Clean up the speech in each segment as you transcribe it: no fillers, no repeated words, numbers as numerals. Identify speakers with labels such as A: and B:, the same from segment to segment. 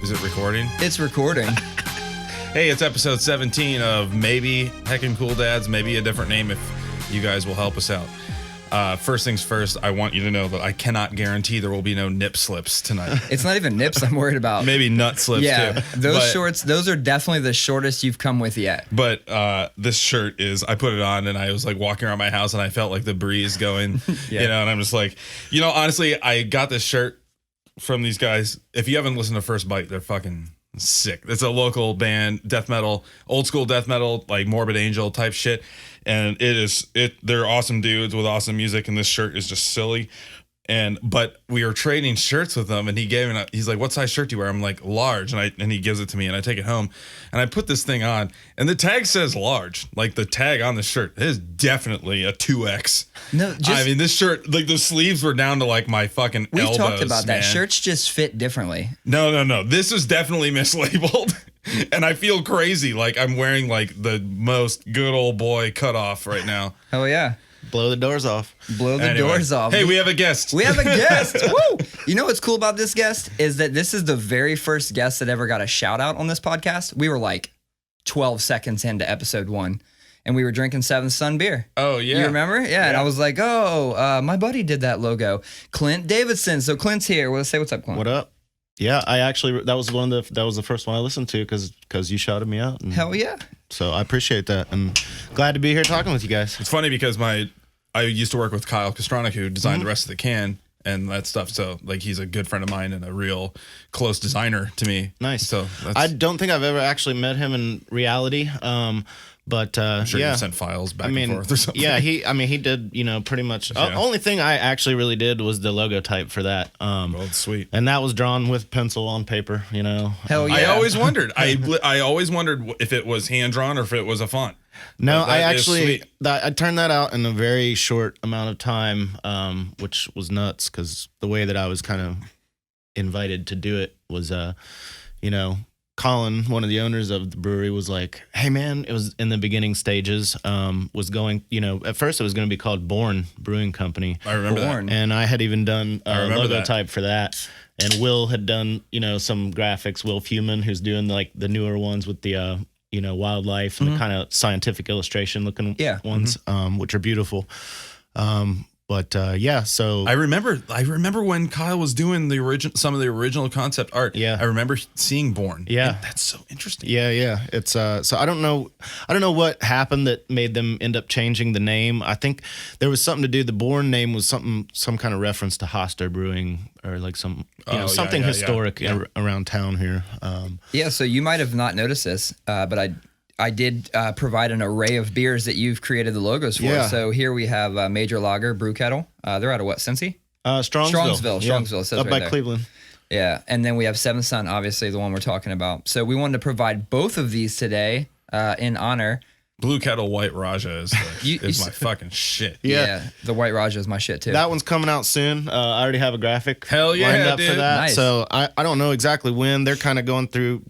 A: Is it recording?
B: It's recording.
A: Hey, it's episode 17 of maybe Heckin Cool Dads, maybe a different name if you guys will help us out. First things first, I want you to know that I cannot guarantee there will be no nip slips tonight.
B: It's not even nips I'm worried about.
A: Maybe nut slips too.
B: Those shorts, those are definitely the shortest you've come with yet.
A: But this shirt is, I put it on and I was like walking around my house and I felt like the breeze going, you know, and I'm just like, you know, honestly, I got this shirt from these guys. If you haven't listened to First Bite, they're fucking sick. It's a local band, death metal, old school death metal, like Morbid Angel type shit. And they're awesome dudes with awesome music, and this shirt is just silly. But we were trading shirts with them, and he's like, "What size shirt do you wear?" I'm like, "Large," and he gives it to me, and I take it home, and I put this thing on, and the tag says large, like the tag on the shirt. It is definitely a 2X. No, I mean, this shirt, like the sleeves were down to like my fucking elbows.
B: We've talked about that. Shirts just fit differently.
A: No. This is definitely mislabeled. And I feel crazy, like I'm wearing like the most good old boy cutoff right now.
B: Oh yeah.
C: Blow the doors off.
B: Doors off.
A: Hey, we have a guest.
B: We have a guest. Woo! You know what's cool about this guest is that this is the very first guest that ever got a shout out on this podcast. We were like 12 seconds into episode 1, and we were drinking Seventh Son beer.
A: Oh yeah,
B: you remember? Yeah. And I was like, my buddy did that logo, Clint Davidson. So Clint's here. Well, say what's up, Clint.
C: What up? Yeah, that was the first one I listened to because you shouted me out.
B: Hell yeah!
C: So I appreciate that, and glad to be here talking with you guys.
A: It's funny because I used to work with Kyle Kostronic, who designed the rest of the can and that stuff. So like he's a good friend of mine and a real close designer to me.
C: Nice.
A: So
C: I don't think I've ever actually met him in reality. But
A: I'm sure
C: yeah,
A: you sent files back and forth or something.
C: Yeah, he did, pretty much.
A: Yeah.
C: Only thing I actually really did was the logo type for that.
A: Well, sweet.
C: And that was drawn with pencil on paper,
B: Hell yeah.
A: I always wondered. I always wondered if it was hand drawn or if it was a font.
C: No, I turned that out in a very short amount of time, which was nuts because the way that I was kind of invited to do it was, Collin, one of the owners of the brewery, was like, "Hey man," it was in the beginning stages, was going, at first it was going to be called Born Brewing Company.
A: I remember that.
C: And I had even done a logo
A: that.
C: type for that. And Will had done, some graphics, Will Fewman, who's doing like the newer ones with the, wildlife and the kind of scientific illustration looking ones, which are beautiful. So
A: I remember when Kyle was doing some of the original concept art.
C: Yeah.
A: I remember seeing Born.
C: Yeah.
A: And that's so interesting.
C: Yeah. It's so I don't know what happened that made them end up changing the name. I think there was something to do. The Born name was some kind of reference to Hoster Brewing or like something historic around town here.
B: So you might have not noticed this, but I did provide an array of beers that you've created the logos for.
C: Yeah.
B: So here we have Major Lager Brew Kettle. They're out of what, Cincy?
C: Strongsville.
B: Strongsville. It says
C: up
B: right
C: by
B: there.
C: Cleveland.
B: Yeah, and then we have Seventh Son, obviously the one we're talking about. So we wanted to provide both of these today in honor.
A: Blue Kettle White Raja is my fucking shit.
B: Yeah, the White Raja is my shit too.
C: That one's coming out soon. I already have a graphic lined up
A: dude.
C: for that.
B: Nice.
C: So I don't know exactly when. They're kind of going through,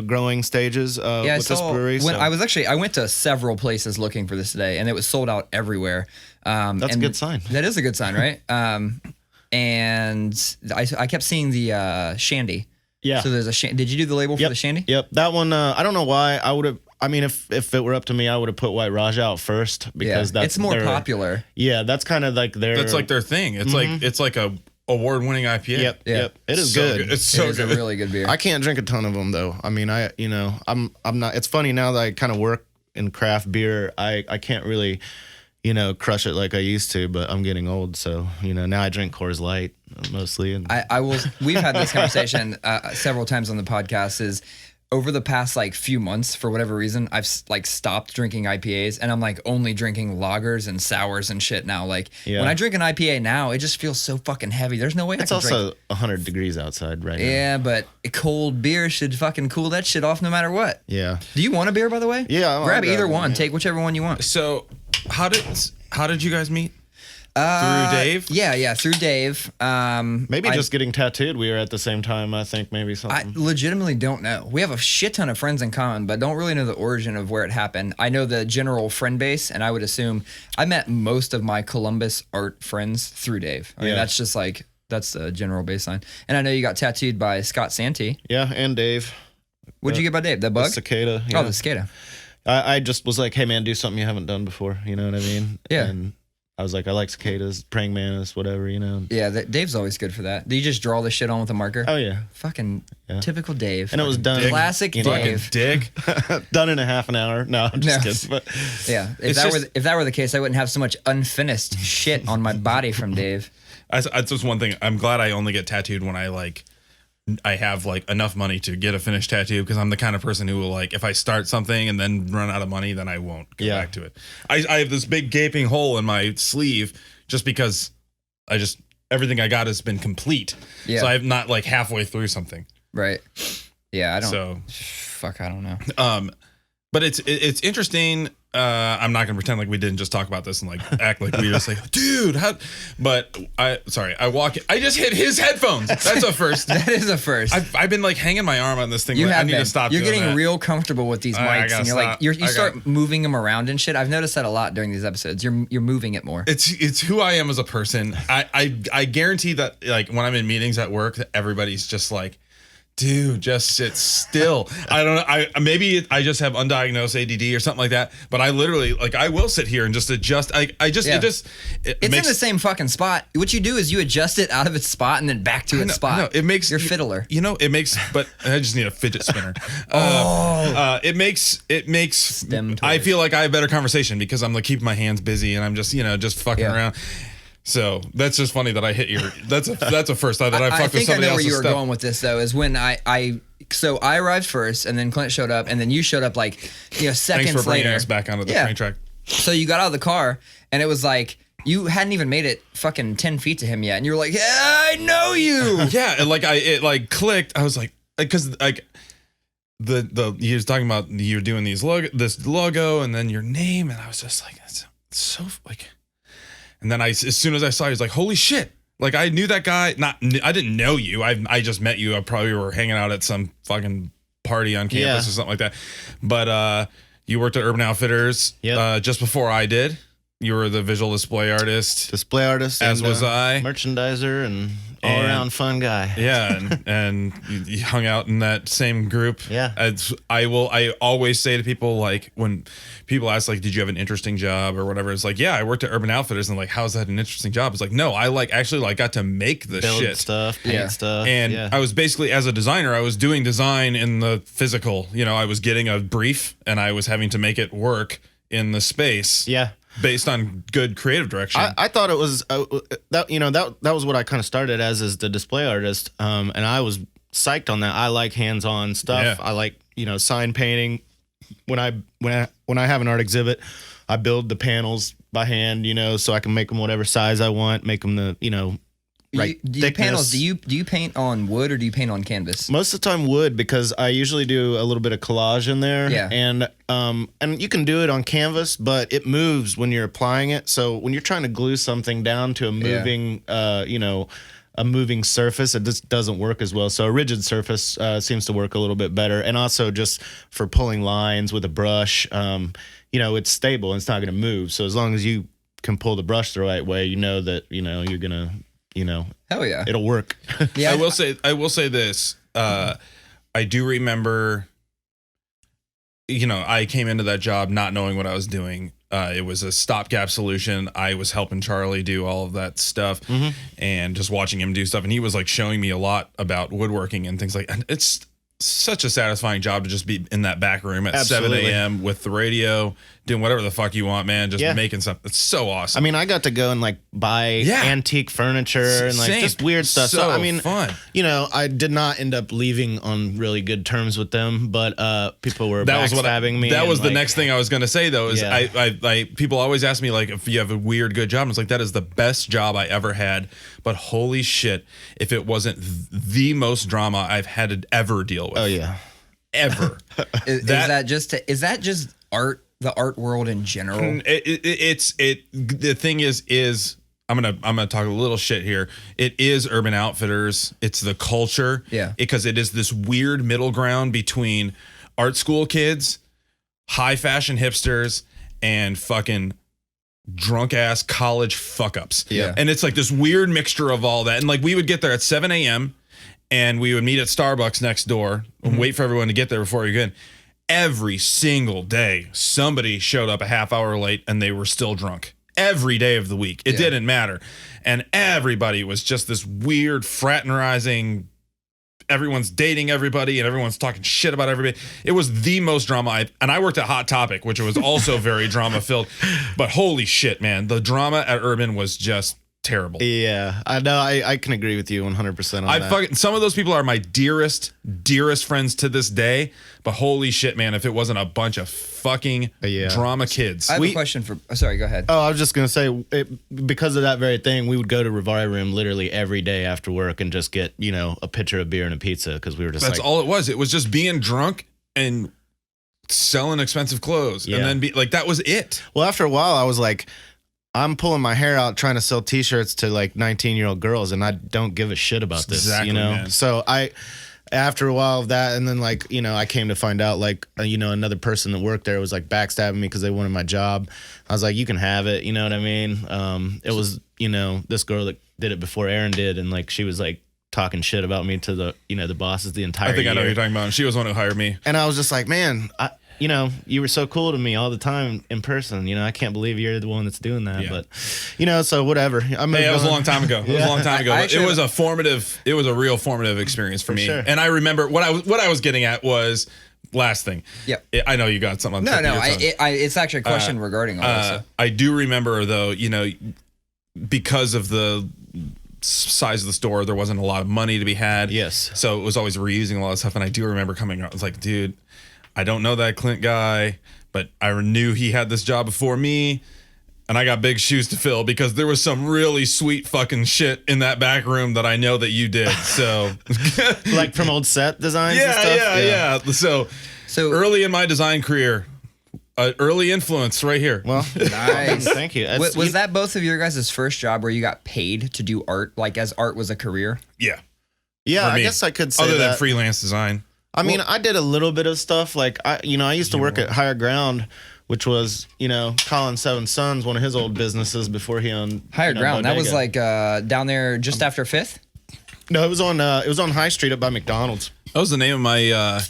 C: growing stages with this brewery.
B: I went to several places looking for this today, and it was sold out everywhere.
C: That's a good sign.
B: That is a good sign, right? And I kept seeing the Shandy. Yeah. So there's a Shandy. Did you do the label for the Shandy?
C: Yep. That one, I don't know why. I would have. I mean, if it were up to me, I would have put White Raja out first because
B: it's more popular.
C: Yeah, that's kind of like
A: That's like their thing. It's like a award-winning IPA.
C: Yep. It is good.
A: It's so good.
B: It's a really good beer.
C: I can't drink a ton of them though. I mean, I'm not. It's funny now that I kind of work in craft beer. I can't really, crush it like I used to. But I'm getting old, so now I drink Coors Light mostly. And
B: We've had this conversation several times on the podcast. Is over the past few months, for whatever reason, I've stopped drinking IPAs, and I'm only drinking lagers and sours and shit now. When I drink an IPA now, it just feels so fucking heavy. There's no way
C: it's
B: I can
C: also
B: drink.
C: 100 degrees outside right now.
B: Yeah, but a cold beer should fucking cool that shit off no matter what.
C: Yeah.
B: Do you want a beer, by the way?
C: Yeah.
B: Grab either one. Take whichever one you want.
A: So, how did you guys meet? Through Dave?
B: Yeah, through Dave.
C: Maybe just getting tattooed. We were at the same time, I think, maybe something.
B: I legitimately don't know. We have a shit ton of friends in common, but don't really know the origin of where it happened. I know the general friend base, and I would assume I met most of my Columbus art friends through Dave. I mean, that's just That's the general baseline. And I know you got tattooed by Scott Santee.
C: Yeah, and Dave.
B: What'd you get by Dave? The bug?
C: The cicada.
B: Oh, the cicada.
C: I just was like, hey man, do something you haven't done before. You know what I mean?
B: Yeah.
C: And I was like, I like cicadas, praying mantis, whatever, you know.
B: Yeah, Dave's always good for that. Do you just draw the shit on with a marker?
C: Oh yeah.
B: Fucking typical Dave.
C: And it was done.
B: Classic Dave.
A: Dick.
C: Done in a half an hour. No, I'm just kidding. But
B: yeah, if that were the case, I wouldn't have so much unfinished shit on my body from Dave.
A: That's just one thing. I'm glad I only get tattooed when I have like enough money to get a finished tattoo, because I'm the kind of person who will, like, if I start something and then run out of money, then I won't go back to it. I have this big gaping hole in my sleeve just because everything I got has been complete. Yeah. So I'm not like halfway through something.
B: Right. Yeah, I don't.
A: So
B: fuck, I don't know.
A: But it's interesting. I'm not gonna pretend like we didn't just talk about this and like act like we just like, dude, how? But I just hit his headphones. That's a first.
B: That is a first.
A: I've been like hanging my arm on this thing.
B: I
A: need to stop.
B: You're
A: doing
B: getting
A: that.
B: real comfortable with these mics, and you're like, you start moving them around and shit. I've noticed that a lot during these episodes. You're moving it more.
A: It's who I am as a person. I guarantee that, like, when I'm in meetings at work, that everybody's just like, dude, just sit still. I don't know. Maybe I just have undiagnosed ADD or something like that. But I literally, like, I will sit here and just adjust. It's
B: in the same fucking spot. What you do is you adjust it out of its spot and then back to its spot.
A: No, it makes
B: your fiddler.
A: You know, it makes. But I just need a fidget spinner. It makes. I feel like I have better conversation because I'm like keeping my hands busy and I'm just fucking around. So that's just funny that I hit your. That's a first that I fucked with somebody else's stuff. I think I know where you were
B: going with this though. Is when I arrived first, and then Clint showed up, and then you showed up like seconds later.
A: Thanks for bringing us back onto the train track.
B: So you got out of the car, and it was like you hadn't even made it fucking 10 feet to him yet, and you were like, yeah, I know you.
A: Yeah, and like it clicked. I was like, because like he was talking about you doing this logo, and then your name, and I was just like, that's so like. And then as soon as I saw you, I was like, holy shit. Like, I knew that guy. I didn't know you. I just met you. I probably were hanging out at some fucking party on campus or something like that. But you worked at Urban Outfitters just before I did. You were the visual display artist. As was I.
C: Merchandiser and all-around fun guy.
A: Yeah, and you hung out in that same group.
C: Yeah.
A: I always say to people, like, when people ask, like, did you have an interesting job or whatever, it's like, yeah, I worked at Urban Outfitters, and like, how's that an interesting job? It's like, no, I got to make the
C: build
A: shit
C: stuff, paint stuff,
A: and I was basically, as a designer, I was doing design in the physical. I was getting a brief and I was having to make it work in the space.
C: Yeah.
A: Based on good creative direction.
C: I thought it was that was what I kind of started as the display artist, and I was psyched on that. I like hands-on stuff.
A: Yeah.
C: I like sign painting. When I have an art exhibit, I build the panels by hand, so I can make them whatever size I want, make them the right thickness.
B: Panels, do you paint on wood or do you paint on canvas?
C: Most of the time wood, because I usually do a little bit of collage in there.
B: Yeah.
C: And you can do it on canvas, but it moves when you're applying it. So when you're trying to glue something down to a moving a moving surface, it just doesn't work as well. So a rigid surface seems to work a little bit better. And also just for pulling lines with a brush, it's stable and it's not going to move. So as long as you can pull the brush the right way, that you're going to
B: hell yeah,
C: it'll work.
A: Yeah, I will say this. I do remember, I came into that job not knowing what I was doing. It was a stopgap solution. I was helping Charlie do all of that stuff, and just watching him do stuff. And he was like showing me a lot about woodworking and things like. And it's such a satisfying job to just be in that back room at 7 a.m. with the radio, doing whatever the fuck you want, man. Just making something. It's so awesome.
C: I mean, I got to go and like buy antique furniture and like just weird stuff. So I mean,
A: fun.
C: I did not end up leaving on really good terms with them, but people were backstabbing me.
A: That was the next thing I was going to say though. Is I people always ask me like if you have a weird good job. And it's like that is the best job I ever had. But holy shit, if it wasn't the most drama I've had to ever deal with.
C: Oh yeah,
A: ever.
B: Is that just art? The art world in general. The thing is I'm gonna talk a little shit here. It is Urban Outfitters. It's the culture. Yeah.
A: Because it is this weird middle ground between art school kids, high fashion hipsters, and fucking drunk ass college fuck ups.
C: Yeah.
A: And it's like this weird mixture of all that. And like we would get there at 7 a.m. and we would meet at Starbucks next door and wait for everyone to get there before you get in. Every single day, somebody showed up a half hour late and they were still drunk. Every day of the week. It didn't matter. And everybody was just this weird fraternizing. Everyone's dating everybody and everyone's talking shit about everybody. It was the most drama. And I worked at Hot Topic, which was also very drama filled. But holy shit, man. The drama at Urban was just terrible.
C: Yeah, I know. I can agree with you 100% on that.
A: Some of those people are my dearest friends to this day. But holy shit, man, if it wasn't a bunch of fucking drama kids.
B: I have a question for... sorry, go ahead.
C: Oh, I was just going to say, because of that very thing, we would go to Rivari Room literally every day after work and just get, a pitcher of beer and a pizza because we were just
A: That's all it was. It was just being drunk and selling expensive clothes.
C: Yeah.
A: And then that was it.
C: Well, after a while, I was like, I'm pulling my hair out trying to sell T-shirts to like 19-year-old girls, and I don't give a shit about this,
A: Exactly, man.
C: So after a while of that, and then I came to find out another person that worked there was like backstabbing me because they wanted my job. I was like, you can have it, you know what I mean? It was this girl that did it before Aaron did, and like she was like talking shit about me to the the bosses the entire
A: I think
C: year.
A: I know what you're talking about. She was the one who hired me.
C: And I was just like, man, you were so cool to me all the time in person. I can't believe you're the one that's doing that.
A: Yeah.
C: But, so whatever.
A: It was a long time ago. It was a long time ago. But it was a real formative experience for me.
C: Sure.
A: And I remember what I was getting at was last thing.
B: Yep.
A: I know you got something.
B: No. It's actually a question regarding all this.
A: I do remember though, because of the size of the store, there wasn't a lot of money to be had.
C: Yes.
A: So it was always reusing a lot of stuff. And I do remember coming out. I was like, dude, I don't know that Clint guy, but I knew he had this job before me, and I got big shoes to fill because there was some really sweet fucking shit in that back room that I know that you did. So,
C: like from old set designs and stuff?
A: Yeah. So early in my design career, early influence right here.
C: Well,
B: nice.
C: Thank you.
B: Was that both of your guys' first job where you got paid to do art, like as art was a career?
A: Yeah.
C: Yeah, I guess I could say
A: other
C: that.
A: than freelance design.
C: I mean, I did a little bit of stuff. Like, I used to work at Higher Ground, which was, Collin Seven Sons, one of his old businesses before he owned
B: Higher Ground.
C: Bodega.
B: That was like down there just after 5th?
C: No, it was on High Street up by McDonald's.
A: That was the name of my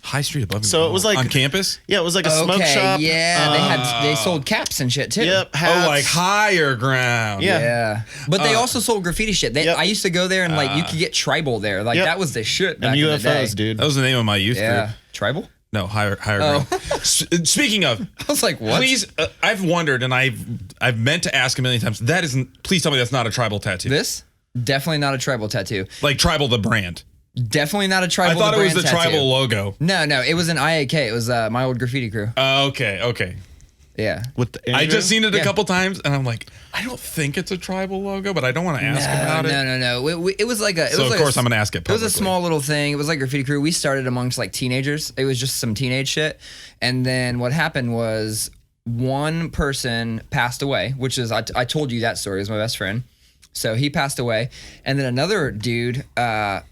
A: High Street above.
C: So it was like
A: on campus.
C: Yeah, it was like a smoke shop.
B: Yeah, they sold caps and shit too.
C: Yep, hats.
A: Oh, like Higher Ground.
B: Yeah. But they also sold graffiti shit. I used to go there and like you could get tribal there. Like that was the shit back
C: and
B: in
C: UFOs,
B: the day.
C: dude.
A: That was the name of my youth group.
B: Tribal?
A: No, higher ground. Speaking of,
B: I was like, what?
A: Please, I've wondered and I've meant to ask a million times. That isn't. Please tell me that's not a tribal tattoo.
B: This definitely not a tribal tattoo.
A: Like tribal the brand.
B: Definitely not a tribal.
A: I thought
B: the
A: it was
B: brand
A: the
B: tattoo.
A: tribal logo.
B: No, it was an IAK. It was my old graffiti crew.
A: Okay.
B: Yeah.
C: With the
A: I just seen it a couple times and I'm like, I don't think it's a tribal logo, but I don't want to ask about it.
B: No. It was like a.
A: So of course I'm gonna ask it publicly.
B: It was a small little thing. It was like graffiti crew. We started amongst like teenagers. It was just some teenage shit. And then what happened was one person passed away, which is I told you that story. It was my best friend. So he passed away, and then another dude, like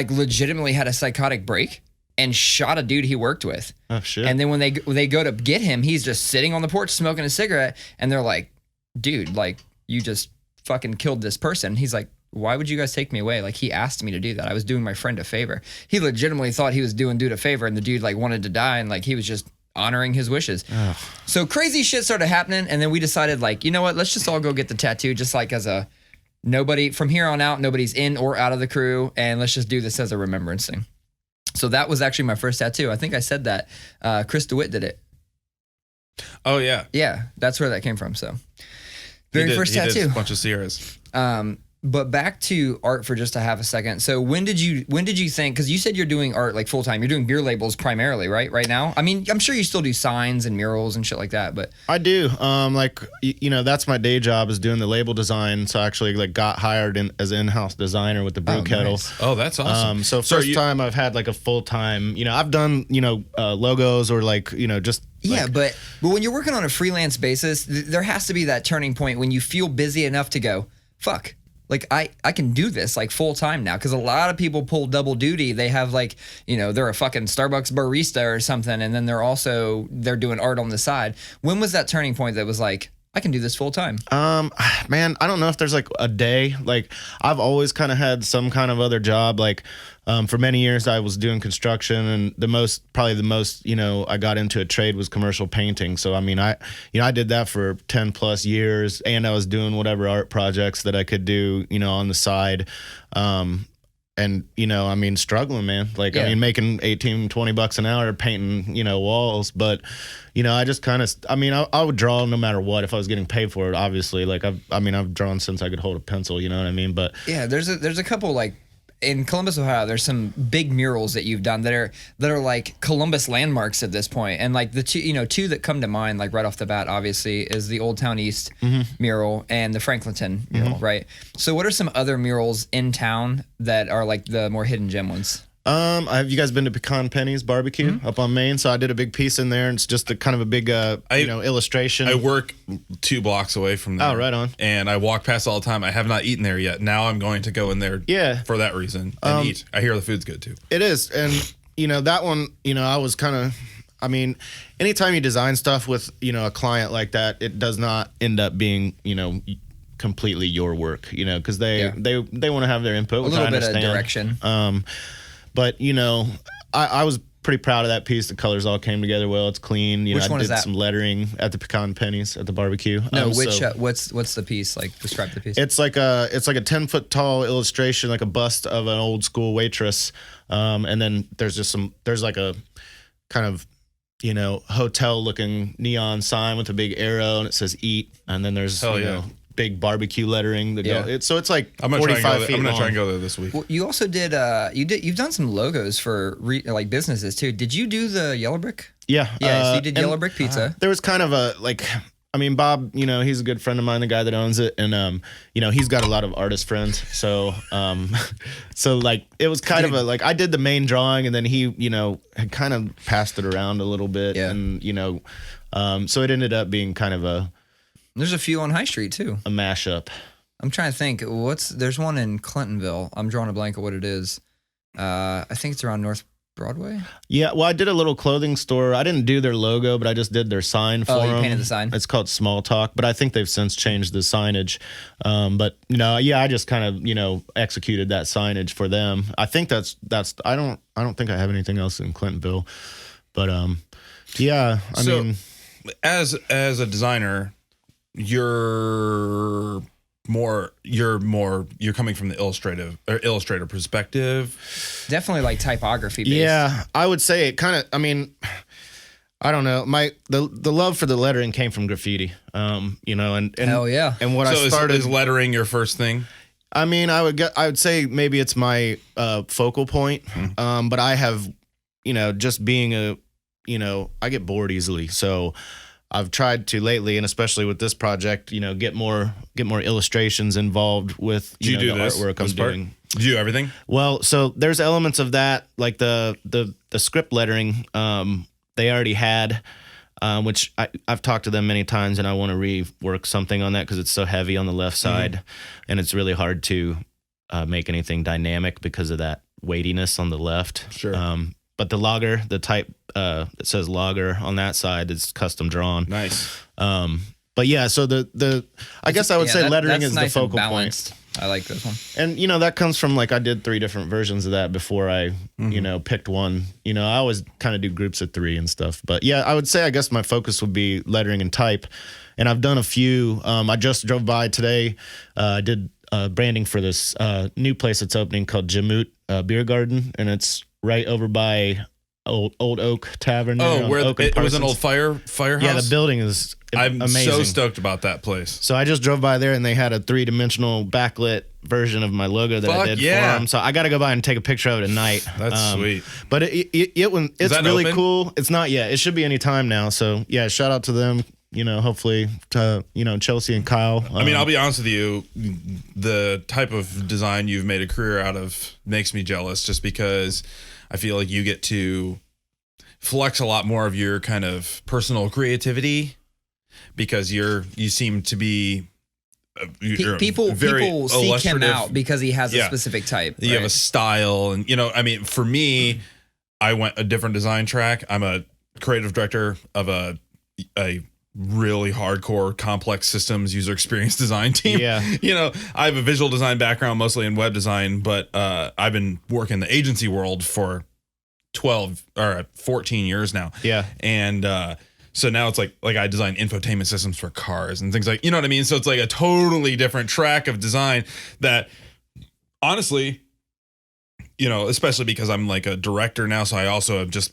B: legitimately had a psychotic break and shot a dude he worked with.
C: Oh shit!
B: And then when they go to get him, he's just sitting on the porch smoking a cigarette, and they're like, "Dude, like you just fucking killed this person." He's like, "Why would you guys take me away? Like he asked me to do that. I was doing my friend a favor." He legitimately thought he was doing dude a favor, and the dude like wanted to die, and like he was just honoring his wishes. Ugh. So crazy shit started happening, and then we decided like, you know what? Let's just all go get the tattoo, just like as a. Nobody from here on out, nobody's in or out of the crew, and let's just do this as a remembrance thing. So that was actually my first tattoo. I think I said that. Chris DeWitt did it.
A: Oh yeah,
B: yeah, that's where that came from. So first
A: he
B: tattoo.
A: did a bunch of Sierras.
B: But back to art for just a half a second. So when did you think? Because you said you're doing art like full time. You're doing beer labels primarily, right? Right now. I mean, I'm sure you still do signs and murals and shit like that. But
C: I do. That's my day job is doing the label design. So I actually like got hired as an in-house designer with the Brew Kettle.
B: Nice.
A: Oh, that's awesome.
C: So first time I've had like a full time. I've done logos or like just.
B: Yeah, but when you're working on a freelance basis, there has to be that turning point when you feel busy enough to go, fuck. Like I can do this like full time now, because a lot of people pull double duty. They have like, they're a fucking Starbucks barista or something, and then they're doing art on the side. When was that turning point that was like, I can do this full time?
C: Man, I don't know if there's like a day. Like I've always kind of had some kind of other job. Like for many years I was doing construction, and probably the most, I got into a trade was commercial painting. So I mean, I did that for 10 plus years, and I was doing whatever art projects that I could do, on the side. And, I mean, struggling, man. Like, I mean, making $18-20 an hour painting, walls. But, I just kind of, I would draw no matter what if I was getting paid for it, obviously. Like, I've drawn since I could hold a pencil, you know what I mean? But
B: yeah, there's a couple, like, in Columbus, Ohio, there's some big murals that you've done that are like Columbus landmarks at this point. And like the two that come to mind, like right off the bat, obviously, is the Old Town East mural and the Franklinton mural, right? So what are some other murals in town that are like the more hidden gem ones?
C: Have you guys been to Pecan Penny's barbecue up on Main? So I did a big piece in there, and it's just a kind of a big, illustration.
A: I work 2 blocks away from there.
C: Oh, right on.
A: And I walk past all the time. I have not eaten there yet. Now I'm going to go in there for that reason and eat. I hear the food's good too.
C: It is. And, that one, I was kind of, anytime you design stuff with, a client like that, it does not end up being, completely your work, because they want to have their input.
B: A little bit of direction.
C: But, I was pretty proud of that piece. The colors all came together well. It's clean.
B: Which one
C: I
B: is
C: did
B: that?
C: some lettering at the Pecan Pennies at the barbecue.
B: No, what's the piece? Like, describe the piece.
C: It's like a 10-foot tall illustration, like a bust of an old school waitress. And then there's like a kind of, hotel looking neon sign with a big arrow, and it says eat. And then there's, big barbecue lettering. So it's like 45 feet
A: I'm gonna
C: long.
A: try and go there this week.
B: Well, you also did you've done some logos for like businesses too. Did you do the Yellow Brick?
C: Yeah.
B: So you did Yellow Brick Pizza.
C: There was kind of a Bob, he's a good friend of mine, the guy that owns it, and he's got a lot of artist friends. So so like it was kind of I did the main drawing, and then he, had kind of passed it around a little bit, and so it ended up being kind of
B: There's a few on High Street too.
C: a mashup.
B: I'm trying to think. There's one in Clintonville. I'm drawing a blank of what it is. I think it's around North Broadway.
C: Yeah, well, I did a little clothing store. I didn't do their logo, but I just did their sign for them.
B: Oh, you painted the sign?
C: It's called Small Talk, but I think they've since changed the signage. But I just kind of executed that signage for them. I think that's I don't think I have anything else in Clintonville, but I mean,
A: as a designer, you're coming from the illustrator perspective.
B: Definitely like typography based.
C: Yeah, I would say it kind of, I don't know. The love for the lettering came from graffiti. And
B: hell yeah.
C: And what I started
A: is lettering your first thing.
C: I would say maybe it's my focal point. But I have, just being I get bored easily. So I've tried to lately, and especially with this project, get more illustrations involved with the artwork I'm doing.
A: Do you do everything?
C: Well, so there's elements of that, like the script lettering. They already had, which I've talked to them many times, and I want to rework something on that because it's so heavy on the left side, and it's really hard to make anything dynamic because of that weightiness on the left.
A: Sure.
C: But the logger, the type that says logger on that side is custom drawn.
A: Nice.
C: But yeah, so I guess I would say lettering is
B: nice
C: the focal point.
B: I like this one.
C: And that comes from I did 3 different versions of that before I picked one. I always kind of do groups of 3 and stuff. But yeah, I would say I guess my focus would be lettering and type. And I've done a few. I just drove by today. I did branding for this new place that's opening called Jamut Beer Garden, and it's right over by Old Oak Tavern.
A: Oh, where it was an old firehouse?
C: Yeah, the building is
A: I'm
C: amazing.
A: so stoked about that place.
C: So I just drove by there, and they had a 3-dimensional backlit version of my logo that I did for them. So I got to go by and take a picture of it at night.
A: That's sweet.
C: But it's really
A: open?
C: cool. It's not yet. It should be any time now. So yeah, shout out to them. Hopefully to, Chelsea and Kyle.
A: I'll be honest with you, the type of design you've made a career out of makes me jealous, just because I feel like you get to flex a lot more of your kind of personal creativity, because you seem to be
B: people seek him out because he has a specific type.
A: You have a style, and for me, I went a different design track. I'm a creative director of a really hardcore complex systems user experience design team.
C: Yeah.
A: You know, I have a visual design background, mostly in web design, but I've been working in the agency world for 12 or 14 years now.
C: Yeah.
A: And so now it's like I design infotainment systems for cars and things like, you know what I mean? So it's like a totally different track of design that honestly, you know, especially because I'm like a director now, so I also have just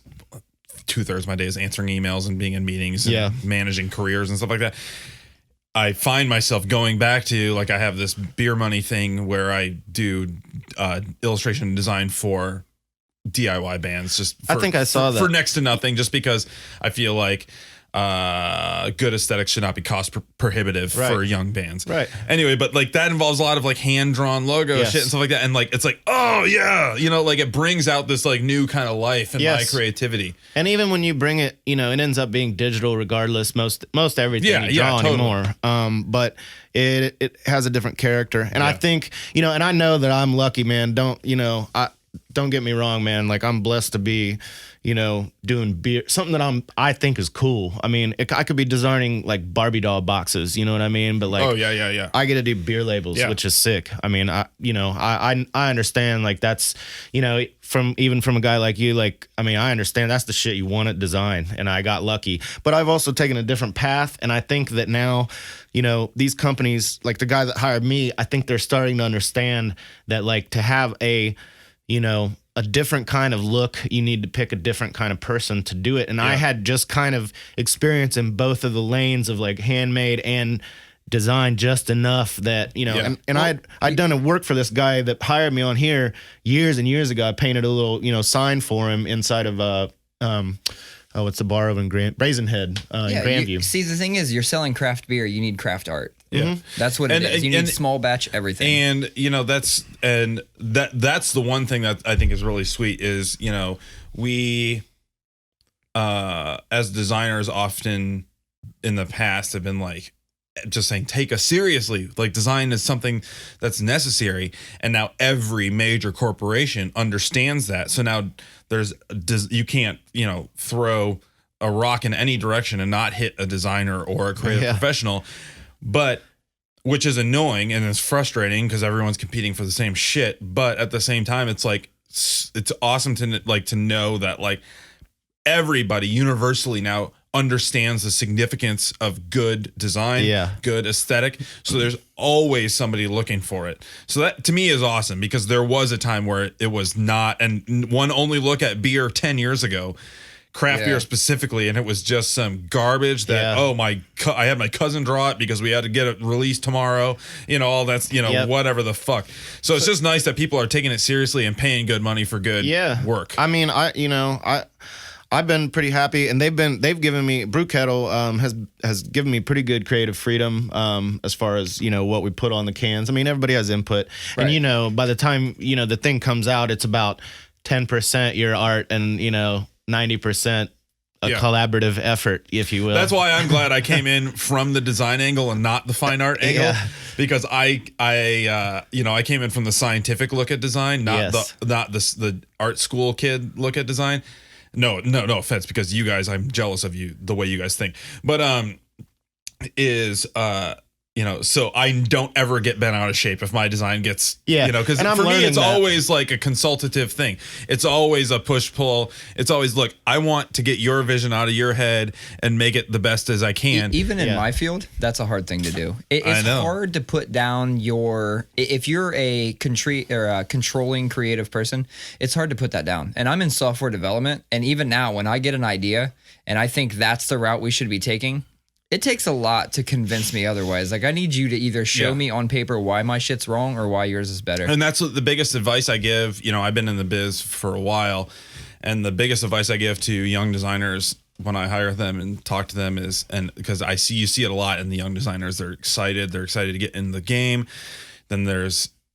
A: 2/3 of my day is answering emails and being in meetings and managing careers and stuff like that. I find myself going back to, like, I have this beer money thing where I do illustration and design for DIY bands. Just for,
C: I think I saw that
A: for next to nothing, just because I feel like good aesthetics should not be cost prohibitive for young bands.
C: Right.
A: Anyway, but like that involves a lot of like hand drawn logo shit and stuff like that. And like, it's like, oh yeah, you know, like it brings out this like new kind of life in my creativity.
C: And even when you bring it, you know, it ends up being digital regardless. Most everything you draw anymore. But it has a different character. And I think, you know, and I know that I'm lucky, man. Don't get me wrong, man. Like, I'm blessed to be, you know, doing beer, something that I think is cool. I mean, I could be designing like Barbie doll boxes, you know what I mean? But like, I get to do beer labels, which is sick. I mean, I understand, like, that's, you know, from a guy like you, like, I mean, I understand that's the shit you want at design, and I got lucky. But I've also taken a different path, and I think that now, you know, these companies, like the guy that hired me, I think they're starting to understand that, like, to have a, you know, a different kind of look, you need to pick a different kind of person to do it. And I had just kind of experience in both of the lanes of like handmade and design just enough that, you know, and I'd done a work for this guy that hired me on here years and years ago. I painted a little, you know, sign for him inside of what's the bar over in Brazenhead in Grandview.
B: See, the thing is, you're selling craft beer, you need craft art.
A: Yeah.
B: That's what it is. You need small batch everything.
A: And, you know, that's the one thing that I think is really sweet is, you know, we, as designers often in the past have been like, just saying, take us seriously. Like, design is something that's necessary. And now every major corporation understands that. So now you can't, you know, throw a rock in any direction and not hit a designer or a creative professional. But which is annoying and it's frustrating because everyone's competing for the same shit. But at the same time, it's like, it's awesome to know that like everybody universally now understands the significance of good design, good aesthetic. So there's always somebody looking for it. So that to me is awesome, because there was a time where it was not, and one only look at beer 10 years ago, craft beer specifically, and it was just some garbage that I had my cousin draw it because we had to get it released tomorrow, you know, all that's, you know, whatever the fuck. So it's just nice that people are taking it seriously and paying good money for good work.
C: I mean, I've been pretty happy, and they've given me, Brew Kettle has given me pretty good creative freedom as far as, you know, what we put on the cans. I mean, everybody has input, and you know, by the time, you know, the thing comes out, it's about 10% your art and, you know, 90% a collaborative effort, if you will.
A: That's why I'm glad I came in from the design angle and not the fine art angle, because I came in from the scientific look at design, not the art school kid look at design. No offense, because you guys, I'm jealous of you, the way you guys think. But you know, so I don't ever get bent out of shape if my design gets, you know, because for me, it's always like a consultative thing. It's always a push-pull. It's always, look, I want to get your vision out of your head and make it the best as I can.
B: Even in my field, that's a hard thing to do. It's hard to put down if you're a controlling creative person, it's hard to put that down. And I'm in software development, and even now, when I get an idea and I think that's the route we should be taking, it takes a lot to convince me otherwise. Like, I need you to either show me on paper why my shit's wrong or why yours is better.
A: And that's the biggest advice I give. You know, I've been in the biz for a while, and the biggest advice I give to young designers when I hire them and talk to them is, and because you see it a lot in the young designers, they're excited to get in the game. Then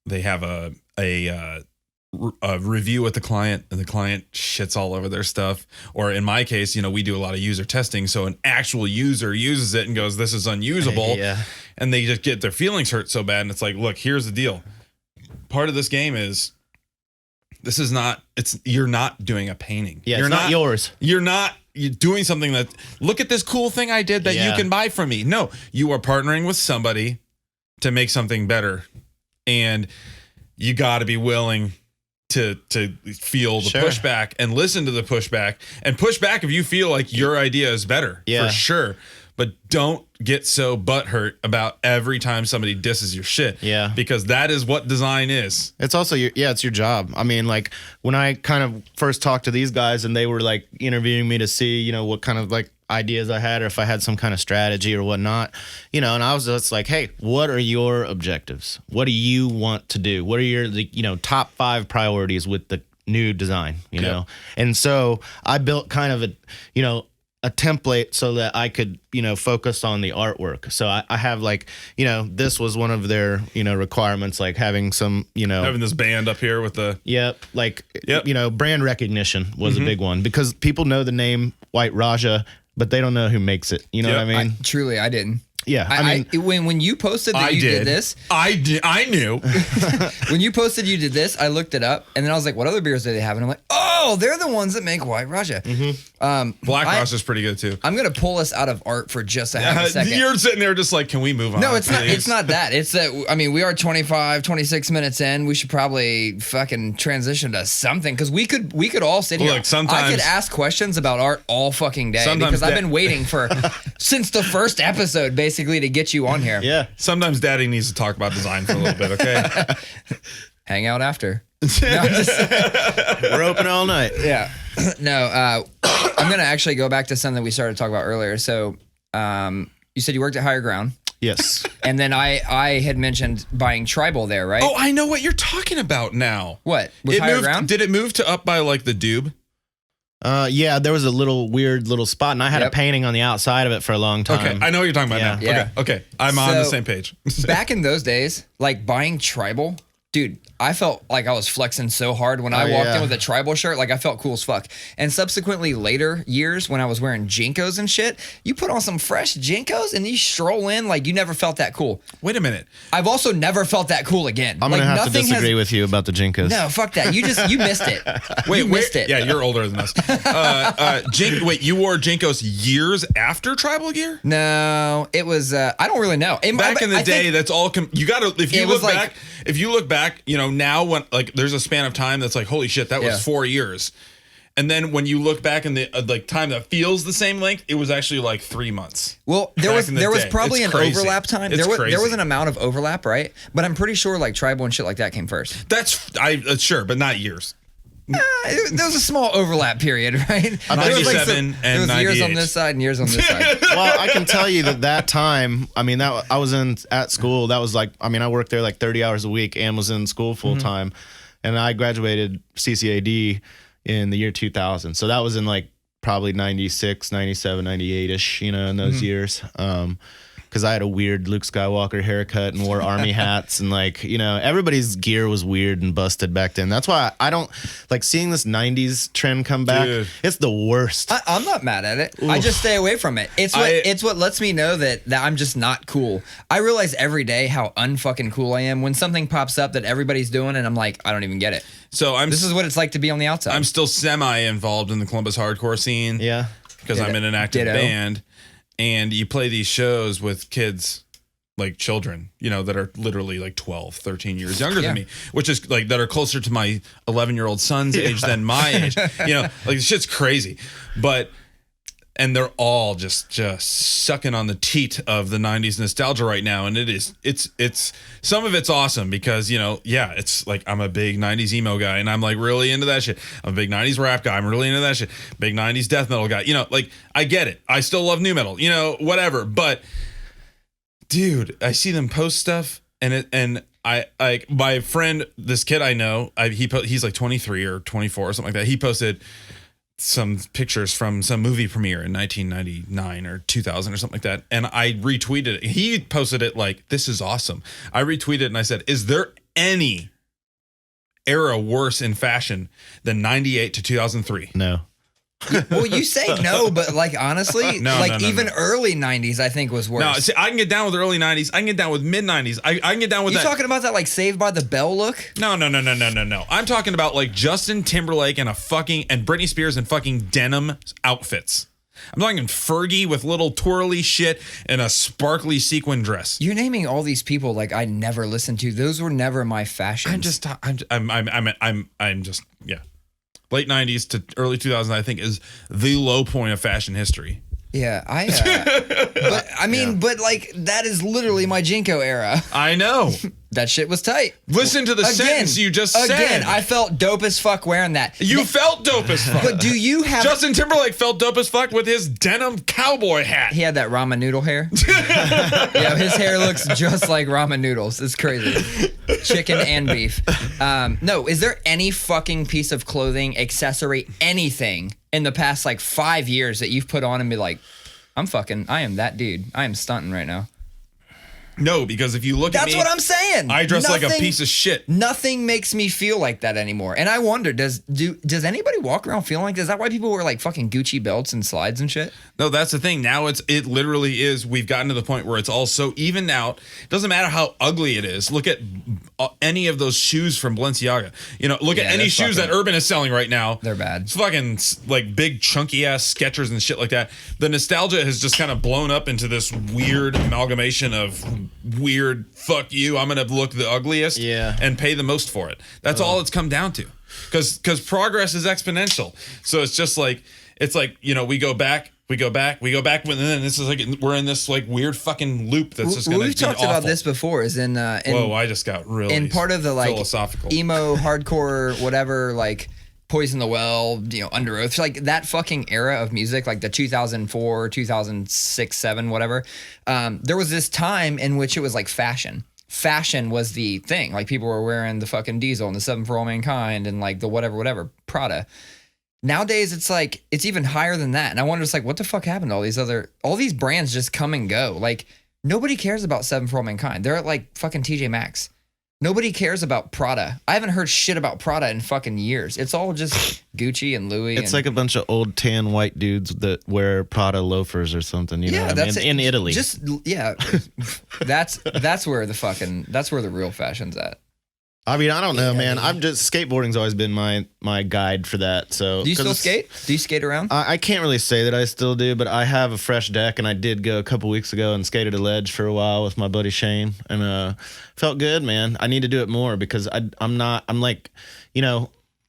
A: they have a review with the client, and the client shits all over their stuff. Or in my case, you know, we do a lot of user testing, so an actual user uses it and goes, this is unusable, and they just get their feelings hurt so bad. And it's like, look, here's the deal. Part of this game is you're not doing a painting.
C: It's not yours.
A: You're not you're doing something that, look at this cool thing I did that you can buy from me. No, you are partnering with somebody to make something better. And you got to be willing to feel the pushback and listen to the pushback and push back if you feel like your idea is better, for sure. But don't get so butthurt about every time somebody disses your shit. Yeah. Because that is what design is.
C: It's also it's your job. I mean, like when I kind of first talked to these guys and they were like interviewing me to see, you know, what kind of like ideas I had or if I had some kind of strategy or whatnot, you know, and I was just like, hey, what are your objectives? What do you want to do? What are your, you know, top 5 priorities with the new design, you know? And so I built kind of a, you know, a template so that I could, you know, focus on the artwork. So I have like, you know, this was one of their, you know, requirements, like having some, you know,
A: having this band up here with the,
C: you know, brand recognition was a big one because people know the name White Raja, but they don't know who makes it. You know what I mean?
B: Truly, I didn't.
C: Yeah, I
B: mean, when you posted that you did this,
A: I knew.
B: When you posted you did this, I looked it up, and then I was like, "What other beers do they have?" And I'm like, "Oh, they're the ones that make White Raja."
A: Black Raja is pretty good too.
B: I'm gonna pull us out of art for just a second.
A: You're sitting there just like, "Can we move on?"
B: No, it's not. It's not that. It's that. I mean, we are 25, 26 minutes in. We should probably fucking transition to something because we could all sit here.
A: Look, sometimes
B: I could ask questions about art all fucking day because I've been waiting for since the first episode, basically, to get you on here.
C: Yeah.
A: Sometimes Daddy needs to talk about design for a little bit, okay?
B: Hang out after.
C: We're open all night.
B: Yeah. No, I'm going to actually go back to something we started to talk about earlier. So you said you worked at Higher Ground.
C: Yes.
B: And then I had mentioned buying Tribal there, right?
A: Oh, I know what you're talking about now.
B: What? Was Higher Ground?
A: Did it move to up by like the Dube?
C: Yeah, there was a weird little spot, and I had a painting on the outside of it for a long time.
A: Okay, I know what you're talking about now.
B: Yeah.
A: Okay, I'm on the same page.
B: Back in those days, like buying Tribal, dude, I felt like I was flexing so hard when I walked in with a Tribal shirt. Like I felt cool as fuck. And subsequently later years when I was wearing Jinkos and shit, you put on some fresh Jinkos and you stroll in like you never felt that cool.
A: Wait a minute.
B: I've also never felt that cool again.
C: I'm gonna have to disagree with you about the Jinkos.
B: No, fuck that. You missed it.
A: Wait,
B: you missed it.
A: Yeah, you're older than us. Wait, you wore Jinkos years after Tribal gear?
B: No, it was. I don't really know.
A: Back in the day, that's all. You gotta. If you look back, you know, now when like there's a span of time that's like, holy shit, that was 4 years. And then when you look back in the like time that feels the same length, it was actually like 3 months.
B: Well, there was probably an overlap time. There was an amount of overlap, right? But I'm pretty sure like Tribal and shit like that came first.
A: That's sure, but not years.
B: There was a small overlap period, right?
A: 97 and
B: there was
A: 98.
B: years on this side and years on this side.
C: Well, I can tell you that time, I mean, that I was at school. That was like, I mean, I worked there like 30 hours a week and was in school full time. And I graduated CCAD in the year 2000. So that was in like probably 96, 97, 98-ish, you know, in those years. Because I had a weird Luke Skywalker haircut and wore army hats and like, you know, everybody's gear was weird and busted back then. That's why I don't like seeing this 90s trend come back. Dude. It's the worst.
B: I'm not mad at it. Oof. I just stay away from it. It's what lets me know that I'm just not cool. I realize every day how unfucking cool I am when something pops up that everybody's doing and I'm like, I don't even get it.
A: So this
B: is what it's like to be on the outside.
A: I'm still semi-involved in the Columbus hardcore scene.
C: Yeah.
A: Because I'm in an active band. And you play these shows with kids, like children, you know, that are literally like 12, 13 years younger than me, which is like that are closer to my 11-year-old son's age than my age. You know, like this shit's crazy. And they're all just sucking on the teat of the 90s nostalgia right now. And it's some of it's awesome because, you know, it's like I'm a big 90s emo guy and I'm like really into that shit. I'm a big 90s rap guy. I'm really into that shit. Big 90s death metal guy. You know, like I get it. I still love new metal, you know, whatever. But dude, I see them post stuff and I like my friend, this kid I know, he's like 23 or 24 or something like that. He posted some pictures from some movie premiere in 1999 or 2000 or something like that. And I retweeted it. He posted it like, this is awesome. I retweeted it and I said, is there any era worse in fashion than 98 to 2003?
C: No.
B: Well, you say no, but like honestly,
A: No,
B: even early 90s, I think was worse.
A: No, see, I can get down with early 90s. I can get down with mid 90s. I can get down with
B: you
A: that.
B: talking about that like Saved by the Bell look?
A: No. I'm talking about like Justin Timberlake and Britney Spears and fucking denim outfits. I'm talking Fergie with little twirly shit and a sparkly sequin dress.
B: You're naming all these people like I never listened to. Those were never my fashions.
A: I'm just late 90s to early 2000s, I think, is the low point of fashion history.
B: Yeah, but like that is literally my Jinko era.
A: I know.
B: That shit was tight.
A: Listen to the sentence you just said.
B: Again, I felt dope as fuck wearing that.
A: You felt dope as fuck.
B: But do you have...
A: Justin Timberlake felt dope as fuck with his denim cowboy hat.
B: He had that ramen noodle hair. Yeah, his hair looks just like ramen noodles. It's crazy. Chicken and beef. No, is there any fucking piece of clothing, accessory, anything in the past like 5 years that you've put on and be like, I am that dude. I am stunting right now.
A: No, because if you look at me...
B: That's what I'm saying.
A: I dress like a piece of shit.
B: Nothing makes me feel like that anymore. And I wonder, does anybody walk around feeling like that? Is that why people wear like fucking Gucci belts and slides and shit?
A: No, that's the thing. Now it literally is. We've gotten to the point where it's all so evened out. It doesn't matter how ugly it is. Look at any of those shoes from Balenciaga. Look at any shoes that Urban is selling right now.
B: They're bad.
A: It's fucking like big chunky ass Skechers and shit like that. The nostalgia has just kind of blown up into this weird amalgamation of weird fuck you, I'm gonna look the ugliest and pay the most for it. That's all it's come down to, because progress is exponential. So it's just like we go back and then this is like we're in this like weird fucking loop that's just gonna be awful.
B: We've talked about this before, is in
A: whoa, I just got really
B: in part of the like
A: philosophical
B: emo hardcore whatever, like Poison the Well, Under Oath, like that fucking era of music, like the 2004, 2006, 7, whatever. There was this time in which it was like fashion. Fashion was the thing. Like people were wearing the fucking Diesel and the 7 for All Mankind and like the whatever, Prada. Nowadays, it's like, it's even higher than that. And I wonder, it's like, what the fuck happened to all these brands just come and go? Like nobody cares about 7 for All Mankind. They're at like fucking TJ Maxx. Nobody cares about Prada. I haven't heard shit about Prada in fucking years. It's all just Gucci and Louis.
C: It's like a bunch of old tan white dudes that wear Prada loafers or something. You know what I mean? In Italy.
B: That's where the real fashion's at.
C: I mean, I don't know, man. Skateboarding's always been my guide for that. So
B: do you still skate? Do you skate around?
C: I can't really say that I still do, but I have a fresh deck, and I did go a couple weeks ago and skated a ledge for a while with my buddy Shane, and felt good, man. I need to do it more because I'm like,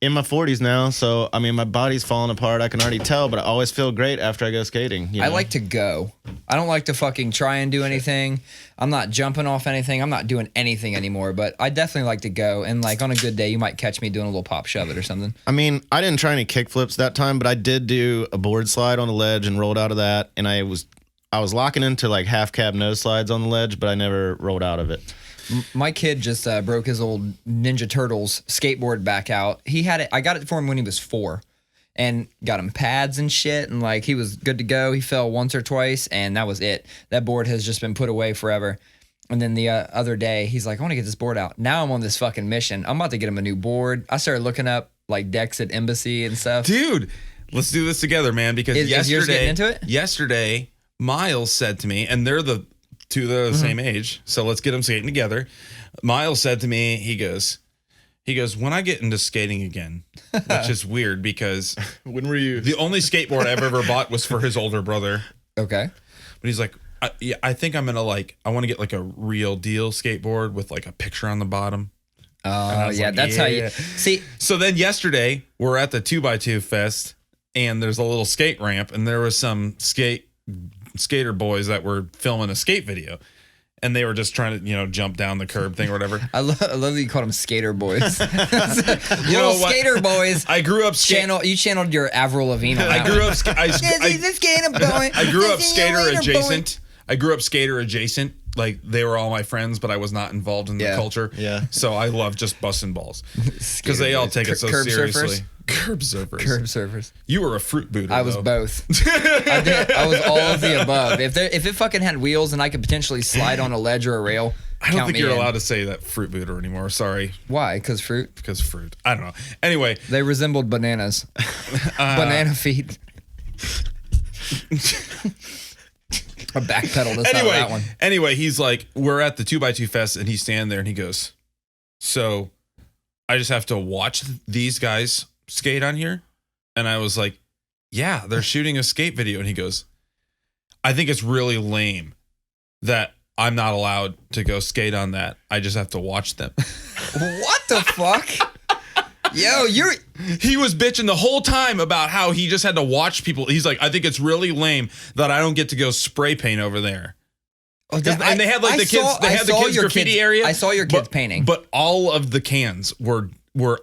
C: in my 40s now, so I mean my body's falling apart. I can already tell, but I always feel great after I go skating.
B: I like to go. I don't like to fucking try and do anything. I'm not jumping off anything. I'm not doing anything anymore, but I definitely like to go. And like on a good day, you might catch me doing a little pop shove it or something.
C: I mean, I didn't try any kick flips that time, but I did do a board slide on the ledge and rolled out of that. And I was locking into like half cab nose slides on the ledge, but I never rolled out of it.
B: My kid just broke his old Ninja Turtles skateboard back out. He had it. I got it for him when he was 4 and got him pads and shit. And like, he was good to go. He fell once or twice and that was it. That board has just been put away forever. And then the other day he's like, I want to get this board out. Now I'm on this fucking mission. I'm about to get him a new board. I started looking up like decks at Embassy and stuff.
A: Dude, let's do this together, man. Because
B: is yours getting into it?
A: Yesterday, Miles said to me, and they're the same age, so let's get them skating together. Miles said to me, he goes, when I get into skating again, which is weird because
C: when were you?
A: The only skateboard I've ever bought was for his older brother.
B: Okay.
A: But he's like, I think I'm gonna I want to get like a real deal skateboard with like a picture on the bottom.
B: Oh yeah, like, that's how you see.
A: So then yesterday we're at the 2x2 fest and there's a little skate ramp and there was some skater boys that were filming a skate video and they were just trying to jump down the curb thing or whatever.
B: I love that you called them skater boys. Skater boys.
A: I grew up
B: you channeled your Avril Lavigne.
A: I grew up
B: he's a skater boy.
A: I grew up skater adjacent. I grew up skater adjacent. Like they were all my friends, but I was not involved in the culture.
C: Yeah.
A: So I love just busting balls because they all take it so seriously. Curb surfers. You were a fruit booter.
B: I was both. I was all of the above. If it fucking had wheels and I could potentially slide on a ledge or a rail,
A: I don't think you're allowed to say that fruit booter anymore. Sorry.
B: Why? Because fruit.
A: Because fruit. I don't know. Anyway,
B: they resembled bananas. Banana feet. A backpedal this out of that one.
A: Anyway, he's like, we're at the 2x2 fest, and he's standing there, and he goes, so I just have to watch these guys skate on here? And I was like, yeah, they're shooting a skate video. And he goes, I think it's really lame that I'm not allowed to go skate on that. I just have to watch them.
B: What the fuck? Yo,
A: he was bitching the whole time about how he just had to watch people. He's like, I think it's really lame that I don't get to go spray paint over there. And they had like the kids graffiti area.
B: I saw your kids painting.
A: But all of the cans were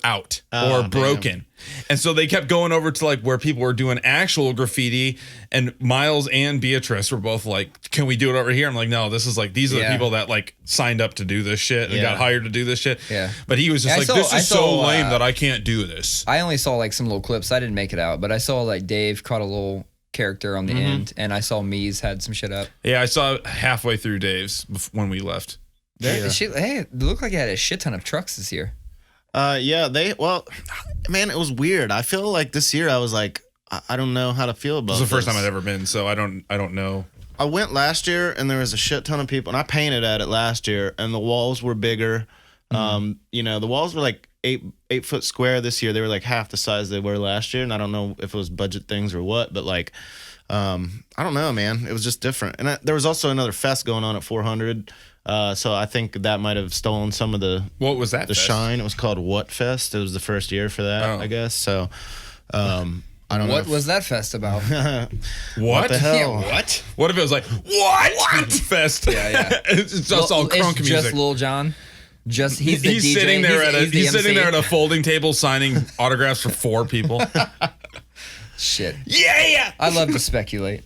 A: out or broken. Damn. And so they kept going over to like where people were doing actual graffiti, and Miles and Beatrice were both like, can we do it over here? I'm like, no, this is like, these are the people that like signed up to do this shit and got hired to do this shit.
B: Yeah.
A: But he was just this is so lame that I can't do this.
B: I only saw like some little clips. I didn't make it out, but I saw like Dave caught a little character on the end, and I saw Mies had some shit up.
A: Yeah, I saw halfway through Dave's when we left.
B: Hey, it looked like it had a shit ton of trucks this year.
C: Man, it was weird. I feel like this year I was like, I don't know how to feel about this.
A: This is the first time I'd ever been, so I don't know.
C: I went last year and there was a shit ton of people, and I painted at it last year, and the walls were bigger. The walls were like 8 foot square this year. They were like half the size they were last year, and I don't know if it was budget things or what, but like, I don't know, man. It was just different. And there was also another fest going on at 400. So I think that might have stolen some of the
A: what was that?
C: The fest? Shine. It was called What Fest. It was the first year for that, I guess. So I don't know.
B: What was that fest about?
A: What
C: the hell?
B: Yeah, what?
A: What if it was like what Fest?
B: Yeah.
A: It's just all crunk music.
B: Just Lil Jon. Just he's the DJ.
A: Sitting there he's sitting there at a folding table signing autographs for 4 people.
B: Shit.
A: Yeah.
B: I love to speculate.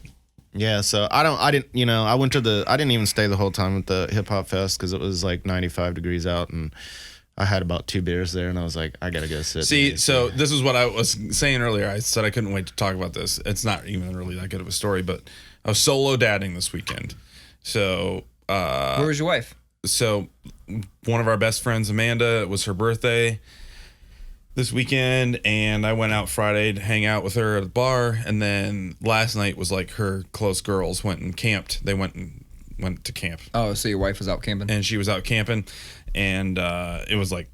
C: Yeah, so I didn't even stay the whole time at the hip hop fest because it was like 95 degrees out, and I had about 2 beers there, and I was like, I gotta go sit.
A: See, so this is what I was saying earlier. I said I couldn't wait to talk about this. It's not even really that good of a story, but I was solo dadding this weekend. So
B: where was your wife?
A: So one of our best friends, Amanda, it was her birthday this weekend, and I went out Friday to hang out with her at a bar, and then last night was like her close girls went and camped. They went to camp.
B: Oh, so your wife was out camping?
A: And she was out camping, and it was like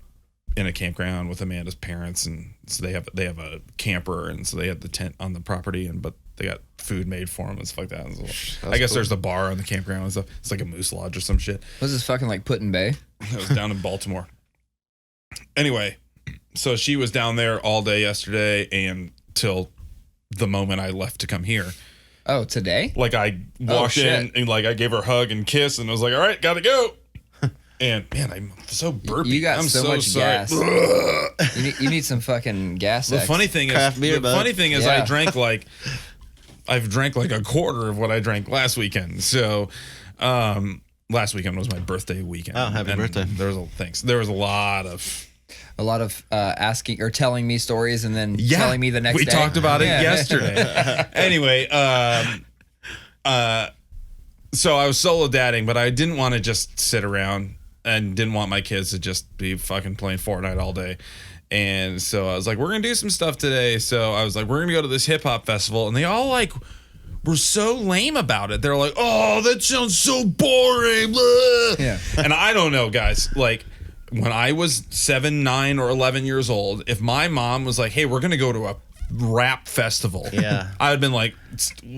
A: in a campground with Amanda's parents, and so they have a camper, and so they had the tent on the property, but they got food made for them and stuff like that. And so I guess cool. There's the bar on the campground and stuff. It's like a moose lodge or some shit.
B: Was this fucking like Put-in Bay?
A: It was down in Baltimore. Anyway, so she was down there all day yesterday and till the moment I left to come here.
B: Oh, today?
A: Like I walked in and like I gave her a hug and kiss and I was like, all right, gotta go. And man, I'm so burpy.
B: You got
A: I'm
B: so much
A: sorry.
B: gas. you need some fucking gas.
A: The funny thing is, I've drank like a quarter of what I drank last weekend. So, last weekend was my birthday weekend.
C: Oh, happy birthday!
A: There was a lot of
B: asking or telling me stories and then telling me the next day.
A: We talked about it yesterday. Anyway, so I was solo dadding, but I didn't want to just sit around and didn't want my kids to just be fucking playing Fortnite all day. And so I was like, we're going to do some stuff today. So I was like, we're going to go to this hip hop festival. And they all like were so lame about it. They're like, oh, that sounds so boring. Blah.
B: Yeah.
A: And I don't know, guys. Like when I was 7, 9, or 11 years old, if my mom was like, hey, we're going to go to a rap festival.
C: Yeah.
A: I'd have been like,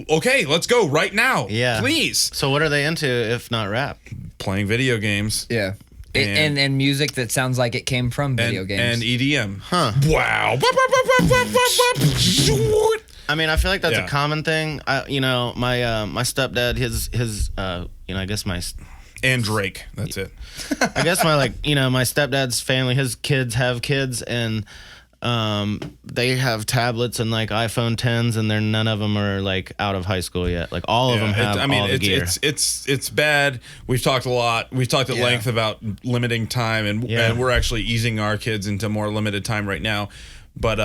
A: okay, let's go right now.
C: Yeah.
A: Please.
C: So what are they into if not rap?
A: Playing video games.
B: Yeah. And music that sounds like it came from video games.
A: And EDM.
C: Huh.
A: Wow.
C: I mean, I feel like that's a common thing. My stepdad, his I guess my
A: and Drake. That's it.
C: I guess my stepdad's family, his kids have kids, and they have tablets and like iPhone 10s, and none of them are like out of high school yet. Like all of them have all the gear.
A: It's bad. We've talked a lot. We've talked at length about limiting time, and we're actually easing our kids into more limited time right now. But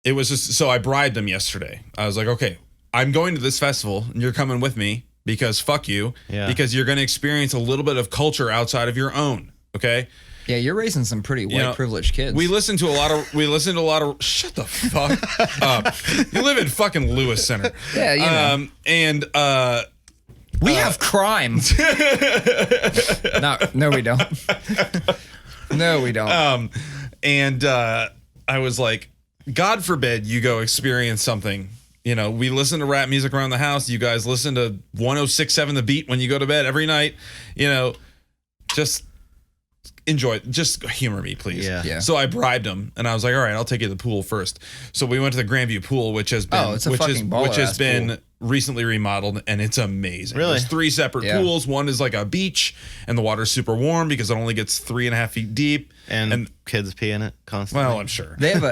A: it was just so I bribed them yesterday. I was like, okay, I'm going to this festival, and you're coming with me because fuck you.
C: Yeah.
A: Because you're going to experience a little bit of culture outside of your own. Okay.
B: Yeah, you're raising some pretty white privileged kids.
A: We listen to a lot of. Shut the fuck up. You live in fucking Lewis Center.
B: Yeah, you know.
A: And
B: we have crime. No, we don't. No, we don't.
A: And I was like, God forbid you go experience something. You know, we listen to rap music around the house. You guys listen to 106.7 The Beat when you go to bed every night. You know, just enjoy. Just humor me, please.
C: Yeah.
A: So I bribed him, and I was like, all right, I'll take you to the pool first. So we went to the Grandview pool, which has been
B: pool.
A: Recently remodeled, and it's amazing.
C: Really?
A: There's 3 separate pools. One is like a beach, and the water's super warm because it only gets 3.5 feet deep.
C: And kids pee in it constantly.
A: Well, I'm sure.
B: They have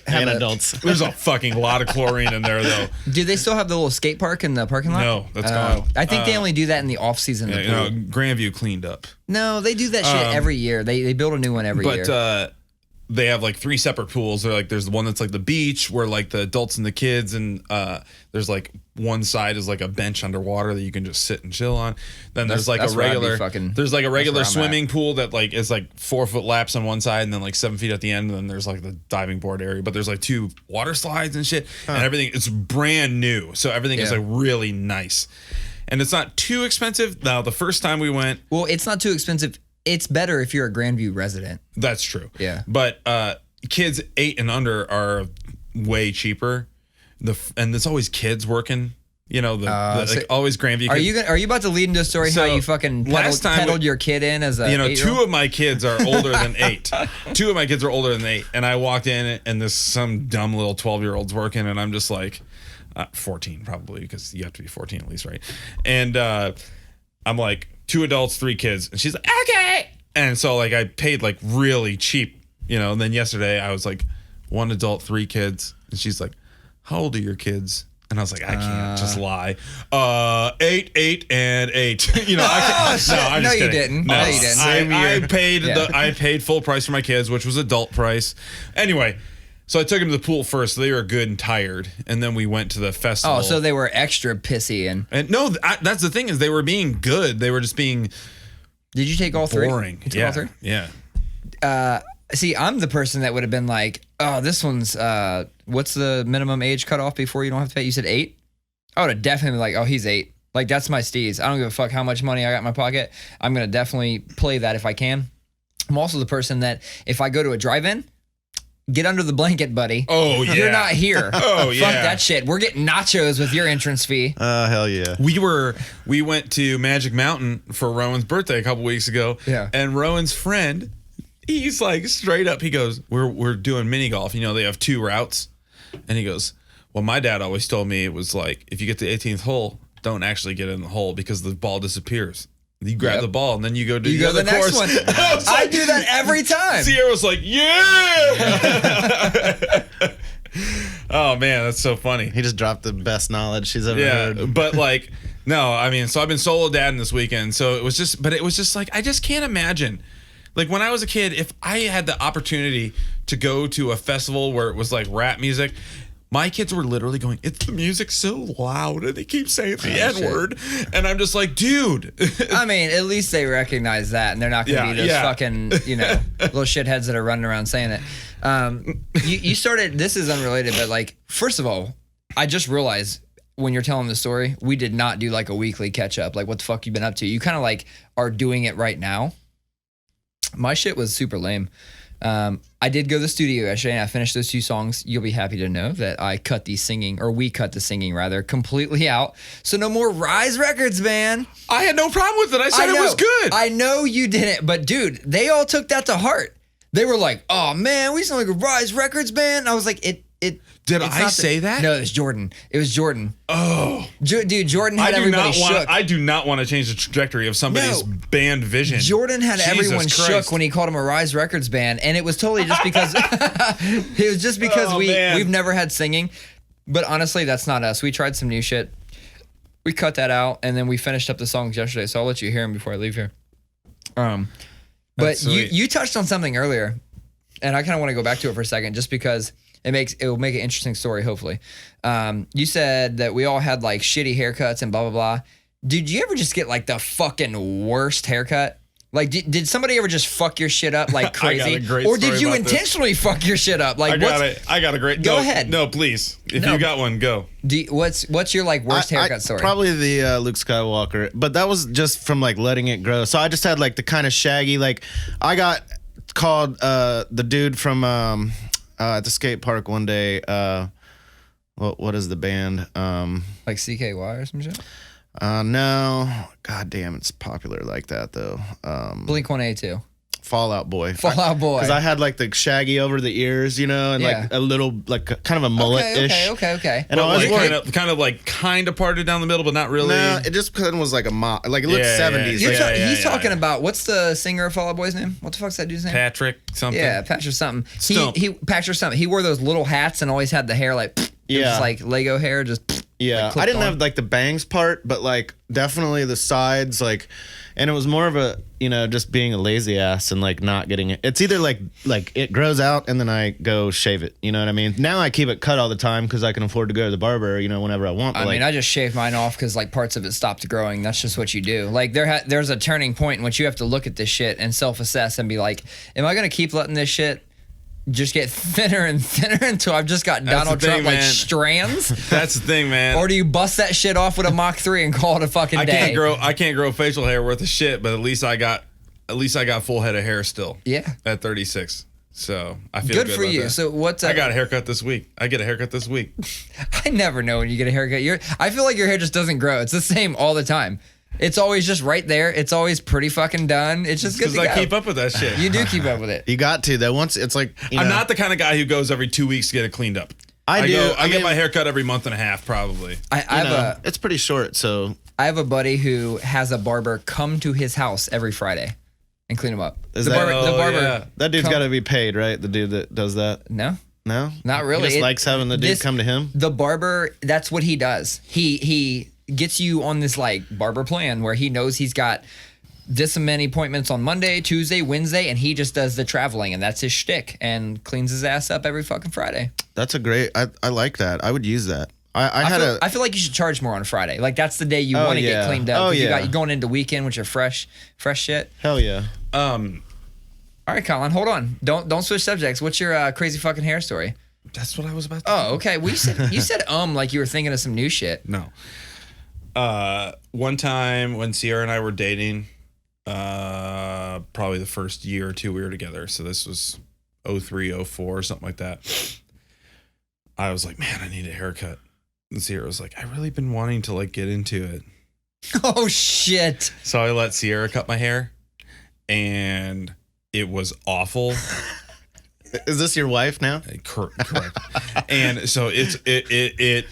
C: and adults.
A: There's a fucking lot of chlorine in there, though.
B: Do they still have the little skate park in the parking lot?
A: No, that's gone.
B: I think they only do that in the off season.
A: Yeah, you know, Grandview cleaned up.
B: No, they do that shit every year. They build a new one every year.
A: But they have like 3 separate pools. They're like, there's the one that's like the beach where like the adults and the kids, and there's like one side is like a bench underwater that you can just sit and chill on. Then there's like a regular swimming pool that like is like 4-foot laps on one side and then like 7 feet at the end. And then there's like the diving board area, but there's like 2 water slides and shit, and everything. It's brand new, so everything is like really nice, and it's not too expensive. Now the first time we went,
B: well, it's not too expensive. It's better if you're a Grandview resident.
A: That's true.
B: Yeah.
A: But kids 8 and under are way cheaper. And there's always kids working. You know, always Grandview kids.
B: Are you about to lead into a story how you fucking peddled your kid in as a 8-year-old?
A: 2 of my kids are older than 8. 2 of my kids are older than 8. And I walked in and there's some dumb little 12-year-olds working, and I'm just like 14 probably, because you have to be 14 at least, right? And I'm like, 2 adults, 3 kids. And she's like, okay. And so like I paid like really cheap, you know. And then yesterday I was like, 1 adult, 3 kids. And she's like, how old are your kids? And I was like, I can't just lie. 8, 8, and 8. You know, I can't. I'm just kidding.
B: You didn't.
A: No,
B: you didn't.
A: I paid full price for my kids, which was adult price. Anyway, so I took them to the pool first. So they were good and tired, and then we went to the festival.
B: Oh, so they were extra pissy
A: and no, that's the thing, is they were being good. They were just being.
B: Did you take all 3?
A: Boring.
B: You took all 3?
A: Yeah.
B: See, I'm the person that would have been like, oh, this one's, what's the minimum age cutoff before you don't have to pay? You said 8? I would have definitely been like, oh, he's 8. Like, that's my steez. I don't give a fuck how much money I got in my pocket. I'm going to definitely play that if I can. I'm also the person that if I go to a drive-in, get under the blanket, buddy.
A: Oh, yeah.
B: You're not here.
A: Oh, yeah.
B: Fuck that shit. We're getting nachos with your entrance fee.
C: Hell yeah.
A: We went to Magic Mountain for Rowan's birthday a couple weeks ago.
B: Yeah.
A: And Rowan's friend, he's like straight up, he goes, we're doing mini golf. You know, they have 2 routes. And he goes, well, my dad always told me it was like, if you get to the 18th hole, don't actually get in the hole because the ball disappears. You grab the ball and then you go to the other
B: next
A: course.
B: one. I do that every time.
A: Sierra was like, yeah. Oh man, that's so funny.
C: He just dropped the best knowledge she's ever heard.
A: But like, no, I mean, so I've been solo dadding this weekend. So it was just like, I just can't imagine. Like when I was a kid, if I had the opportunity to go to a festival where it was like rap music, my kids were literally going, it's the music so loud and they keep saying the N-word. And I'm just like, dude.
B: I mean, at least they recognize that and they're not going to be those fucking, you know, little shitheads that are running around saying it. You started, this is unrelated, but like, first of all, I just realized when you're telling the story, we did not do like a weekly catch up. Like, what the fuck you been up to? You kind of like are doing it right now. My shit was super lame. I did go to the studio yesterday and I finished those 2 songs. You'll be happy to know that we cut the singing completely out. So no more Rise Records, man.
A: I had no problem with it. I said it was good.
B: I know you didn't, but dude, they all took that to heart. They were like, oh man, we sound like a Rise Records band. I was like,
A: Did I say that?
B: No, it was Jordan. It was Jordan.
A: Oh.
B: Dude, Jordan had everybody shook.
A: I do not want to change the trajectory of somebody's band vision.
B: Jordan had everyone shook when he called him a Rise Records band, and it was totally just because we've never had singing. But honestly, that's not us. We tried some new shit. We cut that out, and then we finished up the songs yesterday, so I'll let you hear them before I leave here. But you touched on something earlier, and I kind of want to go back to it for a second, just because it will make an interesting story, hopefully. You said that we all had like shitty haircuts and blah, blah, blah. Did you ever just get like the fucking worst haircut? Like, did somebody ever just fuck your shit up like crazy?
A: I got a great
B: or did
A: story
B: you
A: about
B: intentionally fuck your shit up? Like,
A: I got a great.
B: Go ahead.
A: No, please. If you got one, go.
B: What's your like worst haircut story?
C: Probably the Luke Skywalker, but that was just from like letting it grow. So I just had like the kind of shaggy. Like I got called the dude from at the skate park one day. What is the band?
B: Like CKY or some shit.
C: No, god damn, it's popular like that though.
B: Blink-182.
C: Fallout Boy.
B: Fallout Boy.
C: Because I had like the shaggy over the ears, and like a little, like kind of a mullet-ish.
B: Okay.
C: And I was
A: like, kind of parted down the middle, but not really.
C: No, it just kind of was like a like it looked 70s.
B: He's talking about, what's the singer of Fallout Boy's name? What the fuck's that dude's name?
A: Patrick something.
B: Yeah, Patrick something.
A: Patrick
B: something. He wore those little hats and always had the hair like, just like Lego hair, just.
C: Yeah, I didn't have like the bangs part, but like definitely the sides, like, and it was more of a, just being a lazy ass and like not getting it. It's either like it grows out and then I go shave it. You know what I mean? Now I keep it cut all the time because I can afford to go to the barber, whenever I want. But
B: I just shaved mine off because like parts of it stopped growing. That's just what you do. Like there's a turning point in which you have to look at this shit and self-assess and be like, am I gonna keep letting this shit just get thinner and thinner until I've just got Donald Trump like strands?
A: That's the thing, man.
B: Or do you bust that shit off with a Mach 3 and call it a fucking day?
A: I can't grow facial hair worth of shit, but at least I got full head of hair still.
B: Yeah.
A: At 36. So I feel good
B: for
A: about
B: you.
A: that.
B: So what's
A: I got a haircut this week. I get a haircut this week.
B: I never know when you get a haircut. I feel like your hair just doesn't grow. It's the same all the time. It's always just right there. It's always pretty fucking done. It's just good to go.
A: Because I keep up with that shit.
B: You do keep up with it.
C: You got to though. Once it's like
A: I'm not the kind of guy who goes every 2 weeks to get it cleaned up. I get my hair cut every month and a half probably.
C: It's pretty short, so
B: I have a buddy who has a barber come to his house every Friday and clean him up.
C: The barber. That dude's got to be paid, right? The dude that does that.
B: No,
C: not
B: really.
C: He just likes having the dude come to him.
B: The barber. That's what he does. He gets you on this like barber plan where he knows he's got this many appointments on Monday, Tuesday, Wednesday, and he just does the traveling, and that's his shtick, and cleans his ass up every fucking Friday.
C: That's a great. I like that. I would use that. I
B: feel like you should charge more on Friday. Like that's the day you want to get cleaned up. You're going into weekend with your fresh shit.
C: Hell yeah.
B: All right, Collin, hold on. Don't switch subjects. What's your crazy fucking hair story?
A: That's what I was about to
B: Oh, okay. Well, you said like you were thinking of some new shit.
A: No. One time when Sierra and I were dating, probably the first year or two we were together. So this was 03, 04, something like that. I was like, man, I need a haircut. And Sierra was like, I've really been wanting to like get into it.
B: Oh shit.
A: So I let Sierra cut my hair and it was awful.
C: Is this your wife now?
A: Correct. And so it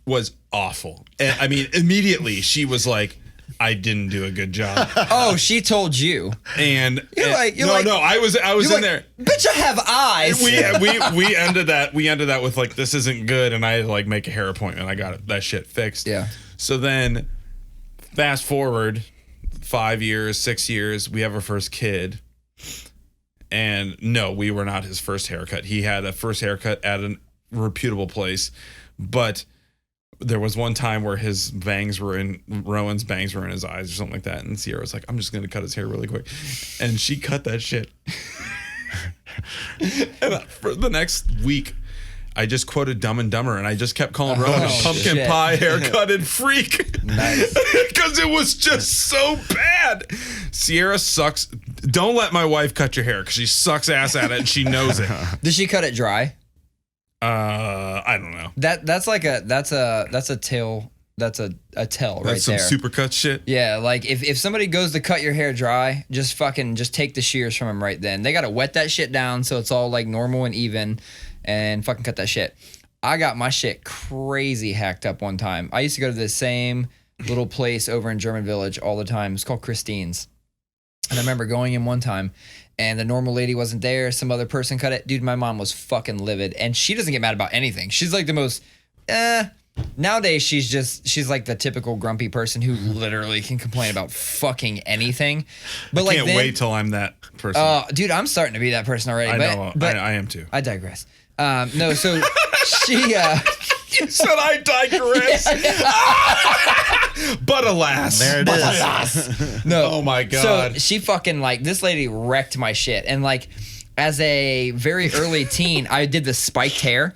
A: was awful. And I mean, immediately she was like, I didn't do a good job.
B: Oh, she told you.
A: And
B: no,
A: I was in there.
B: Bitch, I have eyes.
A: We ended that with like, this isn't good, and I had to like make a hair appointment. I got that shit fixed.
B: Yeah.
A: So then fast forward 5 years, 6 years, we have our first kid. And no, we were not his first haircut. He had a first haircut at a reputable place, but there was one time where Rowan's bangs were in his eyes or something like that. And Sierra was like, I'm just going to cut his hair really quick. And she cut that shit. And for the next week, I just quoted Dumb and Dumber, and I just kept calling Rowan a pumpkin pie haircutted freak.
B: Nice.
A: Because it was just so bad. Sierra sucks. Don't let my wife cut your hair because she sucks ass at it and she knows it.
B: Did she cut it dry?
A: I don't know.
B: That's a tail. That's a tell right there.
A: That's some supercut shit.
B: Yeah, like if somebody goes to cut your hair dry, just take the shears from them right then. They got to wet that shit down so it's all like normal and even, and fucking cut that shit. I got my shit crazy hacked up one time. I used to go to the same little place over in German Village all the time. It's called Christine's. And I remember going in one time and the normal lady wasn't there. Some other person cut it. Dude, my mom was fucking livid. And she doesn't get mad about anything. She's like the most, nowadays she's like the typical grumpy person who literally can complain about fucking anything. But
A: I can't wait till I'm that person.
B: Dude, I'm starting to be that person already.
A: I know. I am too.
B: I digress. No, so she
A: You said I digress. But alas.
C: There it is.
B: No.
A: Oh my God.
B: So she fucking like this lady wrecked my shit. And like as a very early teen, I did the spiked hair.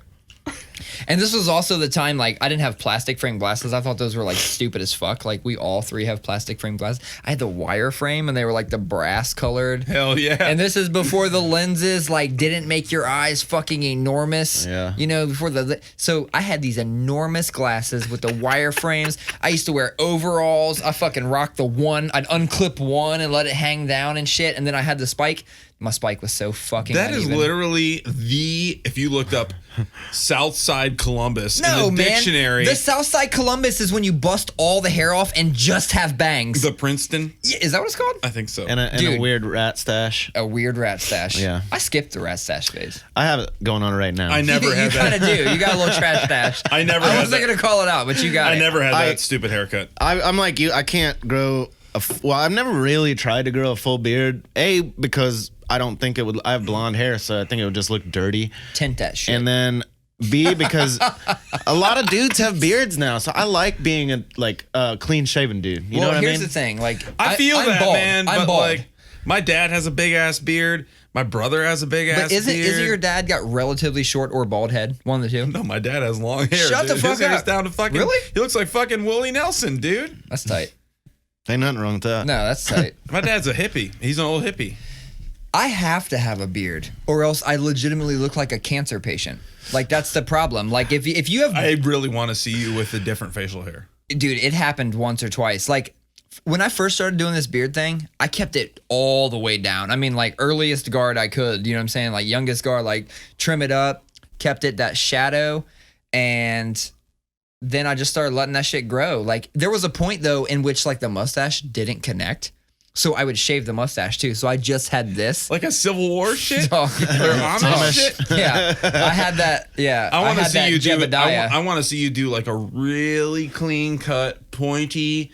B: And this was also the time, like, I didn't have plastic frame glasses. I thought those were, like, stupid as fuck. Like, we all three have plastic frame glasses. I had the wire frame, and they were, like, the brass colored.
A: Hell yeah.
B: And this is before the lenses, like, didn't make your eyes fucking enormous.
C: Yeah.
B: You know, before so I had these enormous glasses with the wire frames. I used to wear overalls. I fucking rocked the one. I'd unclip one and let it hang down and shit. And then I had the spike. My spike was so fucking
A: That is
B: uneven.
A: literally if you looked up Southside Columbus in the dictionary.
B: The Southside Columbus is when you bust all the hair off and just have bangs.
A: The Princeton?
B: Yeah, is that what it's called?
A: I think so.
C: And a weird rat stash.
B: A weird rat stash.
C: Yeah.
B: I skipped the rat stash phase.
C: I have it going on right now.
A: I never had
B: You
A: that.
B: kind of do. You got a little trash stash.
A: I never
B: I
A: had
B: wasn't
A: that.
B: going to call it out, but you got it.
A: I never had that stupid haircut.
C: I'm like you. I can't grow. Well, I've never really tried to grow a full beard. A, because I don't think it would. I have blonde hair, so I think it would just look dirty.
B: Tint that shit.
C: And then B, because a lot of dudes have beards now, so I like being a clean shaven dude. You know what I mean?
B: Here's the thing. Like,
A: I feel
B: I'm
A: that,
B: bald.
A: man.
B: I'm
A: But
B: bald.
A: like, my dad has a big ass beard. My brother has a big ass
B: But
A: beard.
B: isn't your dad got relatively short or bald head? One of the two?
A: No, my dad has long hair.
B: Shut the
A: dude.
B: fuck
A: His hair's
B: up.
A: down to fucking.
B: Really?
A: He looks like fucking Willie Nelson, dude.
B: That's tight.
C: Ain't nothing wrong with that.
B: No, that's tight.
A: My dad's a hippie. He's an old hippie.
B: I have to have a beard, or else I legitimately look like a cancer patient. Like, that's the problem. Like, if you have,
A: I really want to see you with a different facial hair.
B: dude, it happened once or twice. Like, when I first started doing this beard thing, I kept it all the way down. I mean, like, earliest guard I could. You know what I'm saying? Like, youngest guard, like, trim it up, kept it that shadow, and then I just started letting that shit grow. Like, there was a point though in which like the mustache didn't connect, so I would shave the mustache too. So I just had this.
A: Like a Civil War shit?
B: Dog.
A: Or Amish shit?
B: Yeah, I had that. Yeah,
A: I want to
B: had
A: see
B: that
A: you do.
B: Jebediah.
A: I want to see you do like a really clean cut, pointy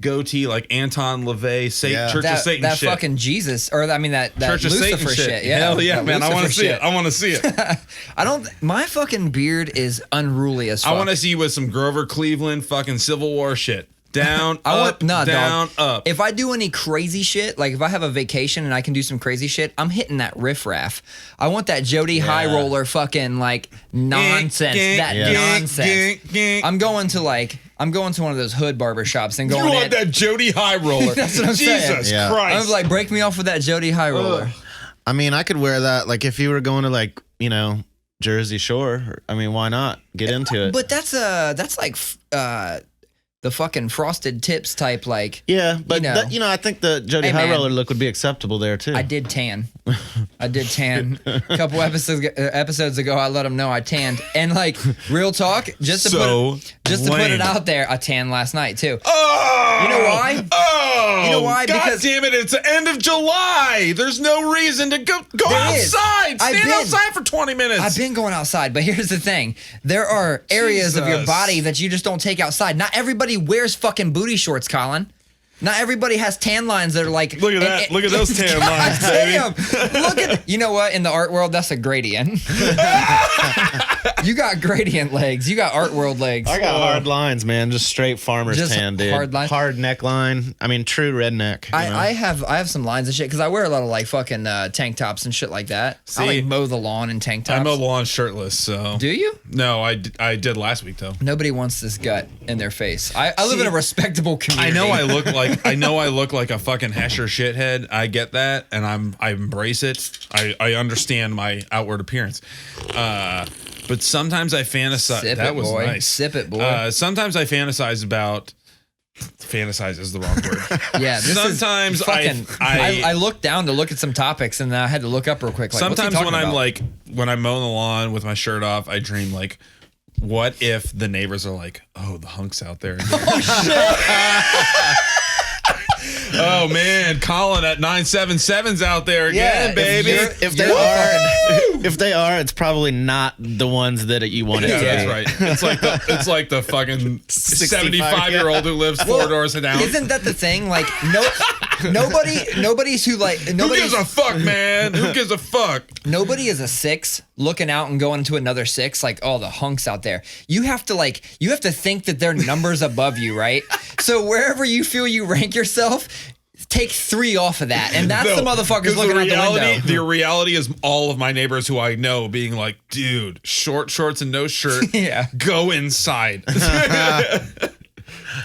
A: goatee, like Anton LaVey, Church of Satan
B: that
A: shit.
B: fucking Jesus, or I mean that
A: Church of
B: Lucifer
A: Satan
B: shit. Yeah,
A: Hell yeah,
B: that
A: man! I want to
B: Lucifer
A: see
B: shit.
A: it. I want to see it.
B: I don't. My fucking beard is unruly as fuck.
A: I want to see you with some Grover Cleveland fucking Civil War shit. Down, up, down,
B: dog.
A: up.
B: If I do any crazy shit, like if I have a vacation and I can do some crazy shit, I'm hitting that riffraff. I want that Jody High Roller fucking like nonsense. That nonsense. I'm going to one of those hood barber shops and going
A: You want
B: in.
A: that Jody High Roller?
B: That's what I'm saying.
A: Jesus
C: Yeah.
A: Christ!
B: I'm like, break me off with that Jody High Roller.
C: I mean, I could wear that. Like, if you were going to Jersey Shore, I mean, why not get into it?
B: But that's like the fucking frosted tips type, like.
C: Yeah, but
B: you know.
C: I think the Jody
B: Hey,
C: High
B: man.
C: Roller look would be acceptable there too.
B: I did tan. A couple episodes ago. I let them know I tanned, and like real talk, just to put it out there, I tanned last night too.
A: Oh,
B: You know why?
A: Oh,
B: You know why?
A: God
B: Because-
A: damn it! It's the end of July. There's no reason to go
B: There is.
A: outside.
B: I've
A: Stand
B: been.
A: outside for 20 minutes.
B: I've been going outside, but here's the thing: there are areas of your
A: Jesus.
B: body that you just don't take outside. Not everybody wears fucking booty shorts, Collin. Not everybody has tan lines that are like.
A: Look at that. Look at those tan lines, baby.
B: Damn. Look at. You know what? In the art world, that's a gradient. You got gradient legs. You got art world legs.
C: I got hard lines, man. Just straight farmer's
B: Just
C: tan, dude.
B: hard lines?
C: Hard neckline. I mean, true redneck. you know?
B: I have some lines and shit because I wear a lot of like fucking tank tops and shit like that. I
A: See?
B: like mow the lawn in tank tops.
A: I mow the lawn shirtless. So
B: Do you?
A: no, I did last week though.
B: Nobody wants this gut in their face. I live in a respectable
A: I
B: community.
A: know I look like a fucking Hesher shithead. I get that, and I embrace it. I understand my outward appearance. But sometimes I fantasize.
B: Sip
A: that
B: it,
A: was
B: boy.
A: nice.
B: Sip it, boy.
A: Sometimes I fantasize about. Fantasize is the wrong word.
B: Yeah, this
A: Sometimes
B: is fucking.
A: I
B: I looked down to look at some topics and I had to look up real quick. Like, what's he
A: sometimes
B: talking
A: when I'm
B: about?
A: like when I'm mowing the lawn with my shirt off, I dream like, what if the neighbors are like, oh, the hunk's out there again. Oh man, Collin at 977's out there again,
B: Yeah,
A: baby.
C: if they are, it's probably not the ones that you want it
A: Yeah,
C: to
A: that's
C: be.
A: right. It's like the fucking 75-year-old who lives four doors down.
B: Isn't that the thing? Like, Nobody's who like
A: Who gives a fuck, man? Who gives a fuck?
B: Nobody is a 6 looking out and going to another 6 like, oh, the hunks out there. You have to think that they're numbers above you, right? So wherever you feel you rank yourself, take 3 off of that, and that's the motherfuckers looking out the window.
A: The reality is all of my neighbors who I know being like, dude, short shorts and no shirt.
B: Yeah.
A: Go inside.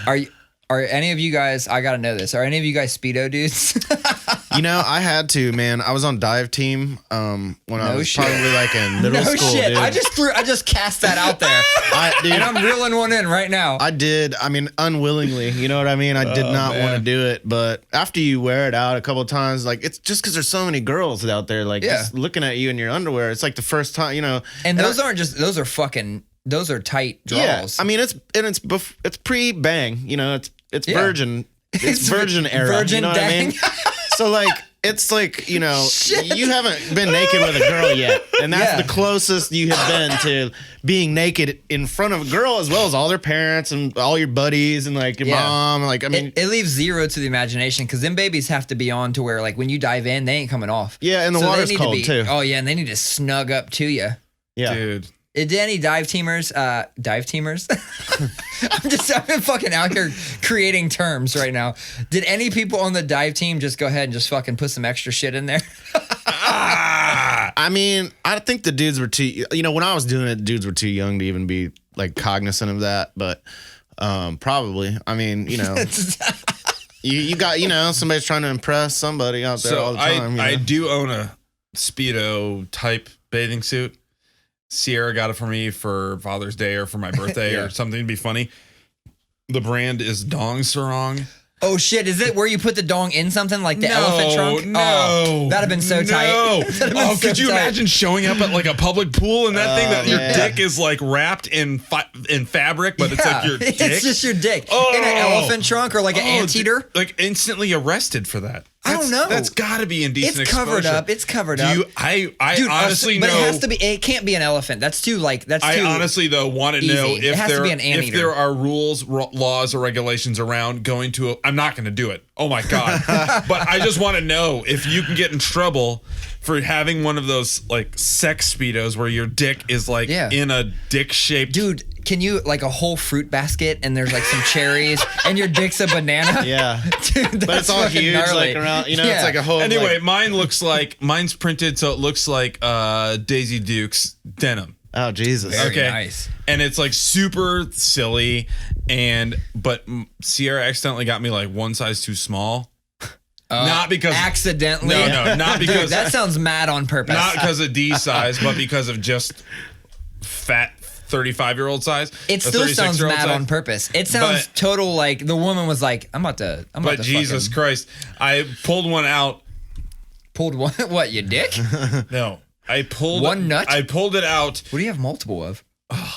B: Are any of you guys, I gotta know this, are any of you guys Speedo dudes?
C: I had to, man. I was on dive team when I was
B: shit.
C: probably like in middle
B: No
C: school.
B: shit.
C: Dude.
B: I just cast that out there. And I'm reeling one in right now.
C: I did. I mean, unwillingly. You know what I mean? I did not want to do it, but after you wear it out a couple of times, like it's just because there's so many girls out there, like just looking at you in your underwear. It's like the first time,
B: And those those are tight draws.
C: Yeah, I mean, it's pre-bang. It's virgin. It's virgin era.
B: Virgin
C: you know what I mean? So like. It's like, you haven't been naked with a girl yet. And that's the closest you have been to being naked in front of a girl, as well as all their parents and all your buddies and like your mom. Like, I mean,
B: it leaves 0 to the imagination because them babies have to be on to where like when you dive in, they ain't coming off.
C: Yeah, and the water's cold too.
B: Oh yeah, and they need to snug up to you.
C: Yeah,
A: dude.
B: Did any dive teamers? I've been fucking out here creating terms right now. Did any people on the dive team just go ahead and just fucking put some extra shit in there?
C: I mean, I think the dudes were too, when I was doing it, dudes were too young to even be like cognizant of that, but probably, I mean, you got, somebody's trying to impress somebody out there all the time.
A: I do own a Speedo type bathing suit. Sierra got it for me for Father's Day or for my birthday or something to be funny. The brand is Dong Sarong.
B: Oh shit, is it where you put the dong in something like the elephant trunk?
A: No.
B: Oh, that'd have been so tight.
A: Could you imagine showing up at like a public pool and that thing that your dick is like wrapped in fabric, but it's like your dick?
B: It's just your dick. In an elephant trunk or like an anteater?
A: Like instantly arrested for that.
B: I don't know.
A: That's got to be indecent exposure.
B: It's covered up.
A: I honestly know.
B: But it has to be. It can't be an elephant. That's too like. That's too.
A: I honestly though want to know if there are rules, laws, or regulations around going to. I'm not going to do it. Oh my god! But I just want to know if you can get in trouble for having one of those like sex Speedos where your dick is like in a dick shaped.
B: Dude, can you like a whole fruit basket and there's like some cherries and your dick's a banana?
C: Yeah.
B: Dude,
C: but it's all huge
B: gnarly.
C: like around, it's like a whole.
A: Anyway, mine's printed so it looks like Daisy Duke's denim.
C: Oh Jesus.
B: Very nice.
A: And it's like super silly but Sierra accidentally got me like one size too small. Not because
B: accidentally.
A: No, not because
B: Dude, that sounds mad on purpose.
A: Not because of D size, but because of just fat 35-year-old size.
B: It still sounds mad on purpose. It sounds total like the woman was like, I'm about to
A: Jesus Christ. I pulled one out.
B: Pulled one? What, your dick?
A: No. I pulled
B: one nut?
A: I pulled it out.
B: What do you have multiple of?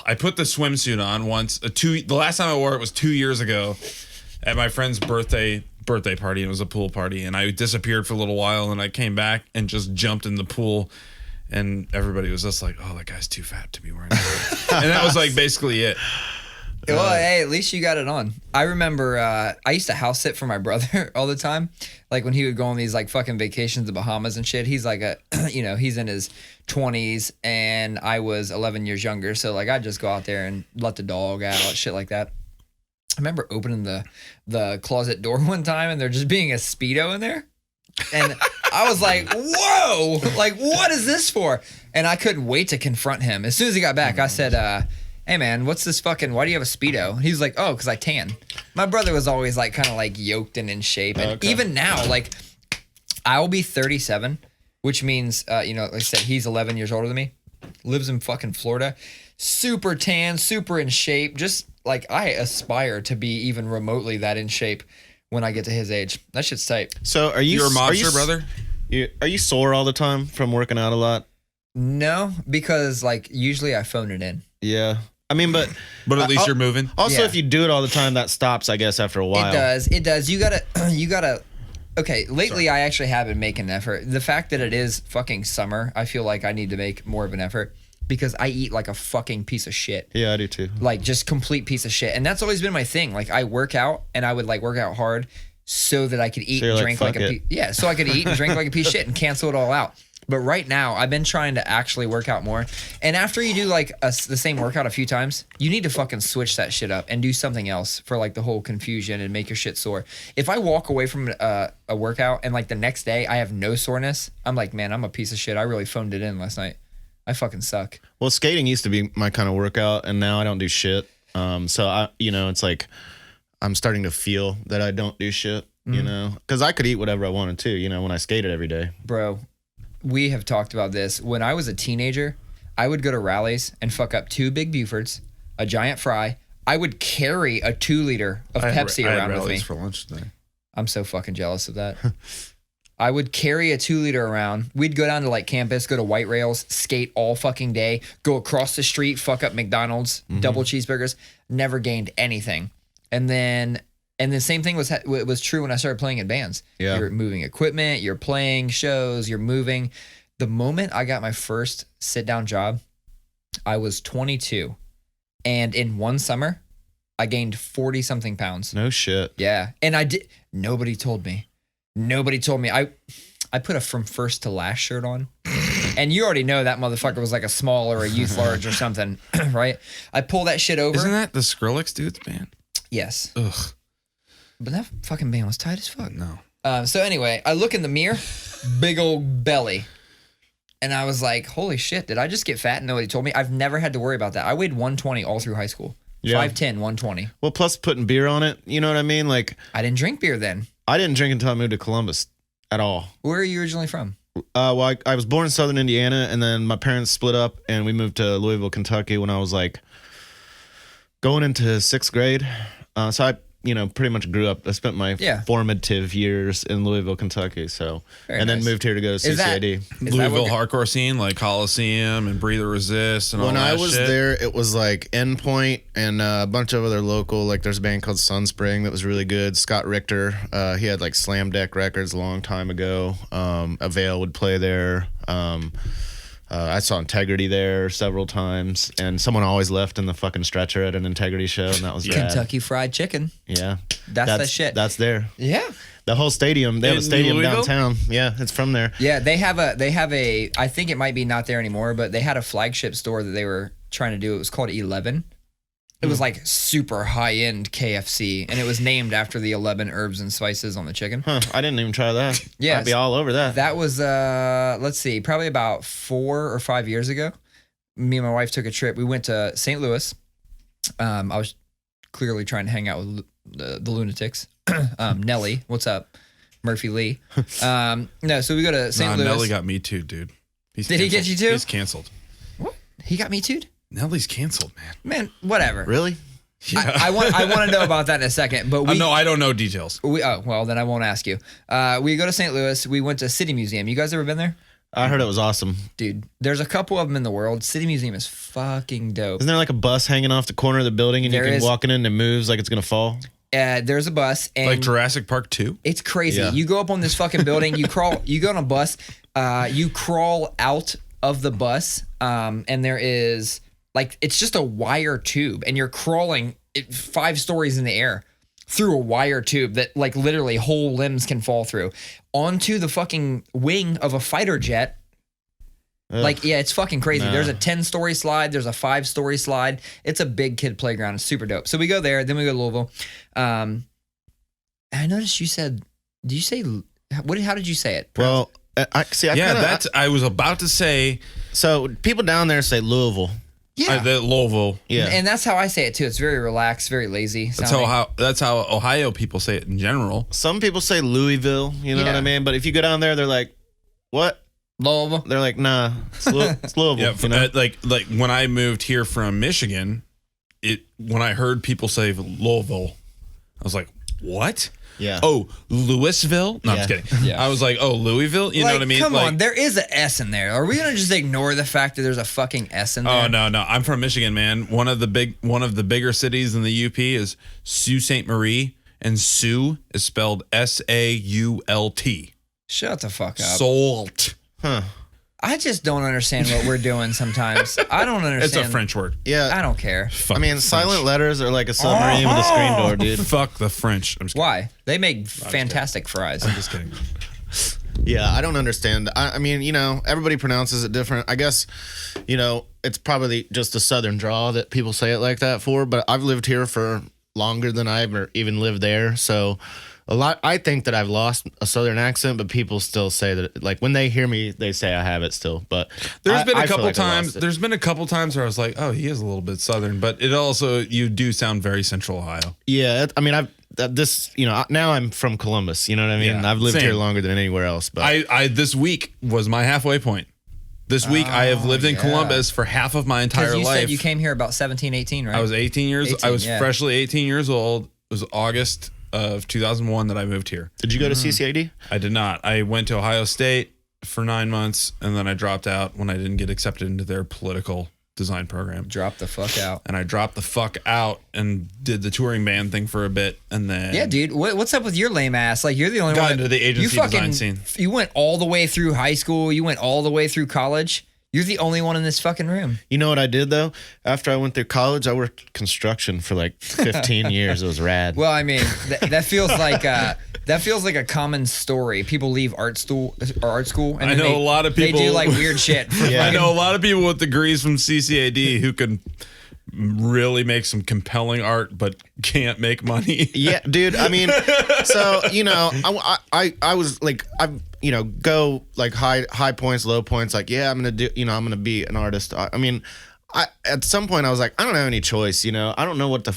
A: I put the swimsuit on once. The last time I wore it was 2 years ago at my friend's birthday party, and it was a pool party, and I disappeared for a little while, and I came back and just jumped in the pool, and everybody was just like, oh, that guy's too fat to be wearing that. And that was like basically it.
B: Well, hey, at least you got it on. I remember I used to house sit for my brother all the time. Like when he would go on these like fucking vacations to Bahamas and shit. He's like he's in his 20s and I was 11 years younger. So like I'd just go out there and let the dog out, shit like that. I remember opening the closet door one time and there just being a Speedo in there. And I was like, whoa, like what is this for? And I couldn't wait to confront him. As soon as he got back, I said, hey man, what's this fucking, why do you have a Speedo? He was like, oh, because I tan. My brother was always like kind of like yoked and in shape. And even now, like I will be 37, which means, like I said, he's 11 years older than me, lives in fucking Florida, super tan, super in shape. Just like I aspire to be even remotely that in shape when I get to his age. That shit's tight.
C: So are you
A: a monster, brother?
C: Are you sore all the time from working out a lot?
B: No, because like usually I phone it in.
C: Yeah. I mean, but
A: at least you're moving.
C: Also, if you do it all the time, that stops, I guess, after a while.
B: It does. You gotta. Okay, lately I actually have been making an effort. The fact that it is fucking summer, I feel like I need to make more of an effort because I eat like a fucking piece of shit.
C: Yeah, I do too.
B: Like just complete piece of shit. And that's always been my thing. Like I work out and I would like work out hard so that I could eat
C: So
B: and
C: you're
B: drink
C: like,
B: like
C: "Fuck it."
B: so I could eat and drink like a piece of shit and cancel it all out. But right now, I've been trying to actually work out more. And after you do like the same workout a few times, you need to fucking switch that shit up and do something else for like the whole confusion and make your shit sore. If I walk away from a workout and like the next day I have no soreness, I'm like, man, I'm a piece of shit. I really phoned it in last night. I fucking suck.
C: Well, skating used to be my kind of workout, and now I don't do shit. So I, it's like I'm starting to feel that I don't do shit, because I could eat whatever I wanted to, when I skated every day.
B: Bro, we have talked about this. When I was a teenager, I would go to rallies and fuck up 2 Big Bufords, a giant fry. I would carry a 2-liter of Pepsi around with me.
A: For lunch today.
B: I'm so fucking jealous of that. I would carry a 2-liter around. We'd go down to like campus, go to White Rails, skate all fucking day, go across the street, fuck up McDonald's, double cheeseburgers. Never gained anything. And the same thing was true when I started playing in bands.
C: Yeah.
B: You're moving equipment, you're playing shows, you're moving. The moment I got my first sit-down job, I was 22. And in one summer, I gained 40-something pounds.
C: No shit.
B: Yeah. And I did. Nobody told me. I put a From First to Last shirt on. And you already know that motherfucker was like a small or a youth large or something, right? I pull that shit over.
A: Isn't that the Skrillex dude's band?
B: Yes.
A: Ugh.
B: But that fucking band was tight as fuck.
A: No.
B: So anyway, I look in the mirror, big old belly. And I was like, holy shit, did I just get fat? And nobody told me. I've never had to worry about that. I weighed 120 all through high school.
C: Yeah.
B: 5'10", 120.
C: Well, plus putting beer on it, you know what I mean? Like,
B: I didn't drink beer then.
C: I didn't drink until I moved to Columbus at all.
B: Where are you originally from?
C: Well, I was born in Southern Indiana, and then my parents split up, and we moved to Louisville, Kentucky when I was like going into 6th grade. So I, pretty much grew up. I spent my formative years in Louisville, Kentucky. So,
B: Very
C: then
B: nice.
C: moved here to go to CCID.
A: Louisville hardcore scene, like Coliseum and Breathe or Resist and all that shit.
C: When I was there, it was like Endpoint and a bunch of other local, like there's a band called Sunspring that was really good. Scott Richter, he had like Slam Deck Records a long time ago. Avail would play there. I saw Integrity there several times, and someone always left in the fucking stretcher at an Integrity show, and that was rad.
B: Kentucky Fried Chicken.
C: Yeah.
B: That's the shit.
C: That's there.
B: Yeah.
C: The whole stadium. They have a stadium
A: Louisville?
C: downtown. Yeah, it's from there.
B: Yeah, they have a, I think it might be not there anymore, but they had a flagship store that they were trying to do. It was called 11. It was like super high-end KFC, and it was named after the 11 herbs and spices on the chicken.
C: Huh, I didn't even try that.
B: Yeah,
C: I'd be all over that.
B: That was, let's see, probably about 4 or 5 years ago. Me and my wife took a trip. We went to St. Louis. I was clearly trying to hang out with the lunatics. Nelly, what's up? Murphy Lee. No, so we go to St. Louis.
A: Nelly got me too, dude.
B: Did he get you too?
A: He's canceled.
B: What? He got me too?
A: Nelly's canceled, man.
B: Man, whatever.
C: Really?
A: Yeah.
B: I want to know about that in a second, but
A: No, I don't know details.
B: well, then I won't ask you. We go to St. Louis. We went to City Museum. You guys ever been there?
C: I heard it was awesome.
B: Dude, there's a couple of them in the world. City Museum is fucking dope.
C: Isn't there like a bus hanging off the corner of the building and
B: There
C: you can
B: is.
C: walk in and it moves like it's going to fall?
B: There's a bus. And
A: Like Jurassic Park 2?
B: it's crazy.
C: Yeah.
B: You go up on this fucking building. You go on a bus. You crawl out of the bus. And there is like, it's just a wire tube. And you're crawling 5 stories in the air through a wire tube that like literally whole limbs can fall through onto the fucking wing of a fighter jet.
C: Ugh.
B: Like, yeah, it's fucking crazy.
C: No.
B: There's a 10-story slide. There's a 5-story slide. It's a big kid playground. It's super dope. So we go there. Then we go to Louisville. I noticed you said, did you say, how did you say it?
C: Well,
A: I was about to say
C: So people down there say Louisville.
B: Yeah.
A: the Louisville.
C: Yeah.
B: And that's how I say it too. It's very relaxed, very lazy.
A: That's
B: sounding.
A: that's how Ohio people say it in general.
C: Some people say Louisville, you know what I mean? But if you go down there, they're like, what?
B: Louisville.
C: They're like, nah, it's Louisville.
A: Yeah,
C: you know?
A: like when I moved here from Michigan, when I heard people say Louisville, I was like, what?
C: Yeah.
A: Oh, Louisville? No, I'm
C: Yeah.
A: just kidding.
B: Yeah.
A: I was like, oh, Louisville? You know what I mean?
B: Come
A: Like,
B: on, there is an S in there. Are we gonna just ignore the fact that there's a fucking S in there?
A: oh no, I'm from Michigan, man. One of the bigger cities in the UP is Sault Ste. Marie, and Sioux is spelled SAULT.
B: Shut the fuck up.
A: Salt.
C: Huh.
B: I I just don't understand what we're doing sometimes. I don't understand.
A: It's a French word.
C: Yeah.
B: I don't care.
A: Fuck
C: I mean,
A: the
C: silent
A: French.
C: letters are like a submarine with a screen door, dude.
A: Fuck the French. I'm just kidding.
B: Why? They make fantastic fries.
A: I'm just kidding.
C: Yeah, I don't understand. I mean, you know, everybody pronounces it different. I guess, you know, it's probably just a southern draw that people say it like that for, but I've lived here for longer than I ever even lived there. So I think that I've lost a southern accent, but people still say that, like, when they hear me, they say I have it still. But
A: There's been a
C: I feel
A: couple
C: like I lost
A: times.
C: it.
A: There's been a couple times where I was like, oh, he is a little bit southern, but it also, you do sound very Central Ohio.
C: Yeah, I mean, now I'm from Columbus. You know what I mean?
A: Yeah,
C: I've lived
A: same.
C: here longer than anywhere else. But
A: I this week was my halfway point. This week I have lived in
B: yeah.
A: Columbus for half of my entire
B: Because you
A: life.
B: said you came here about 17, 18, right?
A: I was 18 years.
B: 18,
A: I was
B: yeah.
A: freshly 18 years old. It was August of 2001 that I moved here.
C: did you go to CCAD?
A: I did not. I went to Ohio State for 9 months, and then I dropped out when I didn't get accepted into their political design program.
B: Drop the fuck out.
A: And I dropped the fuck out and did the touring band thing for a bit, and then
B: Yeah, dude. What's up with your lame ass? Like, you're the only
A: got
B: one.
A: into the agency design scene.
B: You went all the way through high school. You went all the way through college. You're the only one in this fucking room.
C: You know what I did though? After I went through college, I worked construction for like 15 years. It was rad.
B: Well, I mean, that feels like a common story. People leave art school, and
A: I
B: then
A: know a lot of people-
B: They do like weird shit. For
C: Yeah.
A: I
B: fucking-
A: know a lot of people with degrees from CCAD who can really make some compelling art, but can't make money.
C: Yeah, dude. I mean, so you know, I was like, you know, go like high points, low points. Like, yeah, I'm gonna be an artist. I mean, at some point I was like, I don't have any choice. You know, I don't know what the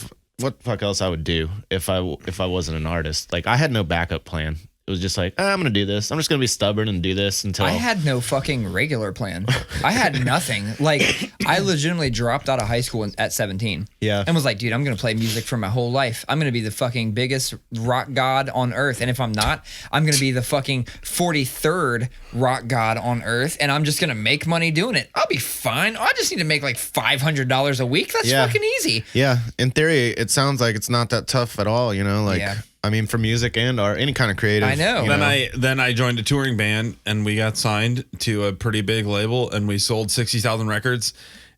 C: fuck else I would do if I wasn't an artist. Like, I had no backup plan. It was just like, I'm gonna do this. I'm just gonna be stubborn and do this until
B: I had no fucking regular plan. I had nothing. Like, I legitimately dropped out of high school at 17.
C: Yeah.
B: And was like, dude, I'm going to play music for my whole life. I'm going to be the fucking biggest rock god on earth. And if I'm not, I'm going to be the fucking 43rd rock god on earth. And I'm just going to make money doing it. I'll be fine. I just need to make like $500 a week. That's
C: Yeah.
B: fucking easy.
C: Yeah, in theory, it sounds like it's not that tough at all. You know, like
B: Yeah.
C: I mean, for music and art, any kind of creative.
B: I know.
C: you
A: Then I joined a touring band, and we got signed to a pretty big label, and we sold 60,000 records.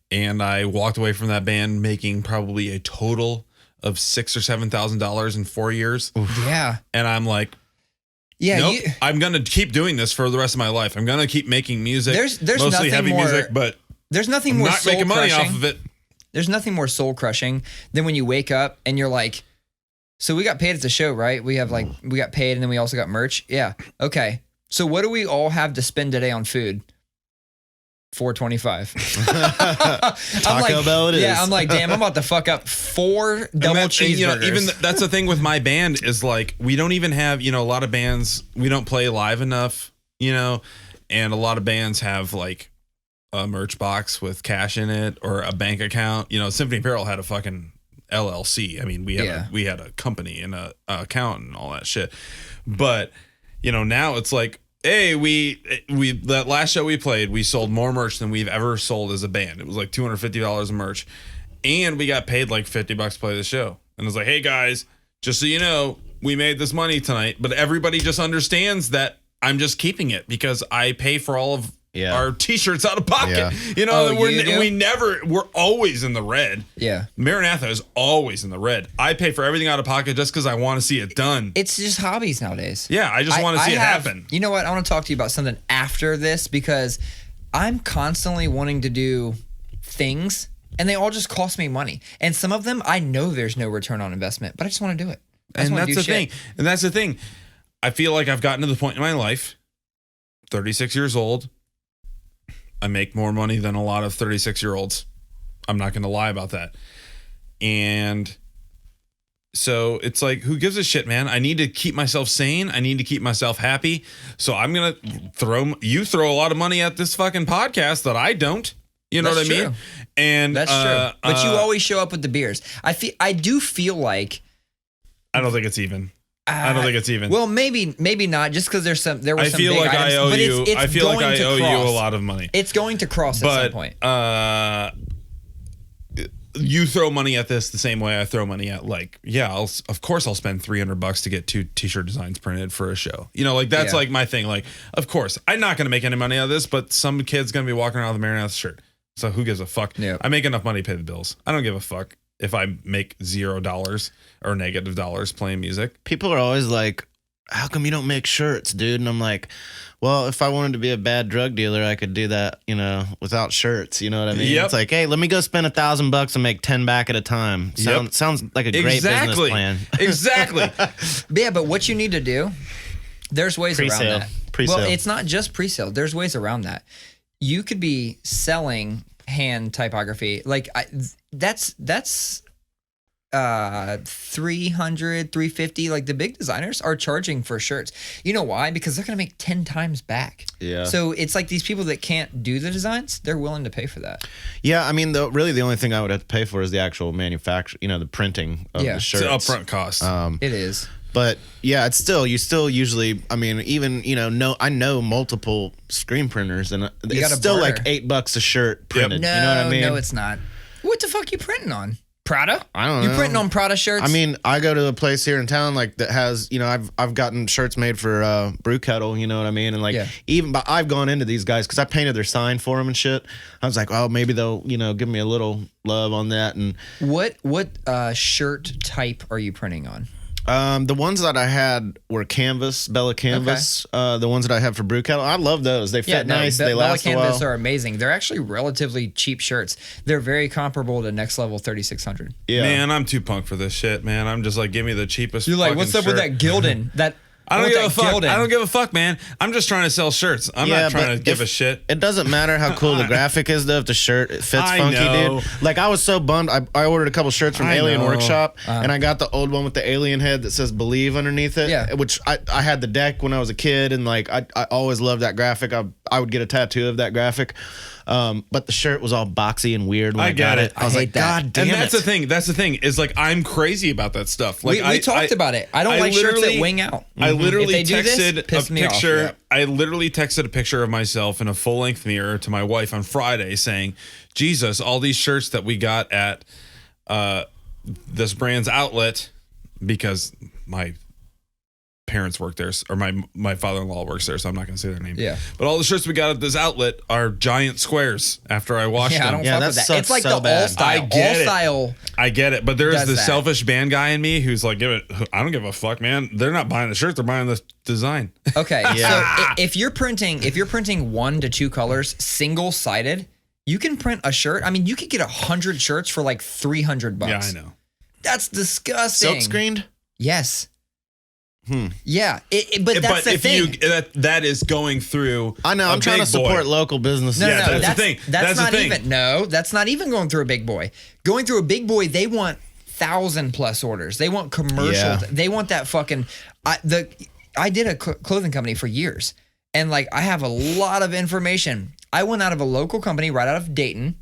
A: And I walked away from that band making probably a total of $6,000 or $7,000 in 4 years.
B: Yeah.
A: And I'm like,
B: Yeah.
A: nope, I'm gonna keep doing this for the rest of my life. I'm gonna keep making music.
B: There's
A: mostly
B: nothing
A: heavy
B: more-
A: music, but
B: There's nothing
A: I'm
B: more
A: not
B: soul
A: making money
B: crushing.
A: off of it.
B: There's nothing more soul crushing than when you wake up and you're like, so we got paid at the show, right? We got paid and then we also got merch. Yeah. Okay. So what do we all have to spend today on food? $4.25.
C: Taco Bell it is.
B: Yeah, I'm like, damn, I'm about to fuck up 4 double cheeseburgers.
A: Even that's the thing with my band is like we don't even have, a lot of bands, we don't play live enough, and a lot of bands have like a merch box with cash in it or a bank account. Symphony Apparel had a fucking LLC. I mean, we had a company and a account and all that shit. But now it's like, hey, we that last show we played, we sold more merch than we've ever sold as a band. It was like $250 of merch, and we got paid like $50 to play the show. And it's like, hey guys, just so you know, we made this money tonight, but everybody just understands that I'm just keeping it because I pay for all of our t-shirts out of pocket.
C: Yeah.
A: We're always in the red.
B: Yeah.
A: Maranatha is always in the red. I pay for everything out of pocket just because I want to see it done.
B: It's just hobbies nowadays.
A: Yeah, I just want to see it happen.
B: You know what? I want to talk to you about something after this because I'm constantly wanting to do things and they all just cost me money. And some of them, I know there's no return on investment, but I just want to do it.
A: And that's the thing. I feel like I've gotten to the point in my life, 36 years old, I make more money than a lot of 36-year-olds. I'm not going to lie about that. And so it's like, who gives a shit, man? I need to keep myself sane. I need to keep myself happy. So I'm going to throw a lot of money at this fucking podcast that I don't. You know
B: That's
A: what I
B: true.
A: mean? And
B: That's true. But you always show up with the beers. I do feel like
A: I don't think it's even. I don't think it's even.
B: Well, maybe not. Just because there were some
A: I feel
B: big
A: like
B: items,
A: I owe
B: but
A: you.
B: It's
A: I feel like
B: going
A: I
B: to
A: owe you
B: cross.
A: a lot of money.
B: It's going to cross at some point.
A: you throw money at this the same way I throw money at of course I'll spend $300 to get 2 t-shirt designs printed for a show. Like that's like my thing. Like, of course I'm not going to make any money out of this, but some kid's going to be walking around with a Mariners shirt. So who gives a fuck?
B: Yep.
A: I make enough money to pay the bills. I don't give a fuck if I make $0 or negative dollars playing music.
C: People are always like, how come you don't make shirts, dude? And I'm like, well, if I wanted to be a bad drug dealer, I could do that, without shirts. You know what I mean?
A: Yep.
C: It's like, hey, let me go spend $1,000 and make 10 back at a time. Sounds like a great business plan.
A: Exactly.
B: Yeah, but what you need to do, there's ways around that.
C: Pre-sale.
B: Well, it's not just pre-sale. There's ways around that. You could be selling hand typography. Like that's 300, 350. Like the big designers are charging for shirts. You know why? Because they're going to make 10 times back.
C: Yeah.
B: So it's like these people that can't do the designs, they're willing to pay for that.
C: Yeah, I mean, really the only thing I would have to pay for is the actual manufacture, the printing of the shirts.
A: It's an upfront cost.
B: It is.
C: But yeah, you still usually, I mean, even, I know multiple screen printers and it's still like $8 a shirt printed.
B: No,
C: you know what I mean?
B: No, it's not. What the fuck you printing on? Prada?
C: I don't know.
B: You printing on Prada shirts?
C: I mean, I go to a place here in town like that has, I've gotten shirts made for Brew Kettle, you know what I mean? And but I've gone into these guys because I painted their sign for them and shit. I was like, oh, maybe they'll, give me a little love on that. And
B: what shirt type are you printing on?
C: The ones that I had were Bella Canvas. Okay. The ones that I have for Brew Kettle, I love those. They fit nice. They last a while.
B: Bella Canvas are amazing. They're actually relatively cheap shirts. They're very comparable to Next Level 3600.
A: Yeah. Man, I'm too punk for this shit, man. I'm just like, give me the cheapest.
B: You're like, what's up with that Gildan?
A: I don't give a fuck. I don't give a fuck, man. I'm just trying to sell shirts. I'm not trying to give a shit.
C: It doesn't matter how cool the graphic is, though. If the shirt fits funky, dude. Like, I was so bummed. I ordered a couple shirts from Alien Workshop, and I got the old one with the alien head that says "Believe" underneath it. Yeah. Which I had the deck when I was a kid, and like I always loved that graphic. I would get a tattoo of that graphic. But the shirt was all boxy and weird when I got it. I was like, God damn it.
A: And that's the thing. That's the thing is like, I'm crazy about that stuff. Like
B: we talked about it. I don't like shirts that wing out.
A: I literally texted a picture. I literally texted a picture of myself in a full length mirror to my wife on Friday saying, Jesus, all these shirts that we got at this brand's outlet, because my parents work there, or my father-in-law works there, so I'm not going to say their name.
B: Yeah.
A: But all the shirts we got at this outlet are giant squares after I washed them.
B: I don't fuck with that. It's like the all style.
A: I get it. But there's the selfish band guy in me who's like, I don't give a fuck, man. They're not buying the shirt, they're buying the design.
B: Okay. So if you're printing 1 to 2 colors, single-sided, you can print a shirt. I mean, you could get 100 shirts for like $300.
A: Yeah, I know.
B: That's disgusting.
C: Silk screened?
B: Yes. Yeah, but that's the thing.
A: That is going through.
C: I know. I'm trying to support local businesses.
B: No,
A: that's the thing.
B: That's not even. No, that's not even going through a big boy. Going through a big boy, they want 1,000+ orders. They want commercial.
C: Yeah.
B: They want that fucking. I did a clothing company for years, and like I have a lot of information. I went out of a local company right out of Dayton,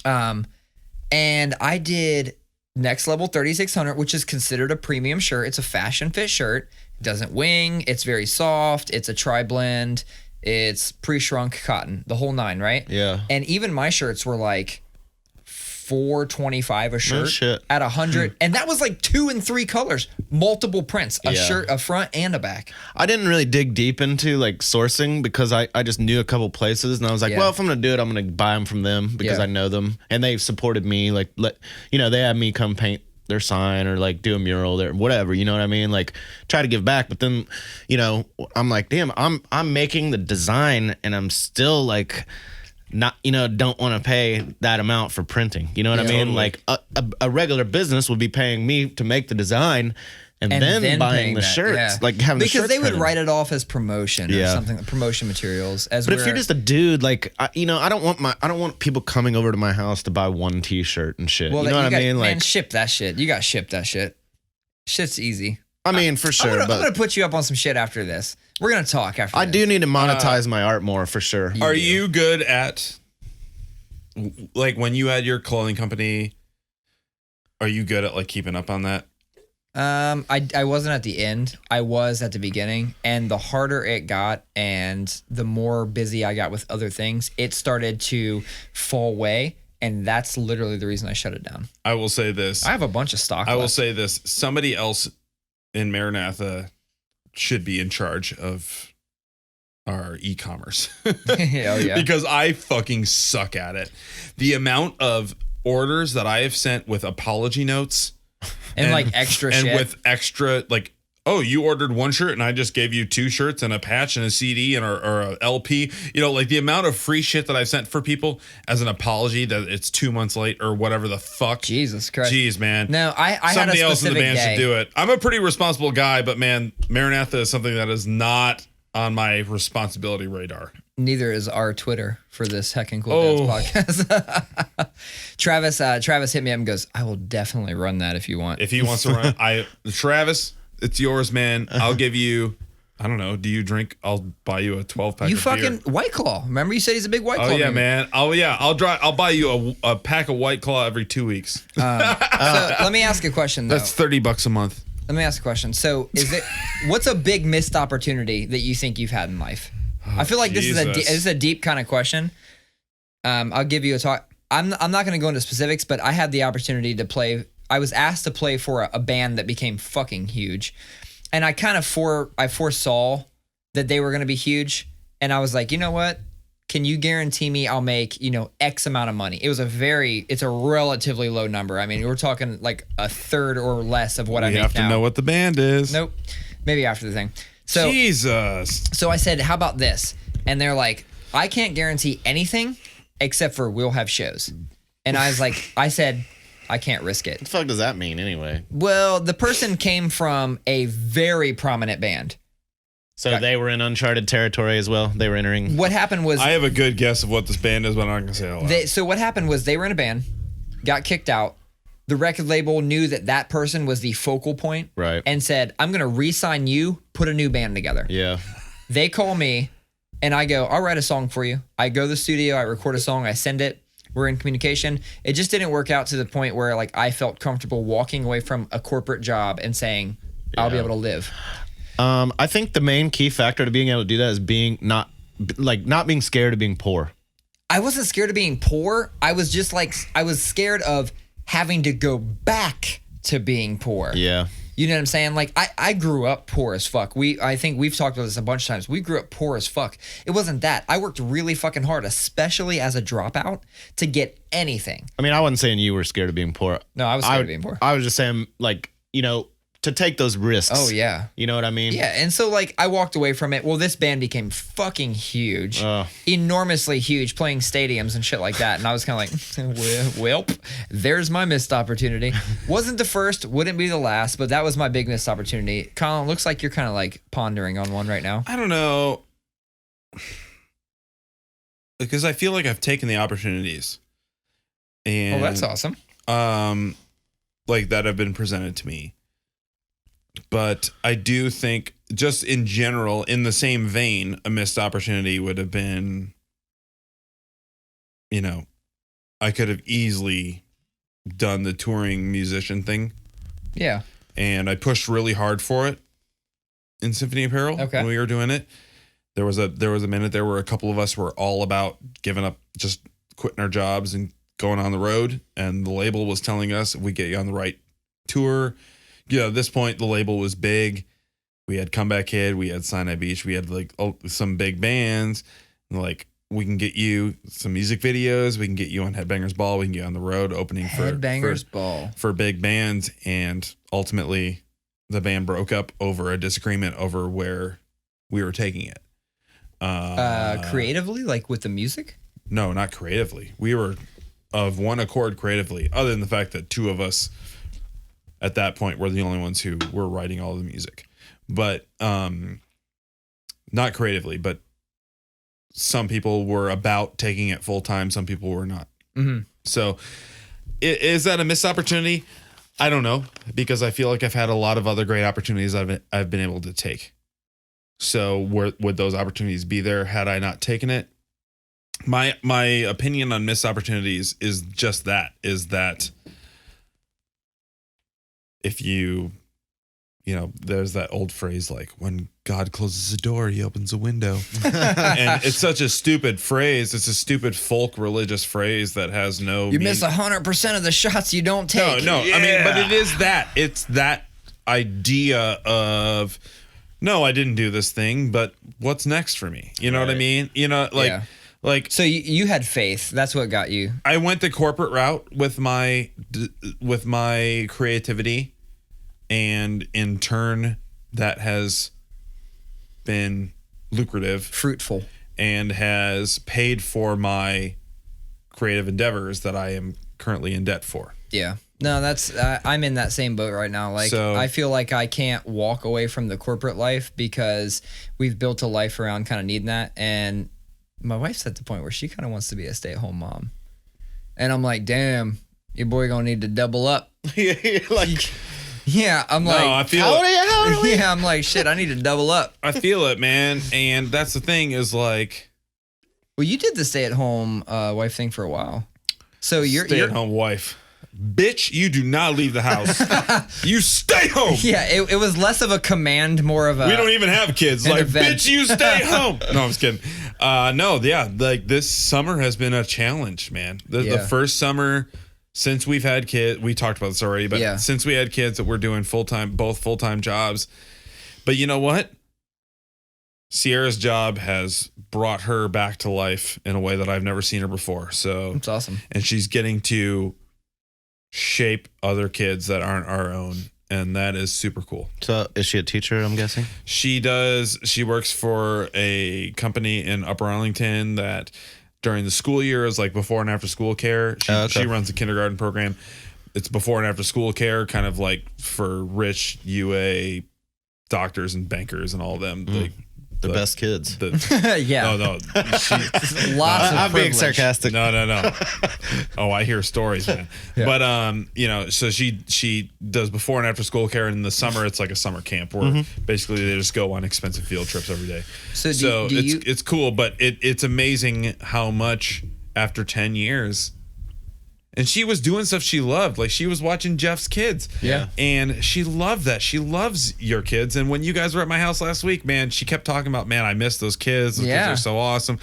B: and I did Next Level 3600, which is considered a premium shirt. It's a fashion fit shirt. It doesn't wing. It's very soft. It's a tri-blend. It's pre-shrunk cotton, the whole 9, right?
C: Yeah.
B: And even my shirts were like $425 a shirt
C: shit.
B: at 100, and that was like 2 and 3 colors, multiple prints, a shirt, a front and a back.
C: I didn't really dig deep into like sourcing because I just knew a couple places, and I was like, well, if I'm gonna do it, I'm gonna buy them from them because I know them, and they've supported me. Like, they had me come paint their sign or like do a mural there, whatever. You know what I mean? Like, try to give back, but then, I'm like, damn, I'm making the design, and I'm still like, not, don't want to pay that amount for printing. You know what I mean? Totally. Like a regular business would be paying me to make the design and then buying the shirts, like having
B: because they would
C: printed.
B: write it off as promotion or something, promotion materials. But
C: if you're just a dude, like I don't want people coming over to my house to buy one T-shirt and shit. Well, you know what I mean?
B: Man,
C: like,
B: ship that shit. You got to ship that shit. Shit's easy.
C: I mean, for sure.
B: I'm gonna put you up on some shit after this. We're gonna talk after.
C: I do need to monetize my art more, for sure.
A: Are you good at, like, when you had your clothing company? Are you good at like keeping up on that?
B: I wasn't at the end. I was at the beginning, and the harder it got, and the more busy I got with other things, it started to fall away. And that's literally the reason I shut it down.
A: I will say this.
B: I have a bunch of stock
A: I will
B: left.
A: say this. Somebody else in Maranatha should be in charge of our e-commerce.
B: Oh, yeah.
A: Because I fucking suck at it. The amount of orders that I have sent with apology notes
B: and like extra
A: and
B: shit.
A: with extra, like, oh, you ordered one shirt and I just gave you 2 shirts and a patch and a CD and or a LP. You know, like the amount of free shit that I've sent for people as an apology that it's 2 months late or whatever the fuck.
B: Jesus Christ.
A: Jeez, man.
B: No, I had a
A: Somebody else in the
B: specific
A: band
B: day.
A: should do it. I'm a pretty responsible guy, but man, Maranatha is something that is not on my responsibility radar.
B: Neither is our Twitter for this Heckin Cool Dads podcast. Travis hit me up and goes, I will definitely run that if you want.
A: If he wants to run, Travis, it's yours, man. I'll give you, I don't know. Do you drink? I'll buy you a 12-pack
B: You
A: of
B: fucking
A: beer.
B: White Claw. Remember you said he's a big White Claw.
A: Oh yeah,
B: dude.
A: man. Oh yeah. I'll buy you a pack of White Claw every 2 weeks.
B: So let me ask a question though.
A: That's $30 a month.
B: Let me ask a question. So what's a big missed opportunity that you think you've had in life? I feel like this is a deep kind of question. I'll give you a talk. I'm not going to go into specifics, but I had the opportunity to play. I was asked to play for a band that became fucking huge. And I kind of foresaw that they were going to be huge. And I was like, you know what? Can you guarantee me I'll make, X amount of money? It's a relatively low number. I mean, we're talking like a third or less of what I make now.
A: You have to know what the band is.
B: Nope. Maybe after the thing. So,
A: Jesus.
B: So I said, how about this? And they're like, I can't guarantee anything except for we'll have shows. And I said, I can't risk it.
C: What the fuck does that mean anyway?
B: Well, the person came from a very prominent band.
C: So they were in uncharted territory as well. They were entering.
B: What happened was
A: I have a good guess of what this band is, but I'm not gonna say it out loud.
B: so what happened was they were in a band, got kicked out. The record label knew that person was the focal point,
C: Right.
B: and said, I'm going to re-sign you, put a new band together.
C: Yeah.
B: They call me, and I go, I'll write a song for you. I go to the studio, I record a song, I send it. We're in communication. It just didn't work out to the point where like I felt comfortable walking away from a corporate job and saying, I'll be able to live.
C: I think the main key factor to being able to do that is being not being scared of being poor.
B: I wasn't scared of being poor. I was just like, I was scared of having to go back to being poor.
C: Yeah.
B: You know what I'm saying? Like I grew up poor as fuck. I think we've talked about this a bunch of times. We grew up poor as fuck. It wasn't that. I worked really fucking hard, especially as a dropout, to get anything.
C: I mean, I wasn't saying you were scared of being poor.
B: No, I was scared of being poor.
C: I was just saying, like, to take those risks.
B: Oh yeah.
C: You know what I mean?
B: Yeah, and so like I walked away from it. Well, this band became fucking huge, enormously huge, playing stadiums and shit like that. And I was kind of like, welp, there's my missed opportunity. Wasn't the first, wouldn't be the last, but that was my big missed opportunity. Collin, looks like you're kind of like pondering on one right now.
A: I don't know. Because I feel like I've taken the opportunities. And
B: that's awesome.
A: Like that have been presented to me. But I do think, just in general, in the same vein, a missed opportunity would have been, I could have easily done the touring musician thing.
B: Yeah.
A: And I pushed really hard for it in Symphony Apparel when we were doing it. There was a minute there where a couple of us were all about giving up, just quitting our jobs and going on the road. And the label was telling us, if we get you on the right tour. At this point, the label was big. We had Comeback Kid, we had Sinai Beach, we had like some big bands. And like, we can get you some music videos, we can get you on Headbangers Ball, we can get you on the road opening
B: Headbangers Ball
A: for big bands. And ultimately, the band broke up over a disagreement over where we were taking it.
B: Creatively, like with the music?
A: No, not creatively. We were of one accord creatively, other than the fact that two of us at that point were the only ones who were writing all the music. But not creatively, but some people were about taking it full time, some people were not.
B: Mm-hmm.
A: So is that a missed opportunity? I don't know, because I feel like I've had a lot of other great opportunities I've been able to take. So would those opportunities be there had I not taken it? My opinion on missed opportunities is just that, is that if you there's that old phrase like, when God closes a door, he opens a window. And it's such a stupid phrase. It's a stupid folk religious phrase that has no
B: You miss 100% of the shots you don't take.
A: No. Yeah. I mean, but it is that. It's that idea of, no, I didn't do this thing, but what's next for me? You know what I mean? Like,
B: so you had faith. That's what got you.
A: I went the corporate route with my creativity, and in turn, that has been lucrative,
B: fruitful,
A: and has paid for my creative endeavors that I am currently in debt for.
B: Yeah. No, that's I'm in that same boat right now. Like, so, I feel like I can't walk away from the corporate life because we've built a life around kind of needing that. And my wife's at the point where she kind of wants to be a stay-at-home mom. And I'm like, damn, your boy gonna need to double up. Yeah, I'm like,
A: I feel it.
B: Yeah, I'm like, shit, I need to double up.
A: I feel it, man. And that's the thing is like,
B: well, you did the stay-at-home wife thing for a while. So you're
A: stay-at-home wife. Bitch, you do not leave the house. You stay home.
B: Yeah, it was less of a command, more of a...
A: We don't even have kids. Like, event. Bitch, you stay home. No, I'm just kidding. Like this summer has been a challenge, man. The first summer since we've had kids, we talked about this already, but since we had kids that we're doing both full-time jobs. But you know what? Sierra's job has brought her back to life in a way that I've never seen her before. So
B: it's awesome.
A: And she's getting to shape other kids that aren't our own, and that is super cool.
C: So is she a teacher, I'm guessing?
A: She works for a company in Upper Arlington that during the school year is like before and after school care. She runs a kindergarten program. It's before and after school care, kind of like for rich UA doctors and bankers and all of them. Like
C: the best kids.
B: Yeah.
A: No.
B: Lots of
C: I'm
B: privilege.
C: being sarcastic.
A: No. Oh, I hear stories, man. Yeah. But so she does before and after school care, and in the summer it's like a summer camp where basically they just go on expensive field trips every day. So it's cool, but it's amazing how much after 10 years. And she was doing stuff she loved. Like, she was watching Jeff's kids.
B: Yeah.
A: And she loved that. She loves your kids. And when you guys were at my house last week, man, she kept talking about, man, I miss those kids. Those kids are so awesome.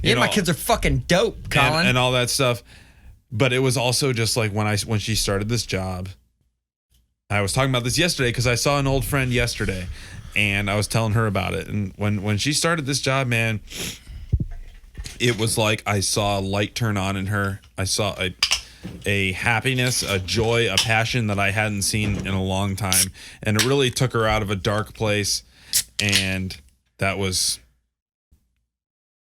B: My kids are fucking dope, Collin.
A: And all that stuff. But it was also just like when she started this job, I was talking about this yesterday because I saw an old friend yesterday. And I was telling her about it. And when she started this job, man, it was like I saw a light turn on in her. I saw a happiness, a joy, a passion that I hadn't seen in a long time. And it really took her out of a dark place. And it was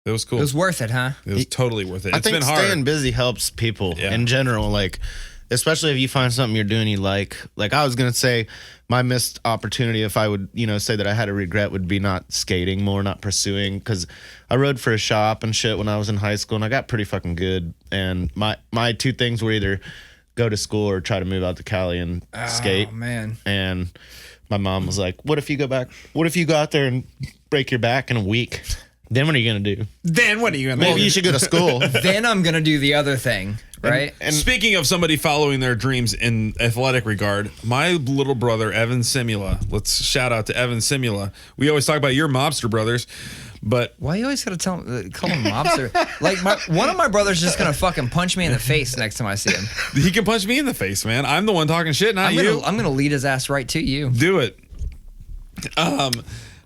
A: cool.
B: It was worth it, huh?
A: It was totally worth it.
C: I think staying busy helps people in general. Like, especially if you find something you're doing you like. Like, I was going to say my missed opportunity, if I would, say that I had a regret, would be not skating more, not pursuing. Because I rode for a shop and shit when I was in high school, and I got pretty fucking good. And my two things were either go to school or try to move out to Cali and skate.
B: Oh, man.
C: And my mom was like, what if you go back? What if you go out there and break your back in a week? Then what are you going to do? Maybe you should go to school.
B: Then I'm going to do the other thing, right?
A: And speaking of somebody following their dreams in athletic regard, my little brother, Evan Simula, let's shout out to Evan Simula. We always talk about your mobster brothers, but...
B: Why you always got to call him mobster? Like, one of my brothers is just going to fucking punch me in the face next time I see him.
A: He can punch me in the face, man. I'm the one talking shit, not you.
B: I'm going to lead his ass right to you.
A: Do it.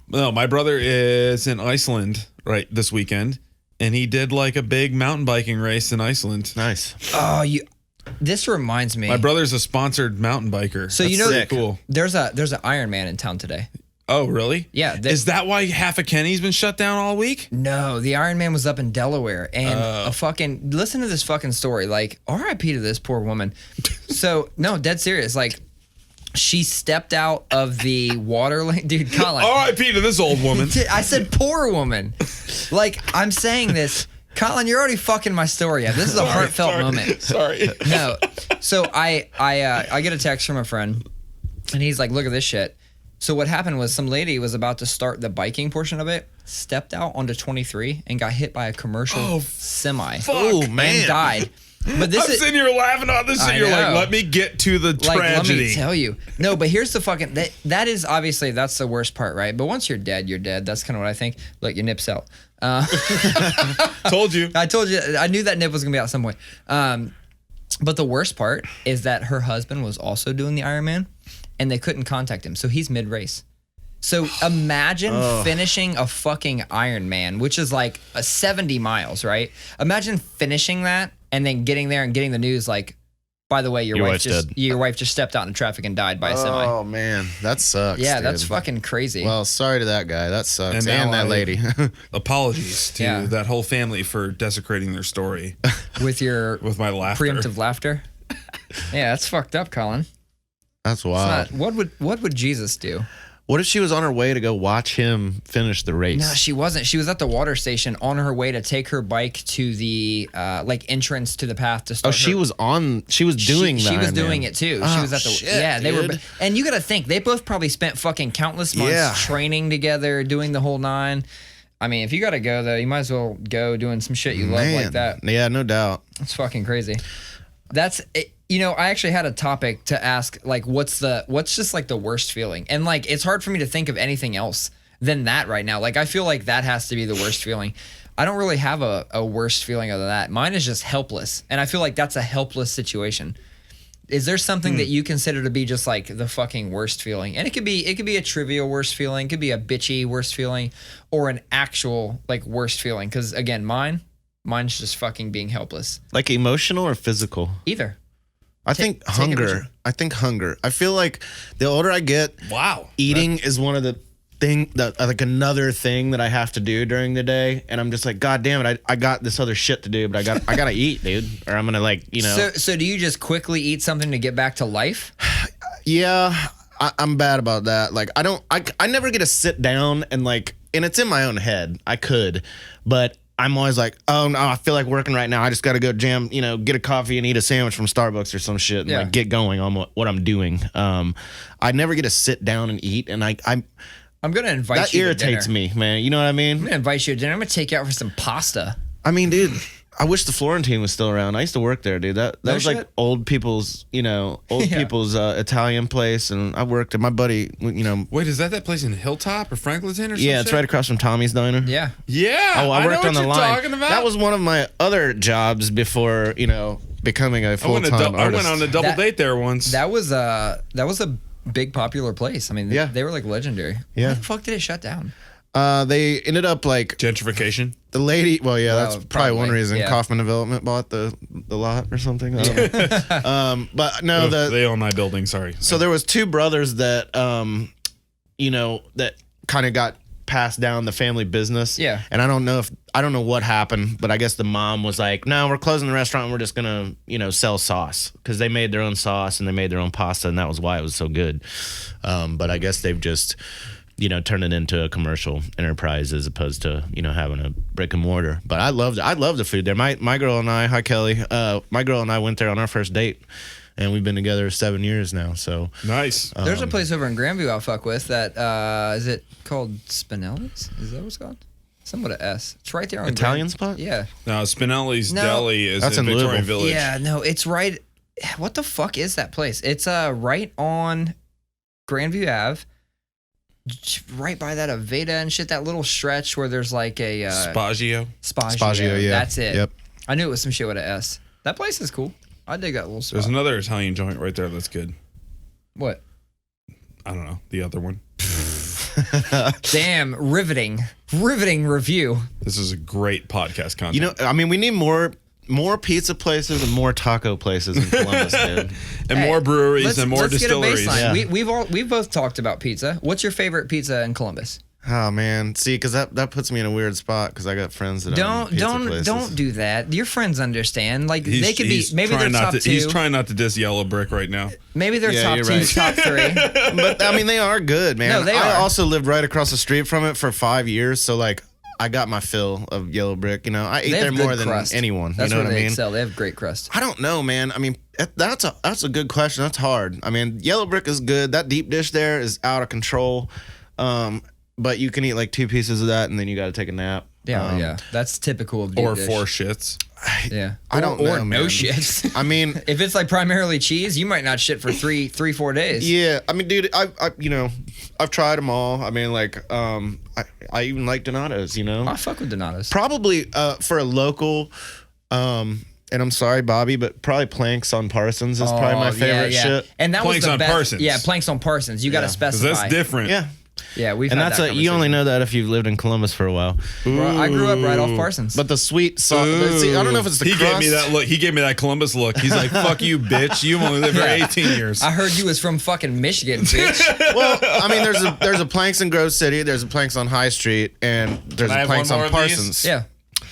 A: No, my brother is in Iceland right this weekend, and he did like a big mountain biking race in Iceland.
C: Nice.
B: Oh, this reminds me.
A: My brother's a sponsored mountain biker.
B: So
A: that's cool.
B: There's an Ironman in town today.
A: Oh, really?
B: Yeah.
A: Is that why half of Kenny's been shut down all week?
B: No, the Ironman was up in Delaware, and listen to this fucking story. Like, R.I.P. to this poor woman. So, no, dead serious. Like, she stepped out of the water lane. Dude, Collin.
A: R.I.P. to this old woman.
B: I said poor woman. Like, I'm saying this. Collin, you're already fucking my story up. This is a heartfelt moment.
A: Sorry.
B: No. So I get a text from a friend, and he's like, look at this shit. So what happened was some lady was about to start the biking portion of it, stepped out onto 23, and got hit by a commercial semi.
A: Oh, man.
B: And died. But this
A: I'm sitting here laughing on this, and you're like, let me get to the tragedy.
B: Let me tell you. No, but here's the fucking that is obviously that's the worst part, right? But once you're dead, you're dead. That's kind of what I think. Look, your nip's out.
A: Told you.
B: I told you. I knew that nip was gonna be out at some point. But the worst part is that her husband was also doing the Ironman, and they couldn't contact him, so he's mid-race. So imagine finishing a fucking Ironman, which is like 70 miles, right? Imagine finishing that and then getting there and getting the news like, by the way, your wife just stepped out in traffic and died by a semi.
C: Oh man, that sucks.
B: Yeah,
C: dude.
B: That's fucking crazy.
C: Well, sorry to that guy. That sucks.
A: And
C: that lady.
A: Apologies to that whole family for desecrating their story
B: with
A: my laughter.
B: Preemptive laughter. Yeah, that's fucked up, Collin.
C: That's wild.
B: What would Jesus do?
C: What if she was on her way to go watch him finish the race?
B: No, she wasn't. She was at the water station on her way to take her bike to the entrance to the path to start.
C: Oh, she was doing that.
B: She was doing it too.
C: Oh,
B: she was at the
C: shit,
B: they
C: dude.
B: were. And you got to think they both probably spent fucking countless months training together, doing the whole nine. I mean, if you got to go though, you might as well go doing some shit you love like that.
C: Yeah, no doubt.
B: That's fucking crazy. That's it. You know, I actually had a topic to ask, like, what's just like the worst feeling? And like, it's hard for me to think of anything else than that right now. Like, I feel like that has to be the worst feeling. I don't really have a worst feeling other than that. Mine is just helpless. And I feel like that's a helpless situation. Is there something that you consider to be just like the fucking worst feeling? And it could be a trivial worst feeling, it could be a bitchy worst feeling, or an actual like worst feeling. Because again, mine's just fucking being helpless.
C: Like emotional or physical?
B: Either.
C: I think hunger. I feel like the older I get, eating is one of the like another thing that I have to do during the day, and I'm just like, God damn it, I got this other shit to do, but I gotta eat, dude, or I'm gonna like, you know.
B: So do you just quickly eat something to get back to life?
C: Yeah, I'm bad about that. Like I never get to sit down and like, and it's in my own head. I could, but I'm always like, oh no, I feel like working right now. I just got to go get a coffee and eat a sandwich from Starbucks or some shit and like get going on what I'm doing. I never get to sit down and eat, and I'm
B: gonna invite you.
C: That irritates me, man. You know what I mean?
B: I'm gonna invite you to dinner. I'm gonna take you out for some pasta.
C: I mean, dude, I wish the Florentine was still around. I used to work there, dude. That was
B: shit.
C: like old people's Italian place, and I worked at my buddy.
A: Wait, is that place in Hilltop or Franklinton or something?
C: Yeah, it's right across from Tommy's Diner.
B: Yeah.
A: Yeah.
C: Oh, I worked
A: know
C: on the
A: what
C: line.
A: Talking about.
C: That was one of my other jobs before becoming a full time artist.
A: I went on a double date there once.
B: That was a big popular place. I mean, they were like legendary.
C: Yeah.
B: Why the fuck did it shut down?
C: They ended up like
A: gentrification.
C: The lady, that's probably one reason.
B: Yeah.
C: Kaufman Development bought the lot or something. I don't know. But no,
A: they own my building. Sorry.
C: So there was two brothers that, that kind of got passed down the family business.
B: Yeah.
C: And I don't know what happened, but I guess the mom was like, no, we're closing the restaurant. And we're just gonna, sell sauce, because they made their own sauce and they made their own pasta, and that was why it was so good. But I guess they've just turn it into a commercial enterprise as opposed to, having a brick and mortar. But I love the food there. My girl and I, hi Kelly, my girl and I went there on our first date, and we've been together 7 years now. So
A: nice.
B: There's a place over in Grandview I'll fuck with that, is it called Spinelli's? Is that what it's called? Something with an S. It's right there on
C: Italian spot?
B: Yeah.
A: No, Spinelli's Deli is
C: that's
A: in Victoria
C: Louisville.
A: Village.
B: Yeah, no, it's right. What the fuck is that place? It's right on Grandview Ave. Right by that Aveda and shit, that little stretch where there's like a
A: Spagio,
C: yeah.
B: That's it.
C: Yep.
B: I knew it was some shit with an S. That place is cool. I dig that little spot.
A: There's another Italian joint right there that's good.
B: What?
A: I don't know. The other one.
B: Damn, riveting review.
A: This is a great podcast content.
C: We need more pizza places and more taco places in Columbus, dude.
A: And more breweries and more distilleries.
B: Get a baseline. Yeah. We've both talked about pizza. What's your favorite pizza in Columbus?
C: Oh man, see, because that puts me in a weird spot because I got friends that own pizza places.
B: Don't do that. Your friends understand. Like
A: they
B: could be maybe they're top two.
A: He's trying not to diss Yellow Brick right now.
B: Maybe they're top two, right. Top three.
C: But I mean, they are good, man.
B: No, they are.
C: I also lived right across the street from it for 5 years, so like I got my fill of Yellow Brick. I ate there more than anyone.
B: That's
C: you know
B: where
C: what I mean?
B: They excel. They have great crust.
C: I don't know, man. I mean, that's a good question. That's hard. I mean, Yellow Brick is good. That deep dish there is out of control. But you can eat like 2 pieces of that, and then you got to take a nap.
B: Yeah, that's typical of deep
A: Or
B: dish.
A: 4 shits.
B: Yeah,
C: I don't know,
B: or no
C: man.
B: shit.
C: I mean,
B: if it's like primarily cheese, you might not shit for 4 days.
C: yeah. I mean, dude, I've tried them all. I mean, like, I even like Donatos.
B: I fuck with Donatos.
C: Probably for a local, and I'm sorry, Bobby, but probably Planks on Parsons is probably my favorite shit.
B: And that
A: Planks
B: was the
A: on
B: best.
A: Parsons.
B: Yeah, Planks on Parsons. You got to
A: 'Cause
B: specify.
A: that's different.
C: Yeah.
B: Yeah, we've
C: And
B: had
C: that's
B: that
C: you only
B: conversation.
C: know that if you've lived in Columbus for a while.
B: Bro, I grew up right off Parsons.
C: But the sweet sauce, I don't know if it's the
A: He
C: crust.
A: gave me that look. He gave me that Columbus look. He's like, "Fuck you, bitch. You only lived for
B: Yeah.
A: 18 years."
B: I heard you was from fucking Michigan, bitch.
C: Well, I mean, there's a Planks in Grove City, there's a Planks on High Street, and there's
A: Can I
C: a
A: have
C: Planks
A: one more
C: on
A: of these?
C: Parsons.
B: Yeah,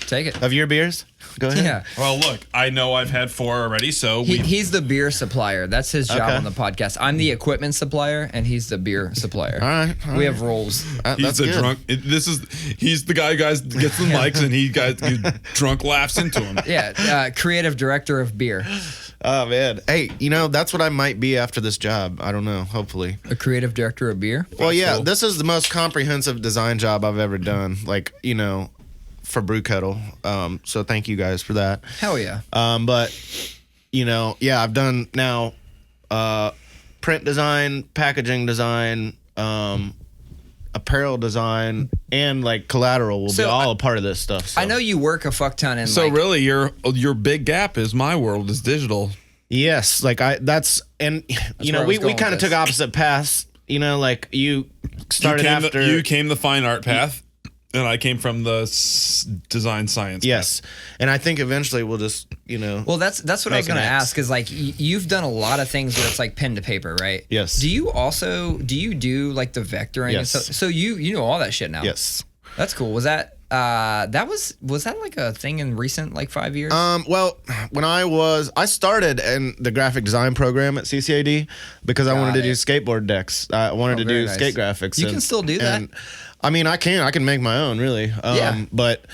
B: take it.
C: Of your beers? Go ahead.
B: Yeah.
A: Well, look, I know I've had 4 already, so
B: He's the beer supplier. That's his job
C: Okay.
B: on the podcast. I'm the equipment supplier, and he's the beer supplier.
C: All right.
B: We have roles.
A: he's
C: That's
A: the
C: good.
A: drunk. He's the guy gets the mics and he drunk laughs into him.
B: Yeah, creative director of beer.
C: Oh, man. Hey, that's what I might be after this job. I don't know. Hopefully.
B: A creative director of beer.
C: Well, yeah,
A: cool.
C: this is the most comprehensive design job I've ever done. Like, for Brew Kettle. So thank you guys for that.
B: Hell yeah.
C: But I've done now print design, packaging design, apparel design, and like collateral will be
B: So,
C: all a part of this stuff. So.
B: I know you work a fuck ton in.
A: So
B: like,
A: really, your big gap is my world is digital.
C: Yes, like
B: where I
C: we
B: was going
C: kind of
B: with
C: took
B: this.
C: opposite paths. Like you started after
A: you came the fine art path, and I came from the design science.
C: Yes, and I think eventually we'll just
B: Well, that's what I was
C: Make an
B: going to
C: X.
B: ask. Is like you've done a lot of things where it's like pen to paper, right?
C: Yes.
B: Do you do like the vectoring?
C: Yes.
B: And so you know all that shit now.
C: yes.
B: That's cool. Was that was that like a thing in recent like 5 years?
C: Well, when I started in the graphic design program at CCAD because I wanted to do skateboard decks. I wanted to
B: very
C: do
B: nice.
C: skate graphics.
B: You can still do that.
C: and, I mean, I can make my own really.
B: Yeah.
C: But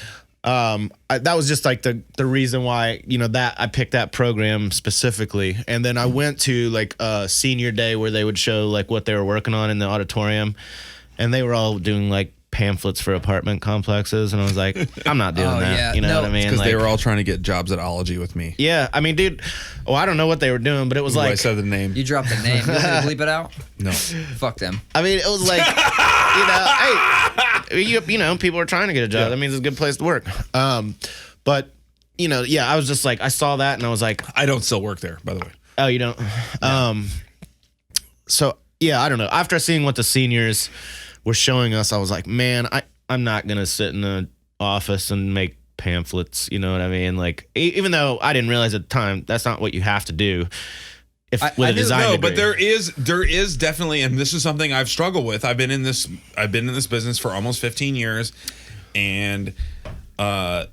C: that was just like the reason why that I picked that program specifically, and then I went to like a senior day where they would show like what they were working on in the auditorium, and they were all doing like pamphlets for apartment complexes, and I was like, I'm not doing
B: Oh,
C: that.
B: yeah.
C: You know
B: No.
C: what I mean?
A: because
C: Like,
A: they were all trying to get jobs at Ology with me.
C: yeah, I mean, dude. Well, I don't know what they were doing, but it was
A: I
C: like,
A: said the name.
B: You dropped the name. You want me to bleep it out?
A: No.
B: Fuck them.
C: I mean, it was like, hey, people are trying to get a job. That means it's a good place to work. But I was just like, I saw that and I was like,
A: I don't still work there, by the way.
C: oh, you don't. So yeah, I don't know. After seeing what the seniors were showing us, I was like, man, I'm not gonna sit in the office and make pamphlets. You know what I mean? Like, even though I didn't realize at the time that's not what you have to do. With a
B: knew-
C: design
A: No,
C: degree.
A: but there is definitely, and this is something I've struggled with. I've been in this business for almost 15 years, and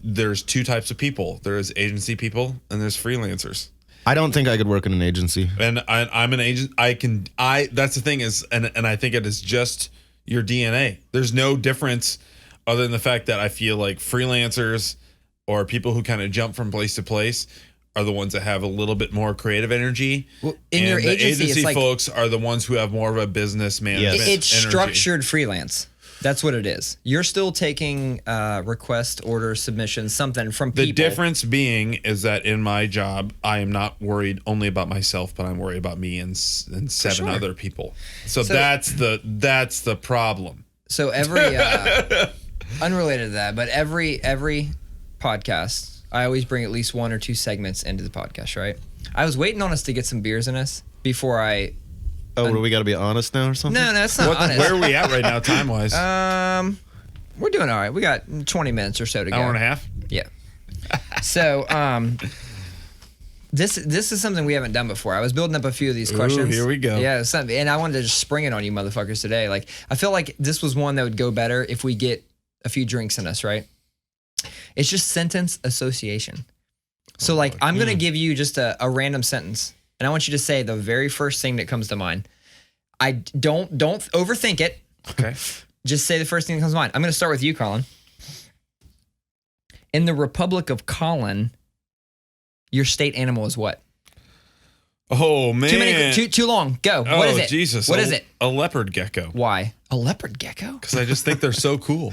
A: there's 2 types of people. There's agency people and there's freelancers.
C: I don't think I could work in an agency.
A: And I'm an agent. That's the thing is, and I think it is just your DNA. There's no difference other than the fact that I feel like freelancers or people who kind of jump from place to place are the ones that have a little bit more creative energy.
B: Well, in
A: and
B: your
A: the
B: agency, it's like
A: folks are the ones who have more of a business management.
B: it's
A: energy.
B: structured freelance. That's what it is. You're still taking request, order, submissions, something from people.
A: The difference being is that in my job, I am not worried only about myself, but I'm worried about me and 7
B: sure.
A: other people. So that's the problem.
B: So every unrelated to that, but every podcast, I always bring at least 1 or 2 segments into the podcast, right? I was waiting on us to get some beers in us before I.
C: Oh, we got to be honest now or something?
B: No, it's not honest.
A: Where are we at right now, time wise?
B: We're doing all right. We got 20 minutes or so to go.
A: Hour and a half.
B: Yeah. So, this is something we haven't done before. I was building up a few of these questions.
A: Here we go.
B: Yeah, and I wanted to just spring it on you motherfuckers today. Like, I feel like this was one that would go better if we get a few drinks in us, right? It's just sentence association. So, like, I'm going to give you just a random sentence, and I want you to say the very first thing that comes to mind. I don't overthink it.
A: Okay.
B: Just say the first thing that comes to mind. I'm going to start with you, Collin. In the Republic of Collin, your state animal is what?
A: Oh man.
B: Too long. Go.
A: Oh,
B: What is it?
A: Jesus.
B: What is it?
A: A leopard gecko.
B: Why? A leopard gecko?
A: Because I just think they're so cool.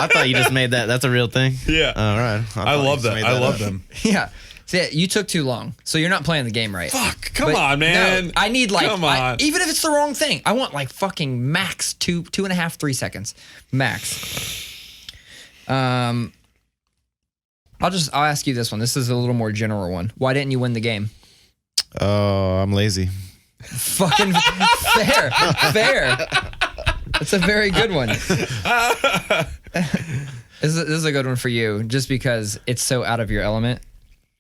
C: I thought you just made that. That's a real thing.
A: Yeah.
C: All right.
A: I love that. I love them.
B: Yeah. See, you took too long, so you're not playing the game right.
A: Fuck, come on, man.
B: No, I need like,
A: come on.
B: even if it's the wrong thing, I want like fucking max 2.5, 3 seconds, max. I'll ask you this one. This is a little more general one. Why didn't you win the game?
C: Oh, I'm lazy.
B: Fucking fair. That's a very good one. This is a good one for you, just because it's so out of your element.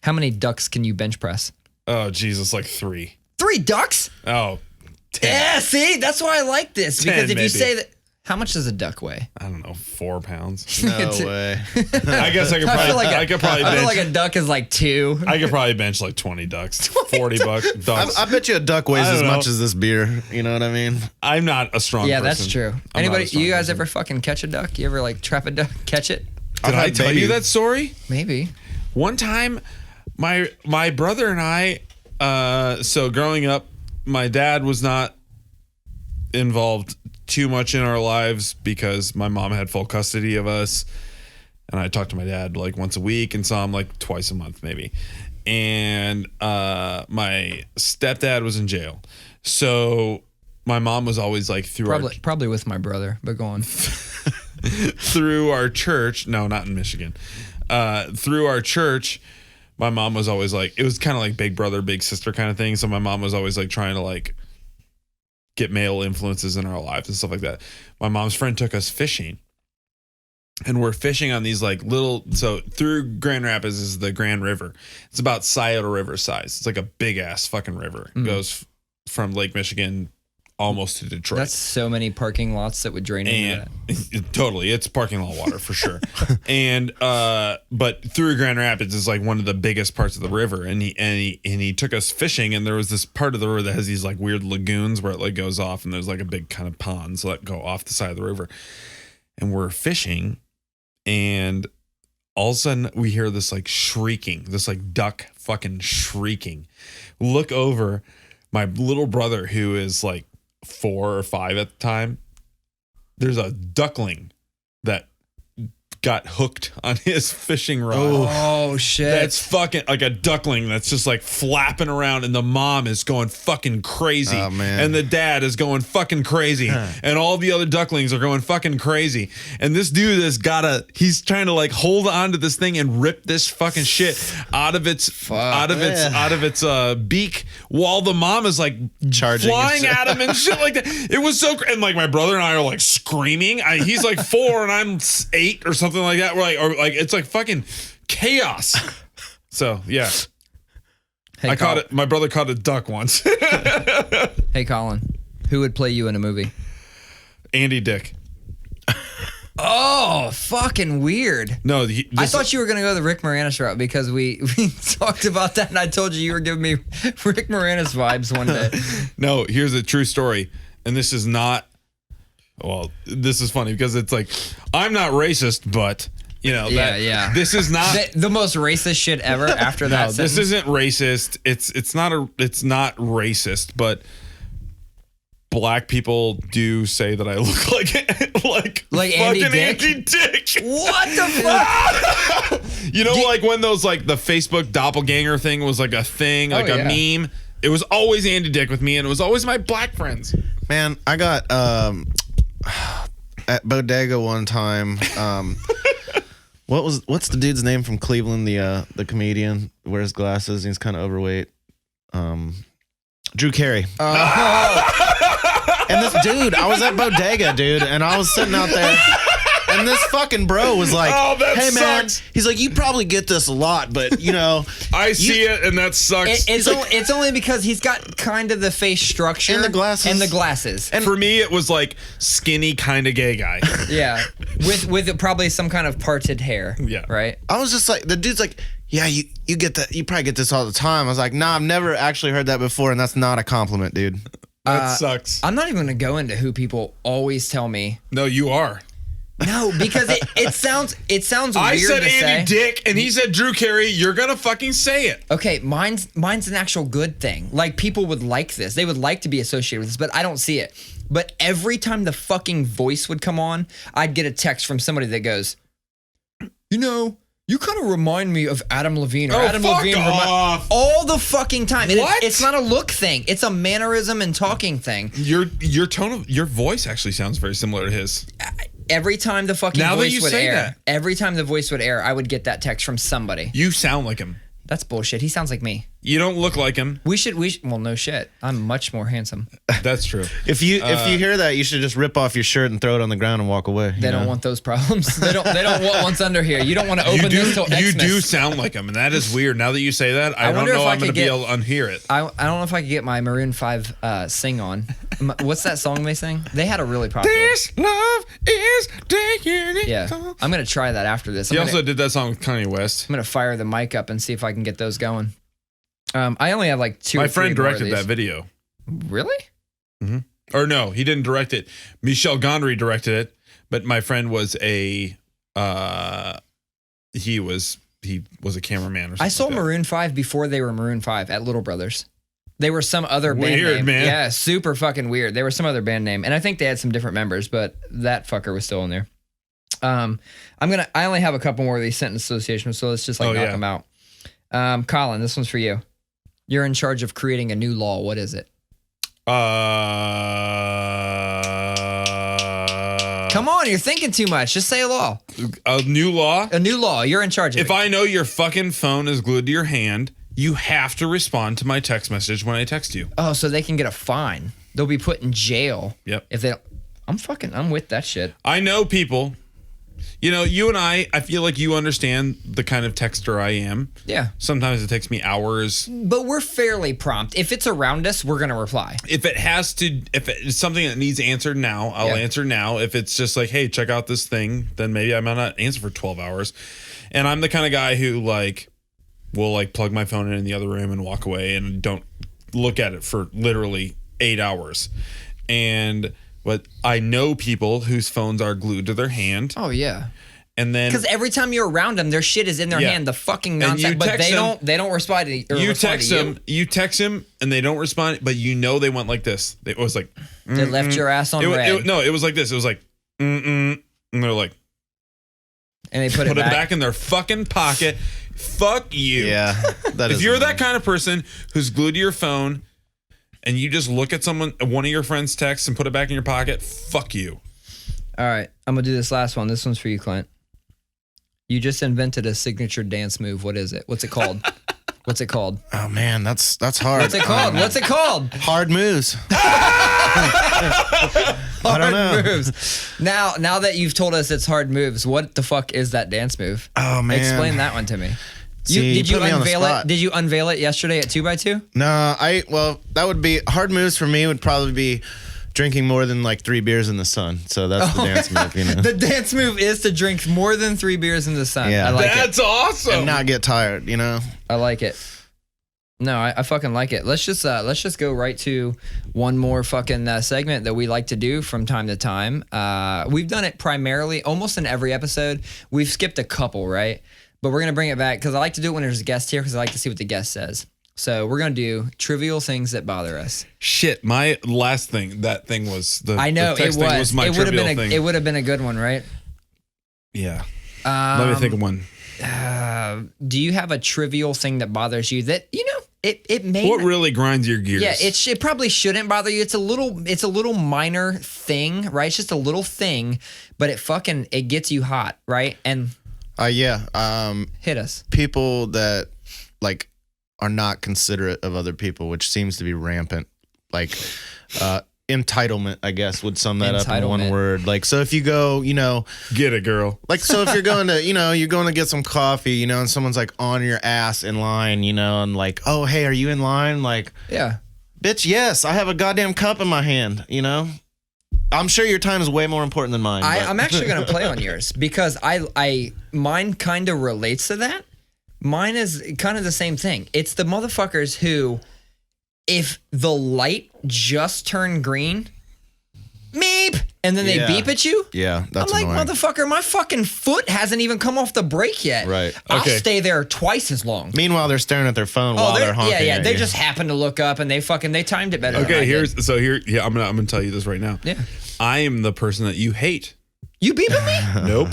B: How many ducks can you bench press?
A: Oh, Jesus, like 3.
B: 3 ducks?
A: Oh, 10.
B: Yeah, see? That's why I like this.
A: 10
B: Because if
A: maybe.
B: you say that, how much does a duck weigh?
A: I don't know, 4 pounds.
C: No way.
A: I guess I could probably, I could probably
B: I feel
A: bench.
B: like a duck is like 2.
A: I could probably bench like 20 ducks, 40 ducks.
C: I bet you a duck weighs
A: I
C: as
A: don't
C: much
A: know.
C: as this beer. You know what I mean?
A: I'm not a strong
B: Yeah,
A: person.
B: that's true.
A: I'm not a
B: Anybody,
A: strong
B: you guys
A: person.
B: ever fucking catch a duck? You ever like trap a duck, catch it?
A: Did I tell you that story?
B: Maybe.
A: One time, my brother and I, so growing up, my dad was not involved too much in our lives because my mom had full custody of us. And I talked to my dad like once a week and saw him like twice a month maybe. And my stepdad was in jail. So my mom was always like
B: Probably with my brother, but go on.
A: through our church. No, not in Michigan. Through our church, my mom was always like, it was kind of like big brother, big sister kind of thing. So my mom was always like trying to like get male influences in our lives and stuff like that. My mom's friend took us fishing. And we're fishing on these like little, so through Grand Rapids is the Grand River. It's about Scioto River size. It's like a big ass fucking river. It goes from Lake Michigan almost to Detroit.
B: That's so many parking lots that would drain into that.
A: Totally, it's parking lot water for sure. And but through Grand Rapids is like one of the biggest parts of the river. And he took us fishing, and there was this part of the river that has these like weird lagoons where it like goes off, and there's like a big kind of ponds that go off the side of the river. And we're fishing, and all of a sudden we hear this like shrieking, this like duck fucking shrieking. Look over, my little brother, who is like 4 or 5 at the time, there's a duckling that got hooked on his fishing rod.
B: Oh shit.
A: That's fucking like a duckling that's just like flapping around, and the mom is going fucking crazy.
C: Oh, man.
A: And the dad is going fucking crazy. And all the other ducklings are going fucking crazy. And this dude he's trying to like hold on to this thing and rip this fucking shit out of its beak, while the mom is like
C: Charging
A: flying
C: and shit.
A: at him and shit like that. It was so and like my brother and I are like screaming. He's like 4 and I'm 8 or something like that. We're like, or like it's like fucking chaos. So yeah,
B: Hey,
A: caught it. My brother caught a duck once.
B: Hey Collin, who would play you in a movie?
A: Andy Dick.
B: Oh, fucking weird.
A: No,
B: I thought you were gonna go the Rick Moranis route because we talked about that, and I told you were giving me Rick Moranis vibes one day.
A: No, here's a true story, and this is not. Well, this is funny because it's like I'm not racist, but you know,
B: Yeah.
A: This is not
B: The most racist shit ever after that.
A: No, this isn't racist. It's not racist, but black people do say that I look like
B: Andy
A: fucking
B: Dick?
A: Andy Dick.
B: What the fuck?
A: You know, like when those like the Facebook doppelganger thing was like a thing, like a meme. It was always Andy Dick with me, and it was always my black friends.
C: Man, I got at Bodega one time. What's the dude's name from Cleveland? The comedian wears glasses. He's kind of overweight. Drew Carey. And this dude, I was at Bodega, dude, and I was sitting out there. And this fucking bro was like,
A: Oh, that
C: "Hey man,"
A: sucks.
C: he's like, "You probably get this a lot, but you know."
A: I see it, and that sucks.
B: It's only because he's got kind of the face structure
C: And the glasses.
B: And
A: For me, it was like skinny, kind of gay guy.
B: yeah, with probably some kind of parted hair.
A: Yeah.
B: Right.
C: I was just like, the dude's like, "Yeah, you get that. You probably get this all the time." I was like, "Nah, I've never actually heard that before, and that's not a compliment, dude."
A: That sucks.
B: I'm not even gonna go into who people always tell me.
A: No, you are.
B: No, because it sounds
A: I
B: weird
A: said
B: to say.
A: Andy Dick, and he said Drew Carey. You're gonna fucking say it.
B: Okay, mine's an actual good thing. Like people would like this. They would like to be associated with this, but I don't see it. but every time the fucking voice would come on, I'd get a text from somebody that goes, you know, you kind of remind me of Adam Levine. Or Adam Levine
A: off.
B: all the fucking time. And
A: What?
B: It's not a look thing. It's a mannerism and talking thing.
A: Your tone of your voice actually sounds very similar to his.
B: Every time the fucking
A: Now that
B: voice
A: you
B: would
A: say
B: air,
A: that.
B: every time the voice would air, I would get that text from somebody.
A: You sound like him.
B: That's bullshit. He sounds like me.
A: You don't look like him.
B: We should, well, no shit. I'm much more handsome.
A: That's true.
C: If you hear that, you should just rip off your shirt and throw it on the ground and walk away.
B: They don't want those problems. They don't want what's under here. You don't want to open this till Xmas.
A: You do sound like him, and that is weird. Now that you say that, I don't
B: wonder
A: know
B: if
A: if
B: I
A: I'm going to
B: could
A: be
B: get-
A: able to unhear it.
B: I don't know if I could get my Maroon 5 sing on. What's that song they sing? They had a really popular.
A: This love is taking it.
B: Yeah. I'm going to try that after this.
A: He
B: I'm
A: also
B: gonna,
A: did that song with Kanye West.
B: I'm going to fire the mic up and see if I can get those going. I only have like two
A: My
B: or three
A: friend
B: more of
A: directed
B: these.
A: that video.
B: Really?
A: Or no, he didn't direct it. Michel Gondry directed it, but my friend was he was a cameraman or something.
B: I saw
A: like that.
B: Maroon 5 before they were Maroon 5 at Little Brothers. They were some other band
A: Weird,
B: name.
A: man.
B: Yeah, super fucking weird. They were some other band name. And I think they had some different members, but that fucker was still in there. I only have a couple more of these sentence associations, so let's just knock them out. Collin, this one's for you. You're in charge of creating a new law. What is it? Come on, you're thinking too much. Just say a law.
A: A new law.
B: A new law. You're in charge of
A: If
B: it.
A: I know your fucking phone is glued to your hand, you have to respond to my text message when I text you.
B: Oh, so they can get a fine. They'll be put in jail.
A: Yep.
B: If they don't. I'm with that shit.
A: I know people. You know, you and I feel like you understand the kind of texter I am.
B: Yeah.
A: Sometimes it takes me hours.
B: But we're fairly prompt. If it's around us, we're going to reply.
A: If it's something that needs answered now, I'll answer now. If it's just like, hey, check out this thing, then maybe I might not answer for 12 hours. And I'm the kind of guy who will plug my phone in the other room and walk away and don't look at it for literally 8 hours. But I know people whose phones are glued to their hand.
B: Oh, yeah.
A: And then
B: because every time you're around them, their shit is in their hand. The fucking nonsense. But they don't respond to you.
A: You text them, and they don't respond. But you know they went like this. It was like
B: they left your ass on red.
A: No, it was like this. It was like and they're like,
B: and they put it
A: back in their fucking pocket. Fuck you.
C: Yeah.
A: If you're that kind of person who's glued to your phone, and you just look at one of your friends' texts and put it back in your pocket, fuck you.
B: All right, I'm gonna do this last one. This one's for you, Clint. You just invented a signature dance move. What is it? What's it called? What's it called?
C: Oh man, that's hard.
B: What's it called? What's it called?
C: Hard moves. I don't know.
B: Moves. Now that you've told us it's hard moves, what the fuck is that dance move?
C: Oh man,
B: explain that one to me.
C: See,
B: Did you
C: put me on the
B: unveil it?
C: spot.
B: Did you unveil it yesterday at 2x2?
C: No, that would be hard moves for me. Would probably be drinking more than like 3 beers in the sun. So that's the dance move. You know,
B: the dance move is to drink more than 3 beers in the sun.
C: Yeah.
B: I like
A: That's
B: it.
A: awesome.
C: and not get tired. You know.
B: I like it. No, I fucking like it. Let's just go right to one more fucking segment that we like to do from time to time. We've done it primarily almost in every episode. We've skipped a couple, right? But we're gonna bring it back because I like to do it when there's a guest here because I like to see what the guest says. So we're gonna do trivial things that bother us.
A: Shit, my last thing. That thing was the.
B: I know
A: the text
B: it was.
A: thing was my
B: It would have
A: trivial
B: been
A: thing.
B: it would have been a good one, right?
A: Yeah. Let me think of one.
B: Do you have a trivial thing that bothers you that it may?
A: What really grinds your gears?
B: Yeah, it probably shouldn't bother you. It's a little minor thing, right? It's just a little thing, but it gets you hot, right? And hit us.
C: People that are not considerate of other people, which seems to be rampant. Entitlement, I guess, would sum that up in one word. So if you go,
A: get it, girl.
C: So if you're going to, you're going to get some coffee, and someone's on your ass in line, and oh, hey, are you in line?
B: Yeah.
C: Bitch, yes, I have a goddamn cup in my hand, I'm sure your time is way more important than mine.
B: I'm actually going to play on yours because mine kind of relates to that. Mine is kind of the same thing. It's the motherfuckers who, if the light just turned green, meep, and then they beep at you.
C: Yeah, that's
B: I'm like,
C: annoying.
B: motherfucker, my fucking foot hasn't even come off the brake yet.
C: Right.
B: I'll
A: Okay.
B: stay there twice as long.
C: Meanwhile, they're staring at their phone while they're honking.
B: yeah.
C: at
B: They
C: you.
B: just happen to look up and they timed it better. than I
A: Okay,
B: did.
A: I'm gonna tell you this right now.
B: Yeah.
A: I am the person that you hate.
B: You beeping me?
A: Nope.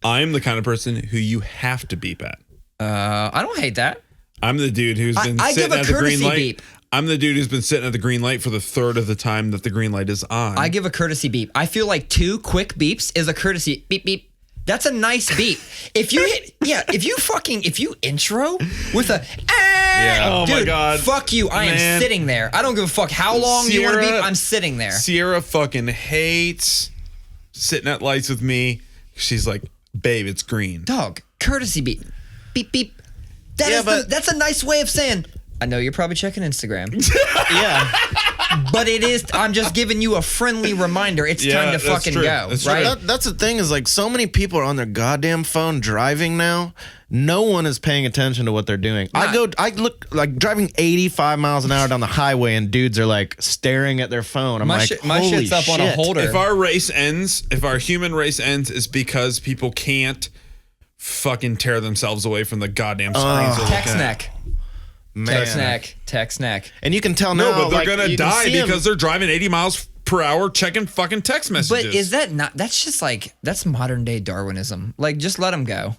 A: I'm the kind of person who you have to beep at.
B: I don't hate that.
A: I'm the dude who's been
B: I
A: sitting
B: give a
A: at the green
B: courtesy
A: light.
B: beep.
A: I'm the dude who's been sitting at the green light for the third of the time that the green light is on.
B: I give a courtesy beep. I feel like 2 quick beeps is a courtesy beep beep. That's a nice beep. If you if you intro with a
A: Oh
B: dude,
A: my God.
B: fuck you. I
A: Man.
B: am sitting there. I don't give a fuck how long you want to beep.
A: Sierra-
B: I'm sitting there.
A: Sierra fucking hates sitting at lights with me. She's like, babe, it's green.
B: Dog, courtesy beep. Beep beep. That's a nice way of saying, I know you're probably checking Instagram.
C: Yeah.
B: But it is, I'm just giving you a friendly reminder. It's
A: Yeah,
B: time to
A: that's
B: fucking
A: true.
B: go.
A: That's
B: right?
A: true.
C: That's the thing is like so many people are on their goddamn phone driving now. No one is paying attention to what they're doing. I look like driving 85 miles an hour down the highway and dudes are like staring at their phone. I'm
B: My
C: like,
B: shit- my
C: holy
B: shit's up on a
C: shit.
B: holder.
A: If our race ends, if our human race ends, it's because people can't fucking tear themselves away from the goddamn screens. they're looking
B: Text
A: at.
B: neck.
C: Man.
B: Text neck.
C: And you can tell now.
A: No, but they're
C: like,
A: gonna
C: you can
A: die
C: see 'em.
A: because they're driving 80 miles per hour checking fucking text messages.
B: But is that not, that's just like, that's modern day Darwinism. Like, just let them go.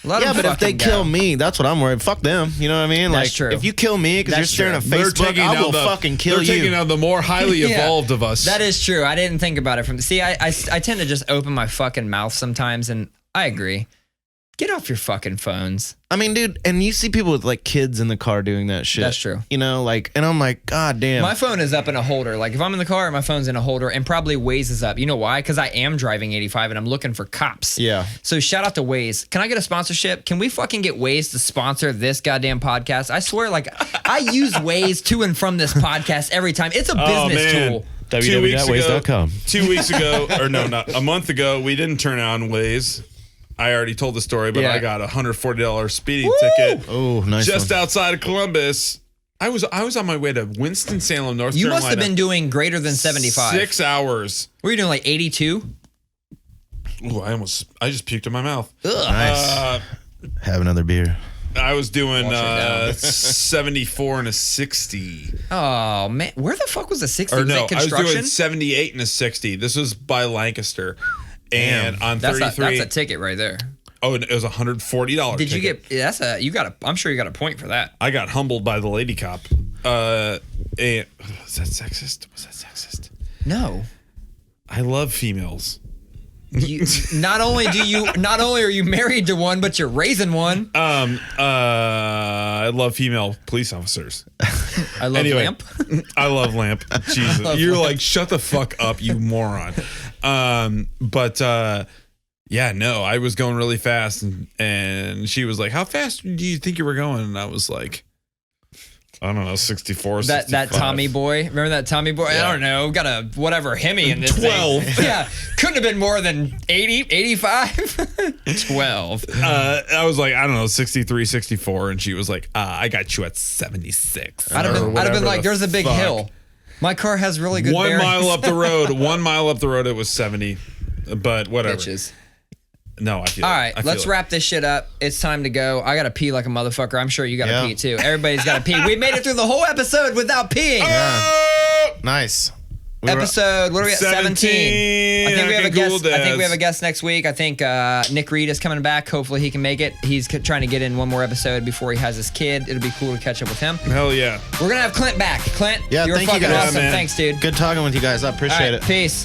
B: Let
C: Yeah,
B: them
C: but if they
B: fucking
C: kill
B: go.
C: me, that's what I'm worried. Fuck them. You know what I mean?
B: That's
C: Like,
B: true.
C: if you kill me because you're
B: That's
C: staring
B: true.
C: at Facebook, I will fucking kill
A: They're taking
C: you.
A: out the more highly
B: Yeah.
A: evolved of us.
B: That is true. I didn't think about it from, see, I tend to just open my fucking mouth sometimes, and I agree. Get off your fucking phones.
C: I mean, dude, and you see people with like kids in the car doing that shit.
B: That's true.
C: You know, like, and I'm like, God damn.
B: My phone is up in a holder. Like, if I'm in the car, my phone's in a holder, and probably Waze is up. You know why? Because I am driving 85 and I'm looking for cops.
C: Yeah.
B: So shout out to Waze. Can I get a sponsorship? Can we fucking get Waze to sponsor this goddamn podcast? I swear, like, I use Waze to and from this podcast every time. It's a business tool.
C: www.waze.com.
A: 2 weeks ago, or no, not a month ago, we didn't turn on Waze. I already told the story, but
B: Yeah.
A: I got a $140 speeding ticket
C: Oh, nice.
A: just
C: one.
A: outside of Columbus. I was on my way to Winston-Salem, North
B: You
A: Carolina.
B: must have been doing greater than 75.
A: 6 hours.
B: Were you doing like 82?
A: Ooh, I just puked in my mouth.
C: Nice. Have another beer.
A: I was doing
B: Wash it down.
A: 74 and a 60.
B: Oh, man. Where the fuck was the 60?
A: Or
B: Was
A: no,
B: it
A: I was
B: construction?
A: doing 78 and a 60. This was by Lancaster. And on
B: That's
A: 33.
B: a ticket right there.
A: Oh, it was $140.
B: Did you
A: ticket.
B: get, I'm sure you got a point for that.
A: I got humbled by the lady cop. And, was that sexist?
B: No.
A: I love females.
B: Not only are you married to one, but you're raising one.
A: I love female police officers.
B: I love Lamp.
A: I love Lamp. Jesus.
B: love
A: You're
B: Lamp.
A: like, shut the fuck up, you moron. Yeah, no, I was going really fast and she was like, how fast do you think you were going? And I was like, I don't know, 64,
B: That
A: 65.
B: Tommy boy. Remember that Tommy boy?
A: Yeah.
B: I don't know. Got a whatever Hemi in this
A: 12.
B: thing. Yeah. Couldn't have been more than 80, 85. 12.
A: I was like, I don't know, 63, 64. And she was like, I got you at 76.
B: I'd have been like, there's a big hill. My car has really good
A: 1
B: bearings.
A: mile up the road. 1 mile up the road, it was 70. But whatever.
B: Bitches.
A: No, I feel
B: All
A: it.
B: right,
A: I feel
B: let's
A: it.
B: wrap this shit up. It's time to go. I got to pee like a motherfucker. I'm sure you got to
C: Yeah.
B: pee too. Everybody's got to pee. We made it through the whole episode without peeing.
C: Nice.
B: Episode, what are we at? 17. I think we have a
A: Heckin'
B: guest.
A: Cool
B: I think we have a
A: Dads.
B: guest next week. I think Nick Reed is coming back. Hopefully he can make it. He's trying to get in one more episode before he has his kid. It'll be cool to catch up with him.
A: Hell yeah.
B: We're gonna have Clint back. Clint,
C: Yeah,
B: you're
C: thank you
B: fucking
C: guys.
B: awesome.
A: Yeah, man.
B: Thanks, dude.
C: Good talking with you guys. I
B: All
C: appreciate
B: right,
C: it.
B: peace.